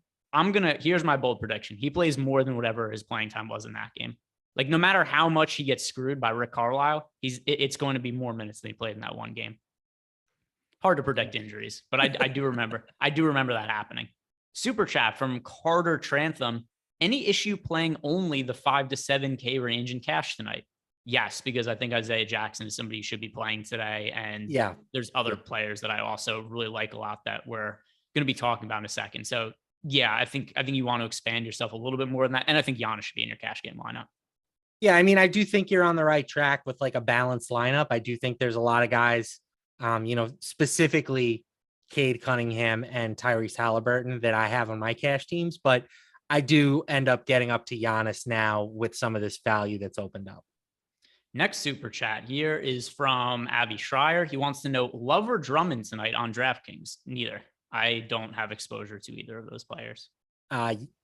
Here's my bold prediction. He plays more than whatever his playing time was in that game. Like, no matter how much he gets screwed by Rick Carlisle, it's going to be more minutes than he played in that one game. Hard to predict injuries, but I do remember that happening. Super chat from Carter Trantham. Any issue playing only the 5 to 7K range in cash tonight? Yes, because I think Isaiah Jackson is somebody you should be playing today. And yeah, there's other players that I also really like a lot that we're going to be talking about in a second. So yeah, I think you want to expand yourself a little bit more than that. And I think Giannis should be in your cash game lineup. Yeah, I mean, I do think you're on the right track with like a balanced lineup. I do think there's a lot of guys, specifically Cade Cunningham and Tyrese Halliburton that I have on my cash teams, but I do end up getting up to Giannis now with some of this value that's opened up. Next super chat here is from Avi Schreier. He wants to know Love or Drummond tonight on DraftKings. Neither. I don't have exposure to either of those players.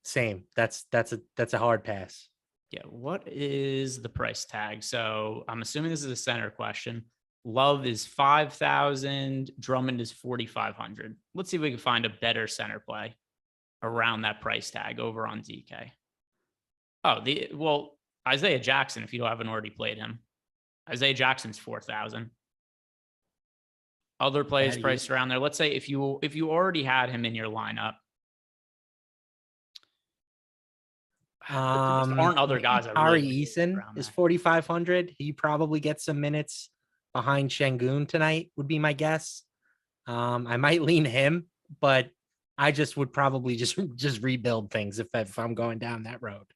Same. That's a hard pass. Yeah. What is the price tag? So I'm assuming this is a center question. Love is 5,000. Drummond is 4,500. Let's see if we can find a better center play around that price tag over on DK. Isaiah Jackson, if you haven't already played him. Isaiah Jackson's 4,000. Other plays priced around there. Let's say if you already had him in your lineup. Aren't other guys? Ari Eason is 4,500. He probably gets some minutes behind Şengün tonight, would be my guess. I might lean him, but I just would probably just rebuild things if I'm going down that road.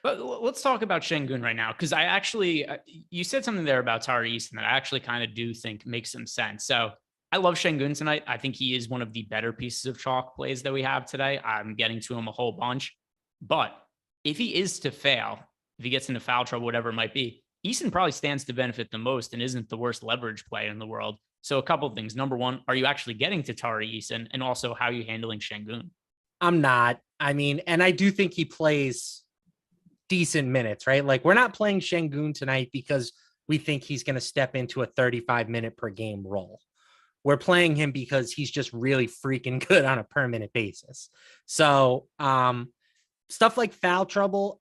But let's talk about Şengün right now, because I actually, you said something there about Tari Eason that I actually kind of do think makes some sense. So I love Şengün tonight. I think he is one of the better pieces of chalk plays that we have today. I'm getting to him a whole bunch. But if he is to fail, if he gets into foul trouble, whatever it might be, Eason probably stands to benefit the most and isn't the worst leverage player in the world. So a couple of things. Number one, are you actually getting to Tari Eason? And also, how are you handling Şengün? I'm not. I mean, and I do think he plays decent minutes, right? Like, we're not playing Şengün tonight because we think he's going to step into a 35-minute per game role. We're playing him because he's just really freaking good on a per minute basis. So stuff like foul trouble,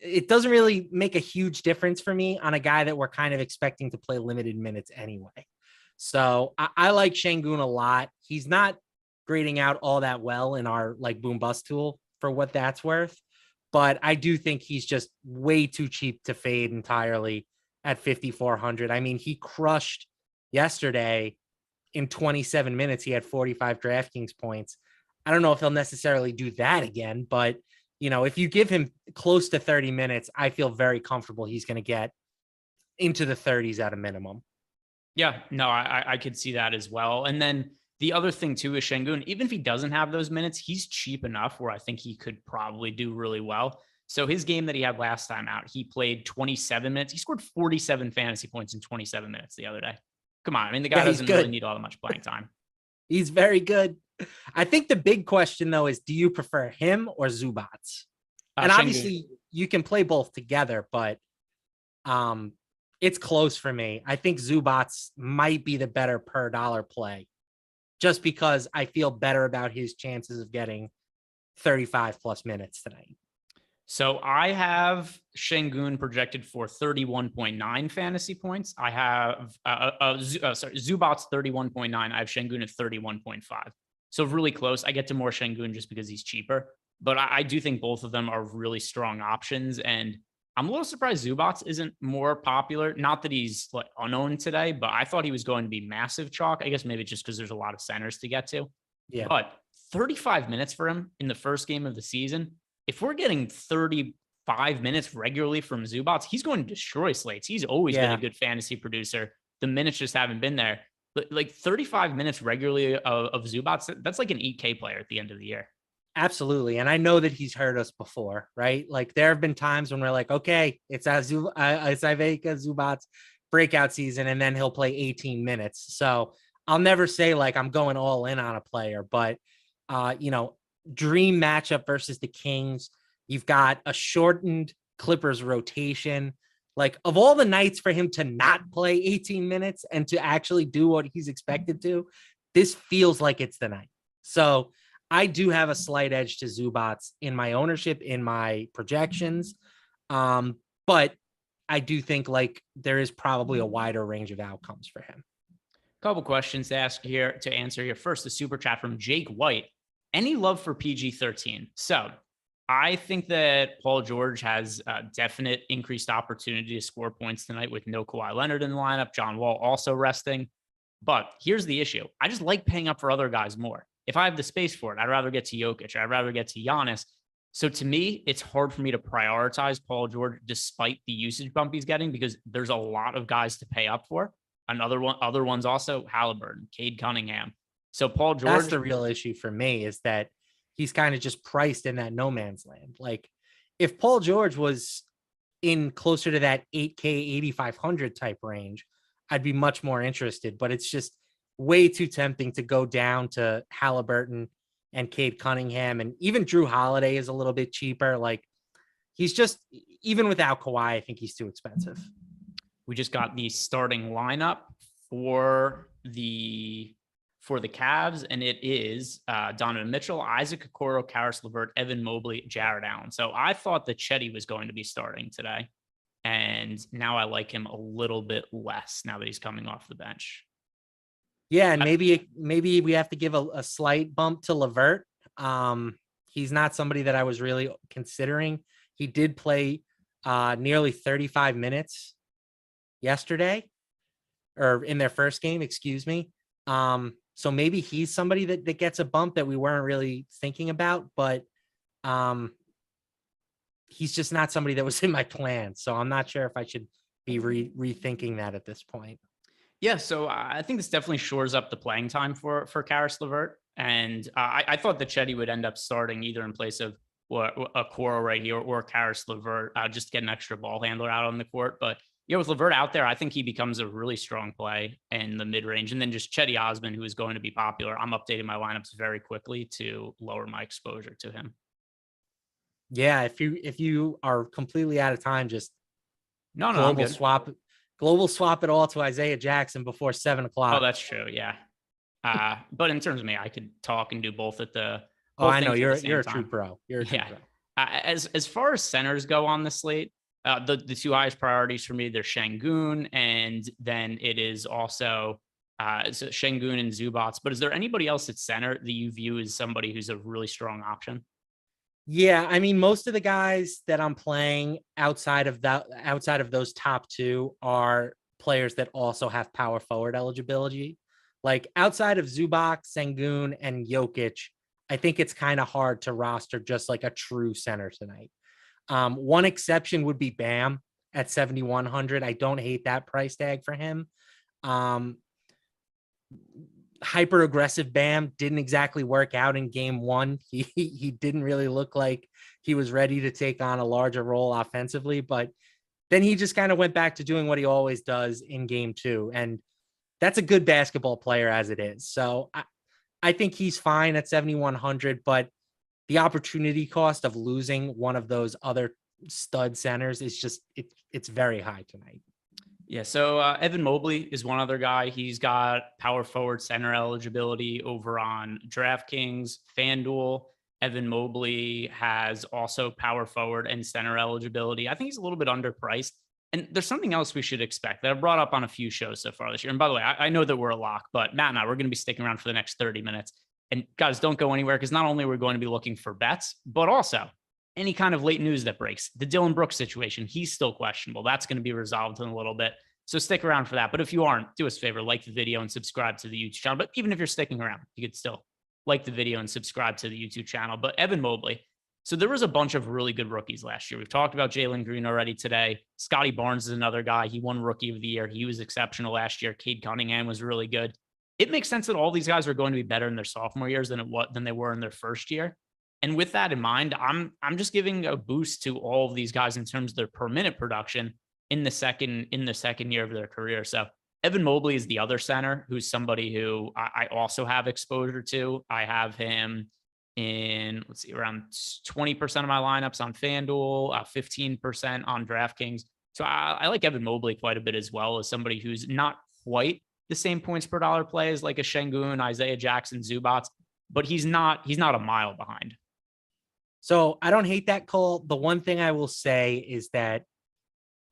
it doesn't really make a huge difference for me on a guy that we're kind of expecting to play limited minutes anyway. So I like Şengün a lot. He's not grading out all that well in our like boom bust tool for what that's worth. But I do think he's just way too cheap to fade entirely at 5,400. I mean, he crushed yesterday in 27 minutes. He had 45 DraftKings points. I don't know if he'll necessarily do that again, but if you give him close to 30 minutes, I feel very comfortable he's going to get into the 30s at a minimum. Yeah, no, I could see that as well. And then the other thing too is Şengün, even if he doesn't have those minutes, he's cheap enough where I think he could probably do really well. So his game that he had last time out, he played 27 minutes. He scored 47 fantasy points in 27 minutes the other day. Come on. I mean, the guy doesn't really need all that much playing time. He's very good. I think the big question, though, is do you prefer him or Zubac? And obviously, you can play both together, but it's close for me. I think Zubac might be the better per dollar play just because I feel better about his chances of getting 35 plus minutes tonight. So I have Şengün projected for 31.9 fantasy points. I have Zubac 31.9. I have Şengün at 31.5. So really close. I get to more Şengün just because he's cheaper, but I do think both of them are really strong options. And I'm a little surprised Zubac isn't more popular. Not that he's like unowned today, but I thought he was going to be massive chalk. I guess maybe just because there's a lot of centers to get to. Yeah. But 35 minutes for him in the first game of the season. If we're getting 35 minutes regularly from Zubac, he's going to destroy slates. He's always been a good fantasy producer. The minutes just haven't been there. But like 35 minutes regularly of Zubac, that's like an 8K player at the end of the year. Absolutely. And I know that he's heard us before, right? Like there have been times when we're like, okay, it's Ivica Zubac breakout season, and then he'll play 18 minutes. So I'll never say like I'm going all in on a player, but dream matchup versus the Kings. You've got a shortened Clippers rotation. Like of all the nights for him to not play 18 minutes and to actually do what he's expected to, this feels like it's the night. So I do have a slight edge to Zubac in my ownership, in my projections. But I do think like there is probably a wider range of outcomes for him. Couple questions to answer here. First, the super chat from Jake White. Any love for PG-13? So I think that Paul George has a definite increased opportunity to score points tonight with no Kawhi Leonard in the lineup. John Wall also resting. But here's the issue. I just like paying up for other guys more. If I have the space for it, I'd rather get to Jokic. I'd rather get to Giannis. So to me, it's hard for me to prioritize Paul George despite the usage bump he's getting because there's a lot of guys to pay up for. Other ones also Halliburton, Cade Cunningham. So Paul George. That's the real issue for me is that he's kind of just priced in that no man's land. Like if Paul George was in closer to that 8K 8,500 type range, I'd be much more interested, but it's just way too tempting to go down to Halliburton and Cade Cunningham, and even Drew Holiday is a little bit cheaper. Like he's just, even without Kawhi, I think he's too expensive. We just got the starting lineup for the Cavs, and it is Donovan Mitchell, Isaac Okoro, Karis LeVert, Evan Mobley, Jared Allen. So I thought that Chetty was going to be starting today, and now I like him a little bit less now that he's coming off the bench. Yeah, and maybe we have to give a slight bump to LeVert. He's not somebody that I was really considering. He did play nearly 35 minutes yesterday, or in their first game, excuse me. So maybe he's somebody that gets a bump that we weren't really thinking about, but he's just not somebody that was in my plan. So I'm not sure if I should be rethinking that at this point. Yeah, so I think this definitely shores up the playing time for Karis LeVert. And I thought that Chetty would end up starting either in place of Okoro right here or Karis LeVert, just to get an extra ball handler out on the court. But with LeVert out there, I think he becomes a really strong play in the mid-range. And then just Chetty Osman, who is going to be popular. I'm updating my lineups very quickly to lower my exposure to him. Yeah, if you are completely out of time, just global swap it all to Isaiah Jackson before 7:00. Oh, that's true. Yeah. But in terms of me, I could talk and do both at the. Oh, I know you're a true pro. You're a true pro. As far as centers go on the slate, the two highest priorities for me, they're Şengün, and then it is also Şengün and Zubats. But is there anybody else at center that you view as somebody who's a really strong option? Yeah, I mean, most of the guys that I'm playing outside of those top two are players that also have power forward eligibility. Like outside of Zubac, Şengün, and Jokic, I think it's kind of hard to roster just like a true center tonight. One exception would be Bam at 7,100. I don't hate that price tag for him. Hyper aggressive Bam didn't exactly work out in game one. He didn't really look like he was ready to take on a larger role offensively, but then he just kind of went back to doing what he always does in game two. And that's a good basketball player as it is. So I think he's fine at 7,100, but the opportunity cost of losing one of those other stud centers is just, it's very high tonight. Yeah, so Evan Mobley is one other guy. He's got power forward center eligibility over on DraftKings, FanDuel. Evan Mobley has also power forward and center eligibility. I think he's a little bit underpriced. And there's something else we should expect that I've brought up on a few shows so far this year. And by the way, I know that we're a lock, but Matt and I, we're going to be sticking around for the next 30 minutes. And guys, don't go anywhere because not only are we going to be looking for bets, but also any kind of late news that breaks. The Dylan Brooks situation, he's still questionable. That's going to be resolved in a little bit. So stick around for that. But if you aren't, do us a favor, like the video and subscribe to the YouTube channel. But even if you're sticking around, you could still like the video and subscribe to the YouTube channel. But Evan Mobley. So there was a bunch of really good rookies last year. We've talked about Jalen Green already today. Scotty Barnes is another guy. He won Rookie of the Year. He was exceptional last year. Cade Cunningham was really good. It makes sense that all these guys are going to be better in their sophomore years than they were in their first year. And with that in mind, I'm just giving a boost to all of these guys in terms of their per minute production in the second year of their career. So Evan Mobley is the other center who's somebody who I also have exposure to. I have him in, around 20% of my lineups on FanDuel, 15% on DraftKings. So I like Evan Mobley quite a bit as well as somebody who's not quite the same points per dollar play as like a Şengün, Isaiah Jackson, Zubats, but he's not a mile behind. So I don't hate that call. The one thing I will say is that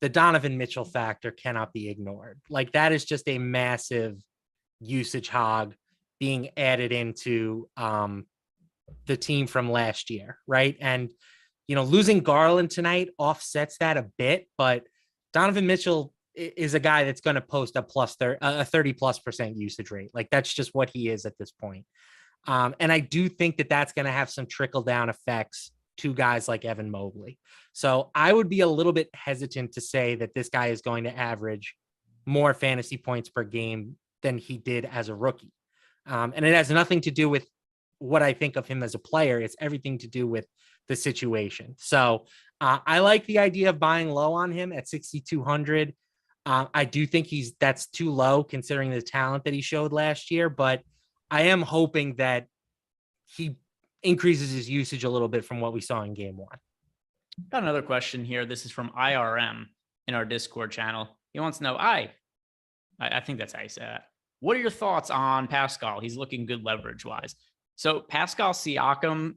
the Donovan Mitchell factor cannot be ignored. Like that is just a massive usage hog being added into the team from last year, right? And losing Garland tonight offsets that a bit, but Donovan Mitchell is a guy that's going to post a 30+% usage rate. Like that's just what he is at this point. And I do think that that's going to have some trickle down effects two guys like Evan Mobley. So I would be a little bit hesitant to say that this guy is going to average more fantasy points per game than he did as a rookie. And it has nothing to do with what I think of him as a player. It's everything to do with the situation. So I like the idea of buying low on him at 6,200. I do think that's too low considering the talent that he showed last year, but I am hoping that he increases his usage a little bit from what we saw in game one. Got another question here. This is from IRM in our Discord channel. He wants to know, I think that's how you say that. What are your thoughts on Pascal? He's looking good leverage wise. So Pascal Siakam,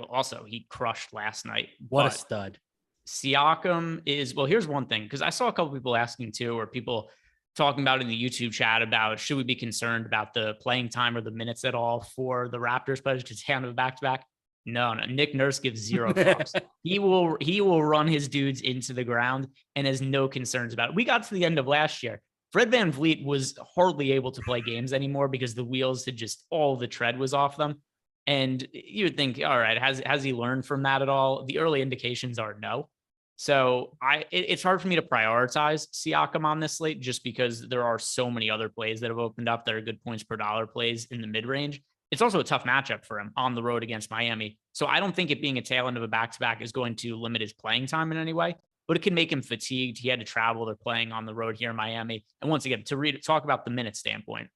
also he crushed last night. What a stud. Siakam is, well, here's one thing, because I saw a couple people asking too, or people talking about in the YouTube chat about should we be concerned about the playing time or the minutes at all for the Raptors players because they have a back-to-back. No, Nick Nurse gives zero fucks. He will run his dudes into the ground and has no concerns about it. We got to the end of last year. Fred VanVleet was hardly able to play games anymore because the wheels had just, all the tread was off them. And you would think, all right, has he learned from that at all? The early indications are no. So it's hard for me to prioritize Siakam on this slate just because there are so many other plays that have opened up that are good points per dollar plays in the mid-range. It's also a tough matchup for him on the road against Miami. So I don't think it being a tail end of a back-to-back is going to limit his playing time in any way, but it can make him fatigued. He had to travel. They're playing on the road here in Miami. And once again, talk about the minute standpoint,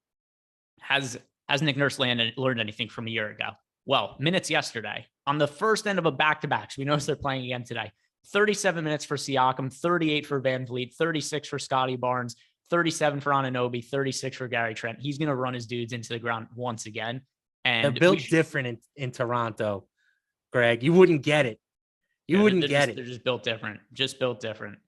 has Nick Nurse learned anything from a year ago? Well, minutes yesterday on the first end of a back-to-back. So we notice they're playing again today. 37 minutes for Siakam, 38 for VanVleet, 36 for Scotty Barnes, 37 for Anunoby, 36 for Gary Trent. He's going to run his dudes into the ground once again. And they're built different in Toronto, Greg. You wouldn't get it. You wouldn't get it. They're just built different. Just built different.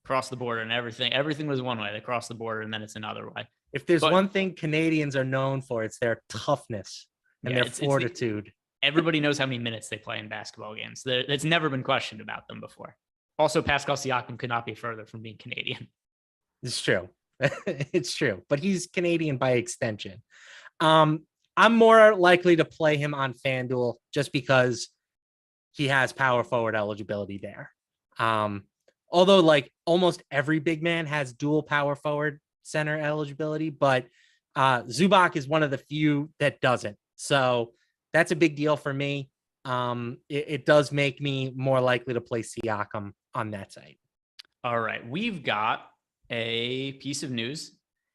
Cross the border and everything. Everything was one way. They cross the border and then it's another way. If there's one thing Canadians are known for, it's their toughness and their fortitude. Everybody knows how many minutes they play in basketball games. It's never been questioned about them before. Also, Pascal Siakam could not be further from being Canadian. It's true. It's true. But he's Canadian by extension. I'm more likely to play him on FanDuel just because he has power forward eligibility there. Although like almost every big man has dual power forward center eligibility, but Zubac is one of the few that doesn't. So that's a big deal for me. It does make me more likely to play Siakam on that site. All right. We've got a piece of news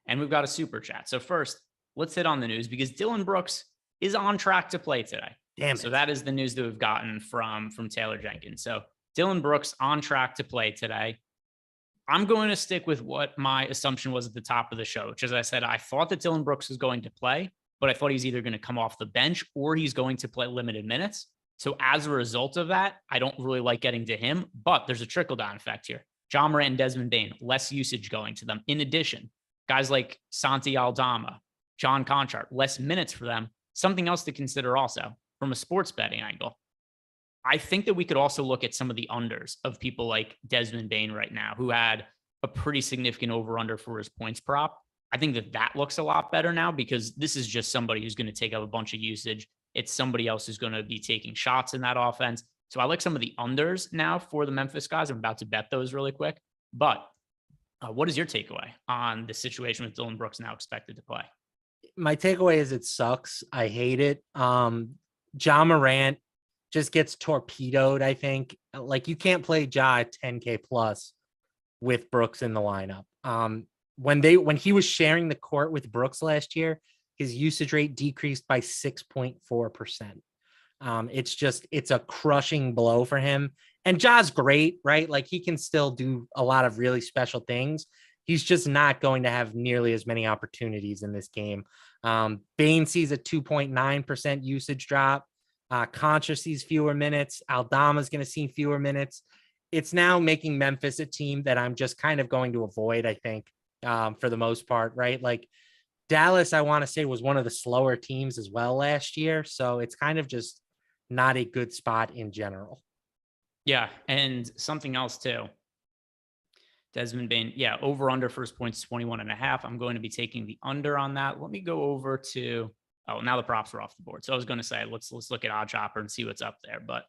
and we've got a super chat. So first, let's hit on the news because Dylan Brooks is on track to play today. Damn it. So that is the news that we've gotten from Taylor Jenkins. So Dylan Brooks on track to play today. I'm going to stick with what my assumption was at the top of the show, which, as I said, I thought that Dylan Brooks was going to play, but I thought he's either going to come off the bench or he's going to play limited minutes. So as a result of that, I don't really like getting to him, but there's a trickle-down effect here. Ja Morant and Desmond Bane, less usage going to them. In addition, guys like Santi Aldama, John Conchart, less minutes for them. Something else to consider also from a sports betting angle. I think that we could also look at some of the unders of people like Desmond Bane right now, who had a pretty significant over-under for his points prop. I think that looks a lot better now because this is just somebody who's going to take up a bunch of usage. It's somebody else who's going to be taking shots in that offense. So I like some of the unders now for the Memphis guys. I'm about to bet those really quick. But what is your takeaway on the situation with Dylan Brooks now expected to play? My takeaway is it sucks. I hate it. Ja Morant just gets torpedoed, I think. Like you can't play Ja at 10K plus with Brooks in the lineup. When he was sharing the court with Brooks last year, his usage rate decreased by 6.4%. It's a crushing blow for him. And Ja's great, right? Like he can still do a lot of really special things. He's just not going to have nearly as many opportunities in this game. Bane sees a 2.9% usage drop. Contra sees fewer minutes. Aldama's going to see fewer minutes. It's now making Memphis a team that I'm just kind of going to avoid, I think, for the most part, right? Like Dallas, I want to say, was one of the slower teams as well last year. So it's kind of just not a good spot in general. Yeah. And something else too. Desmond Bane, over under first points 21.5. I'm going to be taking the under on that. Let me go over to now the props are off the board. So I was going to say let's look at Odd Chopper and see what's up there. But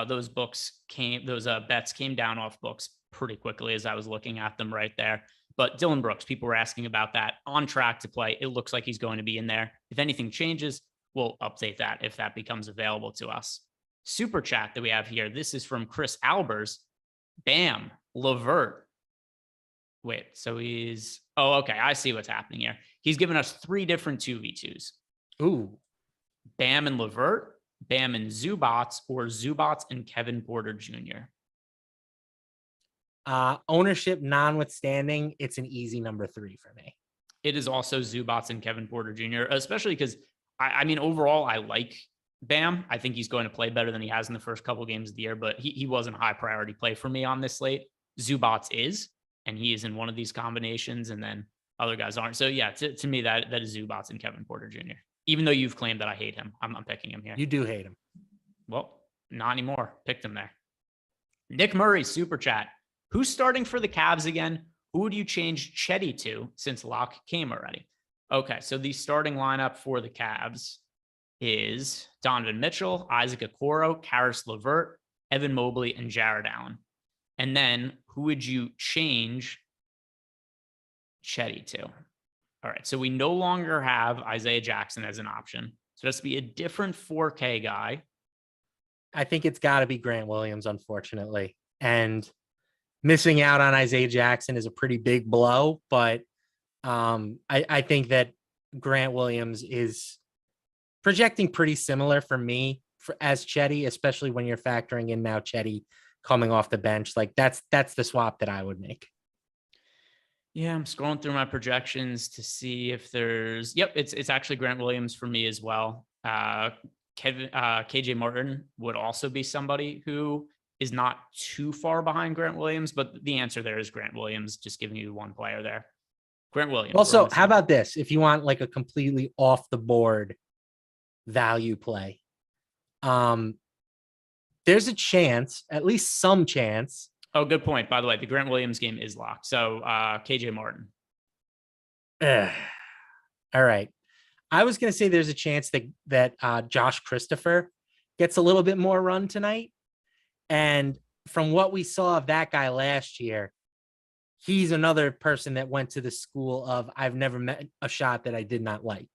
Those bets came down off books pretty quickly as I was looking at them right there. But Dylan Brooks, people were asking about that. On track to play. It looks like he's going to be in there. If anything changes, we'll update that if that becomes available to us. Super chat that we have here. This is from Chris Albers. Bam, LeVert. Wait, so okay. I see what's happening here. He's given us 3 different 2v2s. Ooh. Bam and LeVert, Bam and Zubats, or Zubats and Kevin Porter Jr. Ownership notwithstanding, it's an easy number 3 for me. It is also Zubats and Kevin Porter Jr., especially because, I mean, overall, I like Bam. I think he's going to play better than he has in the first couple games of the year, but he wasn't a high priority play for me on this slate. Zubats is, and he is in one of these combinations, and then other guys aren't. So, yeah, to me, that is Zubats and Kevin Porter Jr., even though you've claimed that I hate him. I'm picking him here. You do hate him. Well, not anymore. Picked him there. Nick Murray, super chat. Who's starting for the Cavs again? Who would you change Chetty to since Locke came already? Okay, so the starting lineup for the Cavs is Donovan Mitchell, Isaac Okoro, Karis LeVert, Evan Mobley, and Jared Allen. And then who would you change Chetty to? All right, so we no longer have Isaiah Jackson as an option. So it has to be a different 4K guy. I think it's got to be Grant Williams, unfortunately. And missing out on Isaiah Jackson is a pretty big blow, but I think that Grant Williams is projecting pretty similar for me as Chetty, especially when you're factoring in now Chetty coming off the bench. Like that's the swap that I would make. Yeah, I'm scrolling through my projections to see if there's. Yep, it's actually Grant Williams for me as well. KJ Martin would also be somebody who is not too far behind Grant Williams, but the answer there is Grant Williams. Just giving you one player there. Grant Williams. Also, how about this? If you want like a completely off the board value play, there's a chance, at least some chance. Oh, good point. By the way, the Grant Williams game is locked. So KJ Martin. All right. I was going to say there's a chance that Josh Christopher gets a little bit more run tonight. And from what we saw of that guy last year, he's another person that went to the school of I've never met a shot that I did not like.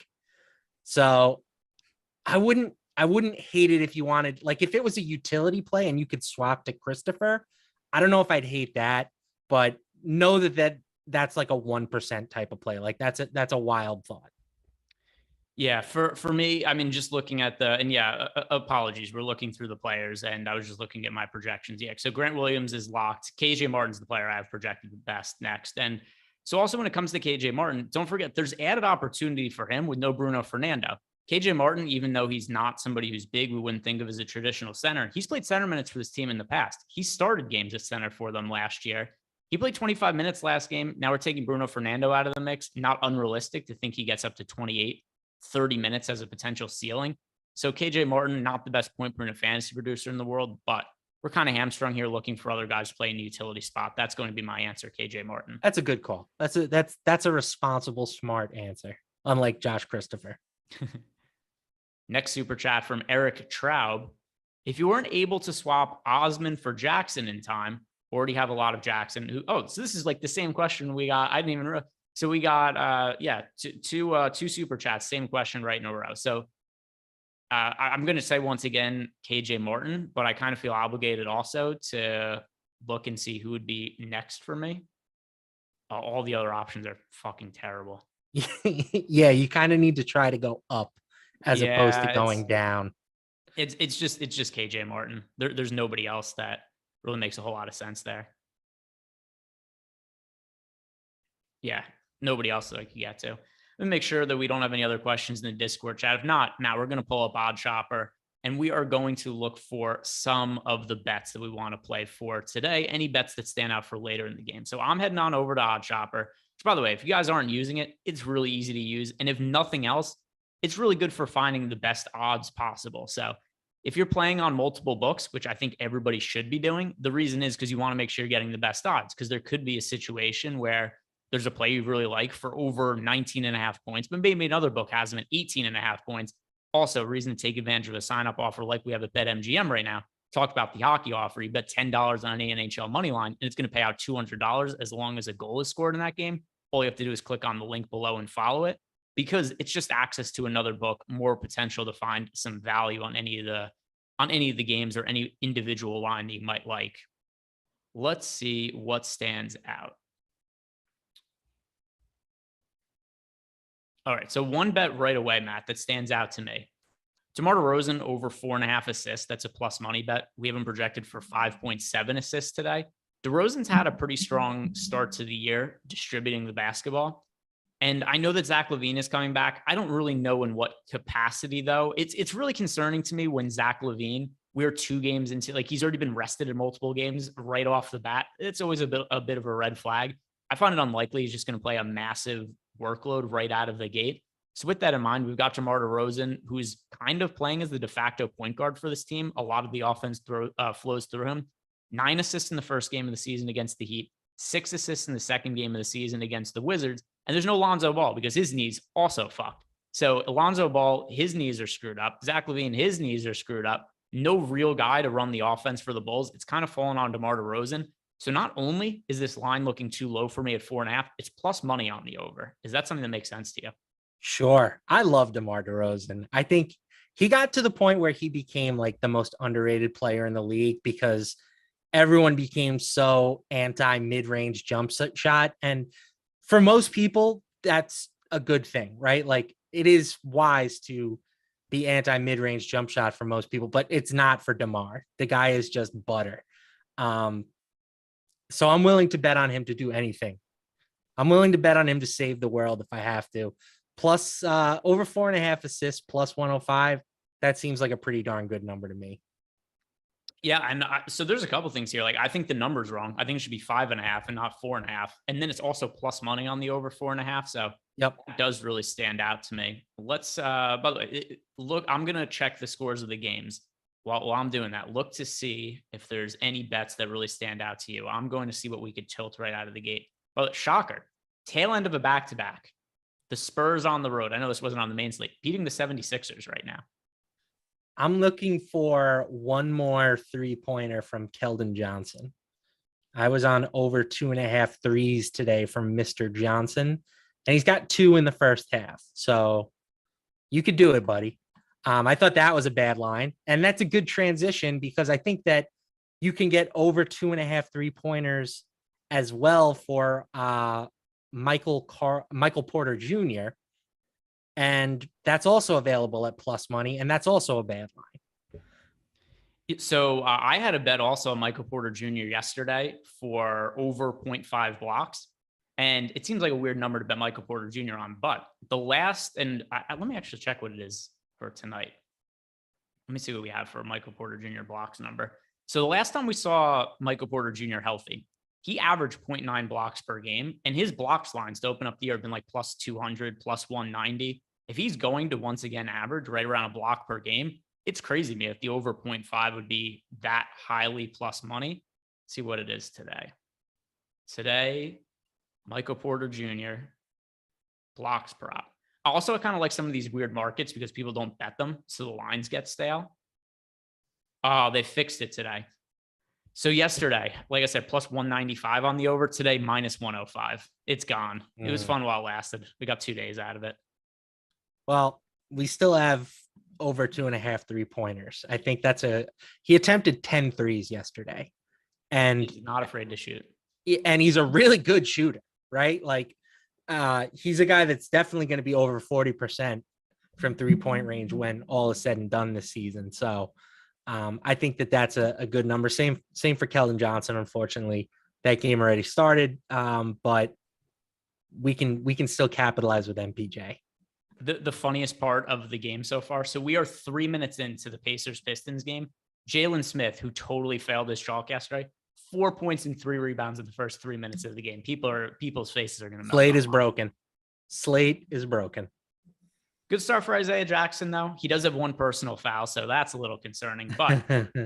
So I wouldn't hate it if you wanted, like if it was a utility play and you could swap to Christopher. I don't know if I'd hate that, but know that's like a 1% type of play. Like that's a wild thought. Yeah, for me, I mean, just looking at apologies. We're looking through the players and I was just looking at my projections. Yeah, so Grant Williams is locked. KJ Martin's the player I have projected the best next. And so also when it comes to KJ Martin, don't forget there's added opportunity for him with no Bruno Fernando. KJ Martin, even though he's not somebody who's big, we wouldn't think of as a traditional center. He's played center minutes for this team in the past. He started games at center for them last year. He played 25 minutes last game. Now we're taking Bruno Fernando out of the mix. Not unrealistic to think he gets up to 28, 30 minutes as a potential ceiling. So KJ Martin, not the best point per minute fantasy producer in the world, but we're kind of hamstrung here looking for other guys to play in the utility spot. That's going to be my answer, KJ Martin. That's a good call. That's a responsible, smart answer, unlike Josh Christopher. Next super chat from Eric Traub. If you weren't able to swap Osman for Jackson in time, already have a lot of Jackson. So this is like the same question we got. I didn't even realize. So we got, two super chats, same question right in a row. So I'm going to say once again, KJ Martin, but I kind of feel obligated also to look and see who would be next for me. All the other options are fucking terrible. Yeah, you kind of need to try to go up as opposed to going down. It's just KJ Martin. There's nobody else that really makes a whole lot of sense there. Yeah, nobody else that I could get to. Let me make sure that we don't have any other questions in the Discord chat. If not, now we're going to pull up Odd Shopper and we are going to look for some of the bets that we want to play for today. Any bets that stand out for later in the game. So I'm heading on over to Odd Shopper, which, by the way, if you guys aren't using it, it's really easy to use. And if nothing else, it's really good for finding the best odds possible. So if you're playing on multiple books, which I think everybody should be doing, the reason is because you want to make sure you're getting the best odds, because there could be a situation where there's a play you really like for over 19.5 points, but maybe another book has them at 18.5 points. Also, a reason to take advantage of a sign-up offer like we have at BetMGM right now. talk about the hockey offer. You bet $10 on an NHL money line, and it's going to pay out $200 as long as a goal is scored in that game. All you have to do is click on the link below and follow it, because it's just access to another book, more potential to find some value on any of the games or any individual line that you might like. Let's see what stands out. All right, so one bet right away, Matt, that stands out to me. DeMar DeRozan over 4.5 assists. That's a plus money bet. We have him projected for 5.7 assists today. DeRozan's had a pretty strong start to the year distributing the basketball. And I know that Zach LaVine is coming back. I don't really know in what capacity, though. It's really concerning to me when Zach LaVine, we're 2 games into, like, he's already been rested in multiple games right off the bat. It's always a bit of a red flag. I find it unlikely he's just going to play a massive workload right out of the gate. So with that in mind, we've got DeMar DeRozan, who's kind of playing as the de facto point guard for this team. A lot of the offense flows through him. 9 assists in the first game of the season against the Heat, 6 assists in the second game of the season against the Wizards. And there's no Lonzo Ball because his knees also fucked. So Alonzo Ball, his knees are screwed up. Zach LaVine, his knees are screwed up. No real guy to run the offense for the Bulls. It's kind of fallen on DeMar DeRozan. So not only is this line looking too low for me at 4.5, it's plus money on the over. Is that something that makes sense to you? Sure. I love DeMar DeRozan. I think he got to the point where he became like the most underrated player in the league because everyone became so anti mid-range jump shot. And for most people, that's a good thing, right? Like, it is wise to be anti mid-range jump shot for most people, but it's not for DeMar. The guy is just butter. So I'm willing to bet on him to do anything. I'm willing to bet on him to save the world if I have to. Plus over 4.5 assists, plus 105. That seems like a pretty darn good number to me. Yeah. And so there's a couple things here. Like, I think the number's wrong. I think it should be 5.5 and not 4.5. And then it's also plus money on the over 4.5. So yep, it does really stand out to me. Let's, by the way, look, I'm going to check the scores of the games. While I'm doing that, look to see if there's any bets that really stand out to you. I'm going to see what we could tilt right out of the gate. But shocker, tail end of a back-to-back. The Spurs on the road. I know this wasn't on the main slate, beating the 76ers right now. I'm looking for one more 3-pointer from Keldon Johnson. I was on over 2.5 threes today from Mr. Johnson, and he's got 2 in the first half. So you could do it, buddy. I thought that was a bad line, and that's a good transition because I think that you can get over 2.5 3-pointers as well for Michael Porter Jr., and that's also available at plus money, and that's also a bad line. So I had a bet also on Michael Porter Jr. yesterday for over 0.5 blocks, and it seems like a weird number to bet Michael Porter Jr. on, but the last, and let me actually check what it is for tonight. Let me see what we have for Michael Porter Jr. blocks number. So the last time we saw Michael Porter Jr. healthy, he averaged 0.9 blocks per game, and his blocks lines to open up the year have been like plus 200, plus 190. If he's going to once again average right around a block per game, it's crazy to me if the over 0.5 would be that highly plus money. Let's see what it is today. Today, Michael Porter Jr. blocks prop. Also, I kind of like some of these weird markets because people don't bet them, so the lines get stale. Oh, they fixed it today. So yesterday, like I said, plus 195 on the over. Today, minus 105. It's gone. It was fun while it lasted. We got 2 days out of it. Well, we still have over 2.5 3-pointers. I think he attempted 10 threes yesterday. And he's not afraid to shoot. And he's a really good shooter, right? Like, he's a guy that's definitely going to be over 40% from 3-point range when all is said and done this season. So I think that's a good number. Same for Keldon Johnson. Unfortunately, that game already started, but we can still capitalize with MPJ. The funniest part of the game so far. So we are 3 minutes into the Pacers-Pistons game. Jalen Smith, who totally failed his chalk yesterday, 4 points and 3 rebounds in the first 3 minutes of the game. People's faces are going to. Slate is broken. Slate is broken. Good start for Isaiah Jackson, though. He does have one personal foul, so that's a little concerning. But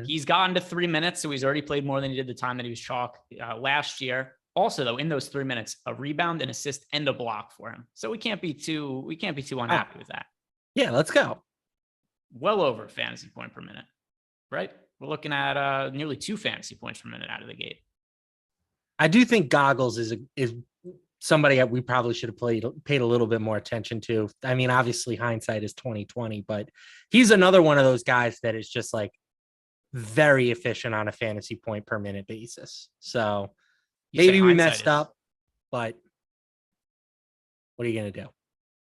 he's gotten to 3 minutes, so he's already played more than he did the time that he was chalk last year. Also, though, in those 3 minutes, a rebound, an assist, and a block for him. So we can't be too unhappy with that. Yeah, let's go. Well over fantasy point per minute, right? we're looking at nearly 2 fantasy points per minute out of the gate. I do think Goggles is somebody that we probably should have paid a little bit more attention to. I mean, obviously hindsight is 2020, but he's another one of those guys that is just like very efficient on a fantasy point per minute basis. So maybe we messed up, but what are you going to do?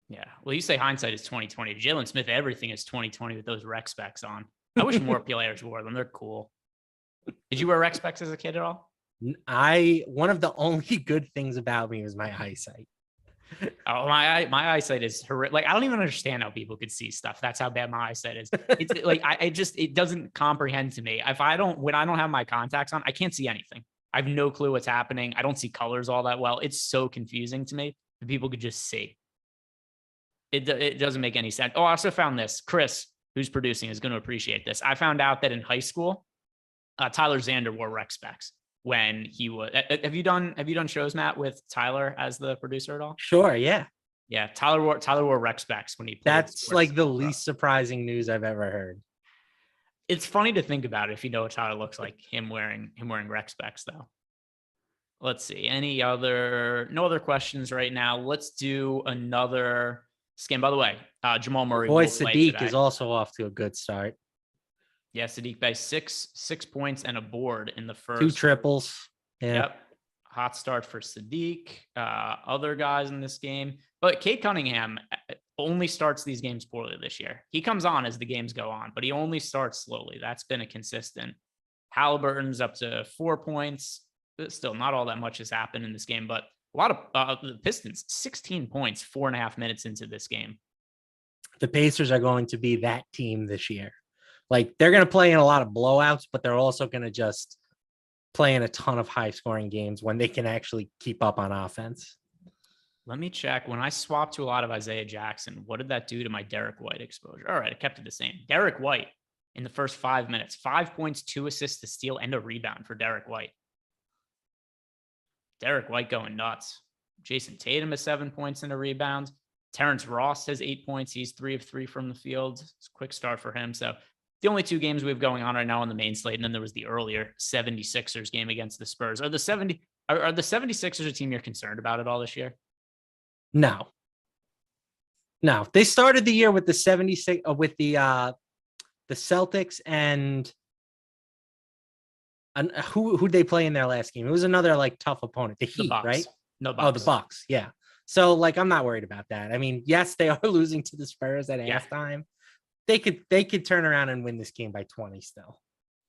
Yeah. Well, you say hindsight is 2020. Jalen Smith, everything is 2020 with those rec specs on. I wish more players wore them. They're cool. Did you wear rec specs as a kid at all? One of the only good things about me was my eyesight. Oh, my eyesight is horrific. Like, I don't even understand how people could see stuff. That's how bad my eyesight is. It's like, it doesn't comprehend to me. When I don't have my contacts on, I can't see anything. I have no clue what's happening. I don't see colors all that well. It's so confusing to me that people could just see. It doesn't make any sense. Oh, I also found this. Chris, who's producing, is going to appreciate this. I found out that in high school, Tyler Zander wore rec specs when he was. Have you done shows, Matt, with Tyler as the producer at all? Sure. Yeah. Yeah. Tyler wore rec specs when he played. That's like the least surprising news I've ever heard. It's funny to think about it if you know what Tyler looks like, him wearing rec specs though. Let's see. No other questions right now. Let's do another skin. By the way, Jamal Murray. Boy, Sadiq is also off to a good start. Yeah, Sadiq by six points and a board in the first. 2 triples. Yeah. Yep. Hot start for Sadiq. Other guys in this game. But Cade Cunningham only starts these games poorly this year. He comes on as the games go on, but he only starts slowly. That's been a consistent. Halliburton's up to 4 points. Still, not all that much has happened in this game, but a lot of the Pistons, 16 points, 4.5 minutes into this game. The Pacers are going to be that team this year. Like, they're going to play in a lot of blowouts, but they're also going to just play in a ton of high scoring games when they can actually keep up on offense. Let me check. When I swapped to a lot of Isaiah Jackson, what did that do to my Derek White exposure? All right, I kept it the same. Derek White in the first 5 minutes, 5 points, 2 assists, a steal, and a rebound for Derek White. Derek White going nuts. Jason Tatum has 7 points and a rebound. Terrence Ross has 8 points. He's 3 of 3 from the field. It's a quick start for him. So the only 2 games we have going on right now on the main slate, and then there was the earlier 76ers game against the Spurs. Are the 76ers a team you're concerned about at all this year? No. They started the year with the 76 with the Celtics and who'd they play in their last game? It was another like tough opponent. The Heat, right? No, Bucks. Oh, the Bucks. Yeah. So like, I'm not worried about that. I mean, yes, they are losing to the Spurs at halftime. They could turn around and win this game by 20 still.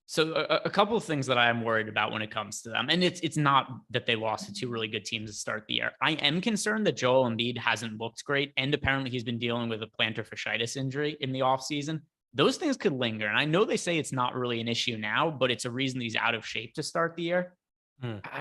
So a couple of things that I am worried about when it comes to them, and it's not that they lost to 2 really good teams to start the year. I am concerned that Joel Embiid hasn't looked great, and apparently he's been dealing with a plantar fasciitis injury in the offseason. Those things could linger, and I know they say it's not really an issue now, but it's a reason he's out of shape to start the year.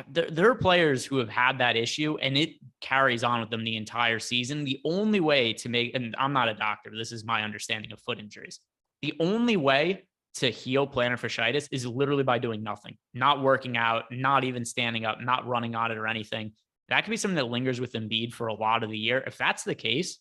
There are players who have had that issue, and it carries on with them the entire season. The only way to make, and I'm not a doctor, this is my understanding of foot injuries. The only way to heal plantar fasciitis is literally by doing nothing, not working out, not even standing up, not running on it or anything. That could be something that lingers with Embiid for a lot of the year. If that's the case,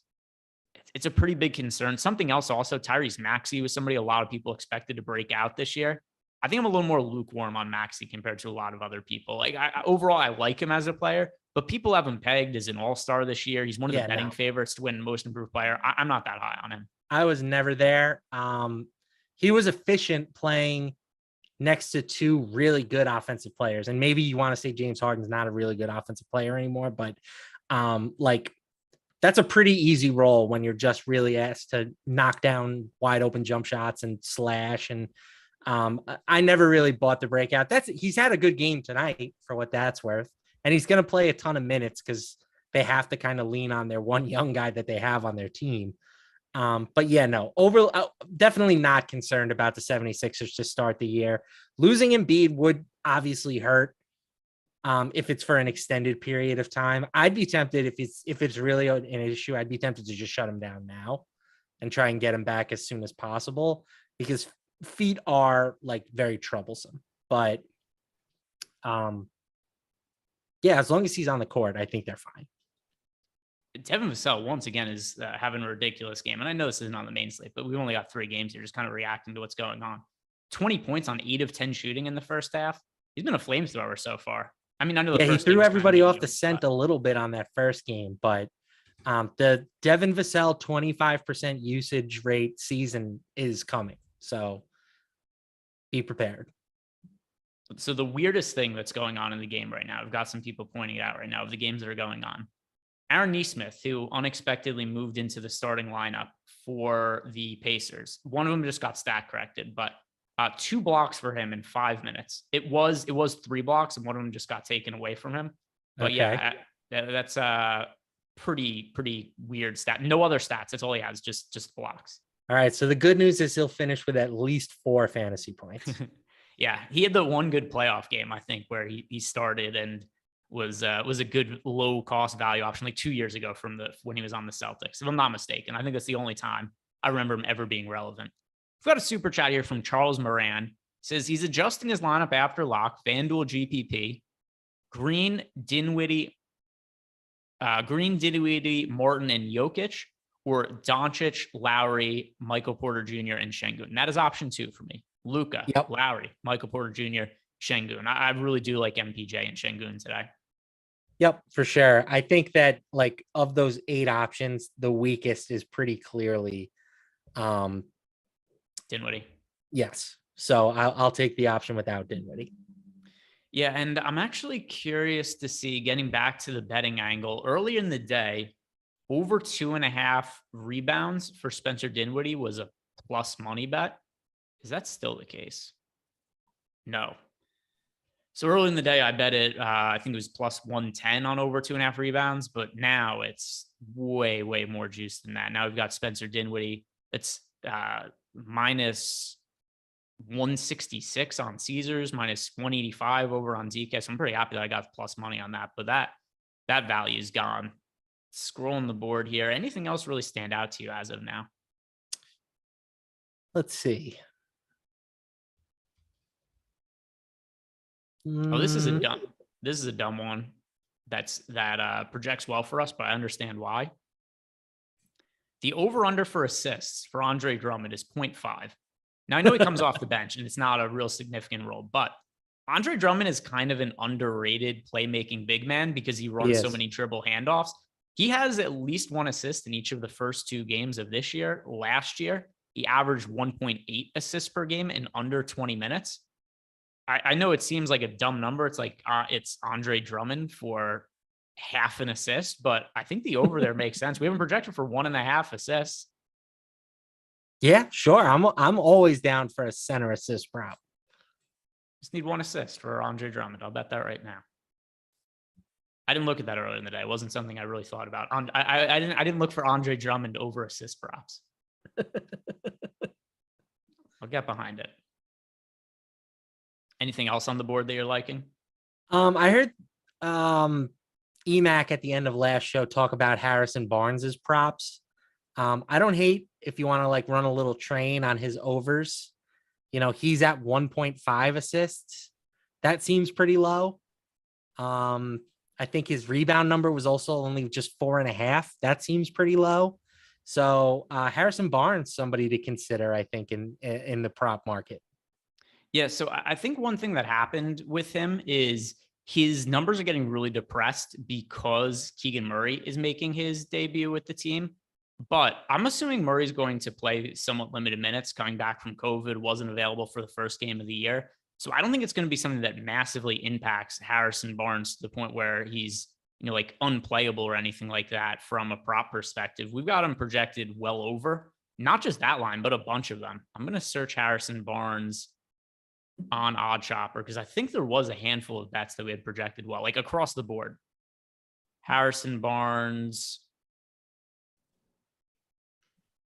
it's a pretty big concern. Something else also, Tyrese Maxey was somebody a lot of people expected to break out this year. I think I'm a little more lukewarm on Maxey compared to a lot of other people. Like, overall, I like him as a player, but people have him pegged as an all-star this year. He's one of the betting favorites to win most improved player. I'm not that high on him. I was never there. He was efficient playing next to 2 really good offensive players. And maybe you want to say James Harden's not a really good offensive player anymore, but like, that's a pretty easy role when you're just really asked to knock down wide open jump shots and slash. And I never really bought the breakout. He's had a good game tonight for what that's worth. And he's going to play a ton of minutes because they have to kind of lean on their one young guy that they have on their team. But yeah, no, definitely not concerned about the 76ers to start the year. Losing Embiid would obviously hurt. If it's for an extended period of time. I'd be tempted, if it's really an issue, I'd be tempted to just shut him down now and try and get him back as soon as possible, because feet are like very troublesome. But yeah, as long as he's on the court, I think they're fine. Devin Vassell, once again, is having a ridiculous game. And I know this isn't on the main slate, but we've only got 3 games here, just kind of reacting to what's going on. 20 points on 8 of 10 shooting in the first half. He's been a flamethrower so far. I mean, I know the Yeah, he first threw game was everybody kinda off the mediocre, scent but a little bit on that first game, but the Devin Vassell 25% usage rate season is coming. So be prepared. So the weirdest thing that's going on in the game right now, I've got some people pointing it out right now of the games that are going on. Aaron Nesmith, who unexpectedly moved into the starting lineup for the Pacers. One of them just got stat corrected, but 2 blocks for him in 5 minutes. It was 3 blocks, and one of them just got taken away from him. But yeah, that's a pretty weird stat. No other stats. That's all he has, just blocks. All right. So the good news is he'll finish with at least 4 fantasy points. Yeah, he had the one good playoff game, I think, where he started and was a good low cost value option like 2 years ago when he was on the Celtics, if I'm not mistaken. I think that's the only time I remember him ever being relevant. We've got a super chat here from Charles Moran. Says he's adjusting his lineup after lock, FanDuel GPP, Green, Dinwiddie, Martin, and Jokic, or Doncic, Lowry, Michael Porter Jr., and Şengün. And that is option 2 for me. Luka, Lowry, Michael Porter Jr., Şengün. I really do like MPJ and Şengün today. Yep, for sure. I think that like of those 8 options, the weakest is pretty clearly Dinwiddie. Yes. So I'll take the option without Dinwiddie. Yeah, and I'm actually curious to see, getting back to the betting angle, earlier in the day, over 2.5 rebounds for Spencer Dinwiddie was a plus money bet. Is that still the case? No. So early in the day, I bet it, I think it was plus 110 on over 2.5 rebounds, but now it's way more juice than that. Now we've got Spencer Dinwiddie. It's minus 166 on Caesars, minus 185 over on DK. So I'm pretty happy that I got plus money on that, but that value is gone. Scrolling the board here. Anything else really stand out to you as of now? Let's see. Oh, this is a dumb one. That projects well for us, but I understand why. The over-under for assists for Andre Drummond is 0.5. Now, I know he comes off the bench and it's not a real significant role, but Andre Drummond is kind of an underrated playmaking big man because he runs so many dribble handoffs. He has at least 1 assist in each of the first 2 games of this year. Last year, he averaged 1.8 assists per game in under 20 minutes. I know it seems like a dumb number. It's like it's Andre Drummond for half an assist, but I think the over there makes sense. We haven't projected for 1.5 assists. Yeah, sure. I'm always down for a center assist prop. Just need 1 assist for Andre Drummond. I'll bet that right now. I didn't look at that earlier in the day. It wasn't something I really thought about. I didn't look for Andre Drummond over assist props. I'll get behind it. Anything else on the board that you're liking? I heard EMac at the end of last show talk about Harrison Barnes's props. I don't hate if you want to like run a little train on his overs. You know, he's at 1.5 assists. That seems pretty low. I think his rebound number was also only just 4.5. That seems pretty low. So Harrison Barnes, somebody to consider, I think, in the prop market. Yeah, so I think one thing that happened with him is his numbers are getting really depressed because Keegan Murray is making his debut with the team. But I'm assuming Murray's going to play somewhat limited minutes, coming back from COVID, wasn't available for the first game of the year. So I don't think it's going to be something that massively impacts Harrison Barnes to the point where he's, like unplayable or anything like that from a prop perspective. We've got him projected well over, not just that line, but a bunch of them. I'm going to search Harrison Barnes on OddsShopper because I think there was a handful of bets that we had projected well, like across the board. Harrison Barnes.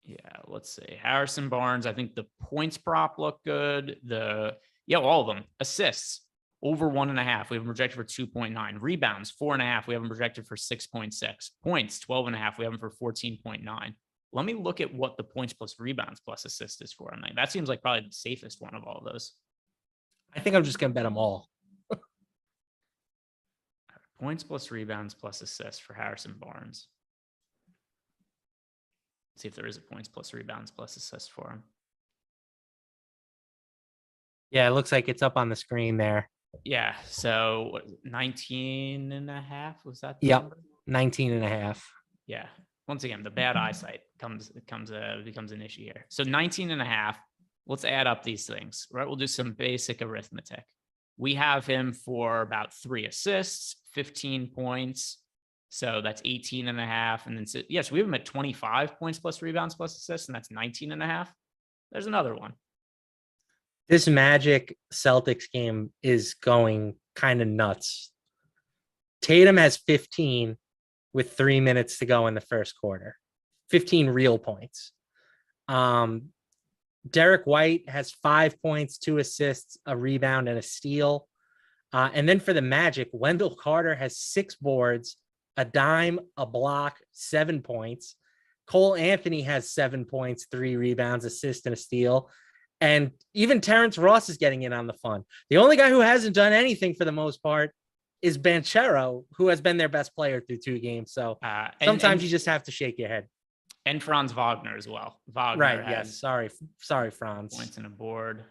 Yeah, let's see. Harrison Barnes. I think the points prop look good. All of them. Assists over 1.5. We have them projected for 2.9. Rebounds 4.5. We have them projected for 6.6. Points 12.5. We have them for 14.9. Let me look at what the points plus rebounds plus assist is for. That seems like probably the safest one of all of those. I think I'm just going to bet them all. Points plus rebounds plus assists for Harrison Barnes. Let's see if there is a points plus rebounds plus assist for him. Yeah, it looks like it's up on the screen there. Yeah. So 19 and a half, was that? Yep. Number? 19 and a half. Yeah. Once again, the bad eyesight becomes an issue here. So 19 and a half. Let's add up these things, right? We'll do some basic arithmetic. We have him for about 3 assists, 15 points. So that's 18 and a half. And then, yes, we have him at 25 points plus rebounds plus assists, and that's 19 and a half. There's another one. This Magic Celtics game is going kind of nuts. Tatum has 15 with 3 minutes to go in the first quarter. 15 real points. Derek White has 5 points, 2 assists, a rebound, and a steal. And then for the Magic, Wendell Carter has 6 boards, a dime, a block, 7 points. Cole Anthony has 7 points, 3 rebounds, assist, and a steal. And even Terrence Ross is getting in on the fun. The only guy who hasn't done anything for the most part is Banchero, who has been their best player through 2 games. So sometimes you just have to shake your head. And Franz Wagner as well. Wagner right, yes. Sorry, Franz. Points and a board.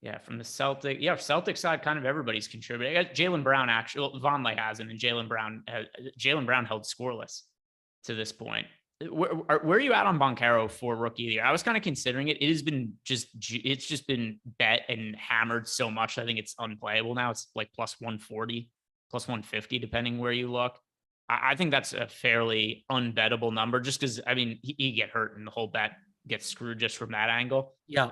Yeah, from the Celtic. Yeah, Celtic side, kind of everybody's contributing. I guess Jaylen Brown actually, Vonleh hasn't, and Jaylen Brown held scoreless to this point. Where are you at on Banchero for rookie of the year? I was kind of considering it. It's just been bet and hammered so much. I think it's unplayable now. It's like plus 140, plus 150, depending where you look. I think that's a fairly unbettable number just because, I mean, he get hurt and the whole bet gets screwed just from that angle. Yeah.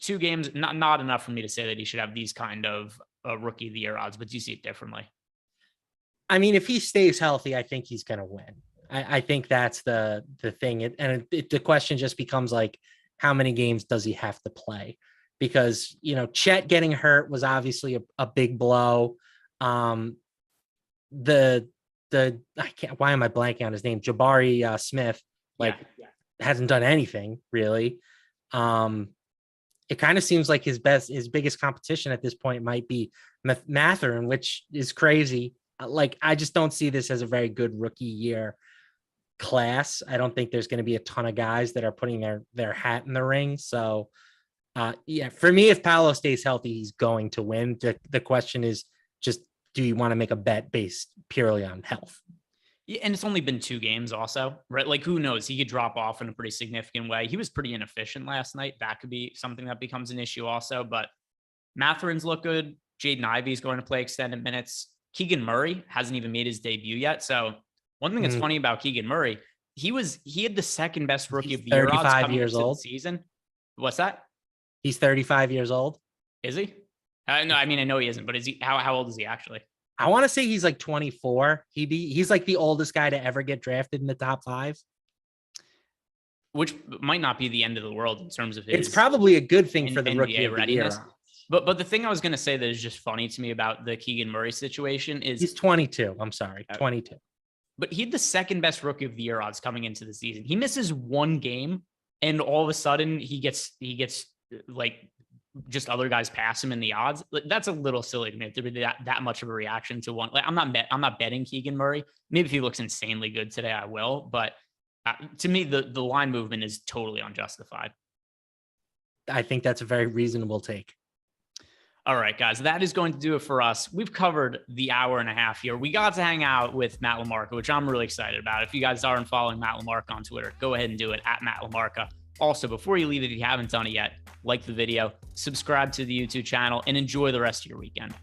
2 games, not enough for me to say that he should have these kind of rookie of the year odds, but do you see it differently? I mean, if he stays healthy, I think he's going to win. I think that's the thing. The question just becomes like, how many games does he have to play? Because, Chet getting hurt was obviously a big blow. I can't, why am I blanking on his name? Jabari Smith, hasn't done anything really. It kind of seems like his biggest competition at this point might be Mathurin, which is crazy. I just don't see this as a very good rookie year class. I don't think there's going to be a ton of guys that are putting their hat in the ring. So for me, if Paolo stays healthy, he's going to win. The question is just, do you want to make a bet based purely on health? Yeah, and it's only been 2 games also, right? Like, who knows? He could drop off in a pretty significant way. He was pretty inefficient last night. That could be something that becomes an issue also, but Mathurin's look good. Jaden Ivey is going to play extended minutes. Keegan Murray hasn't even made his debut yet. So one thing that's funny about Keegan Murray, he had the second best rookie of the year odds coming into the season. What's that? He's 35 years old. Is he? No, I mean, I know he isn't, but is he? How old is he actually? I want to say he's like 24. He's like the oldest guy to ever get drafted in the top 5. Which might not be the end of the world in terms of his. It's probably a good thing for the rookie of the year. But the thing I was going to say that is just funny to me about the Keegan Murray situation is he's 22. I'm sorry, 22. But he had the second best rookie of the year odds coming into the season. He misses 1 game, and all of a sudden he gets like just other guys pass him in the odds. That's a little silly to me to be that much of a reaction to one. Like, I'm not betting Keegan Murray. Maybe if he looks insanely good today, I will. But to me, the line movement is totally unjustified. I think that's a very reasonable take. All right, guys, that is going to do it for us. We've covered the hour and a half here. We got to hang out with Matt LaMarca, which I'm really excited about. If you guys aren't following Matt LaMarca on Twitter, go ahead and do it at Matt LaMarca. Also, before you leave, if you haven't done it yet, like the video, subscribe to the YouTube channel, and enjoy the rest of your weekend.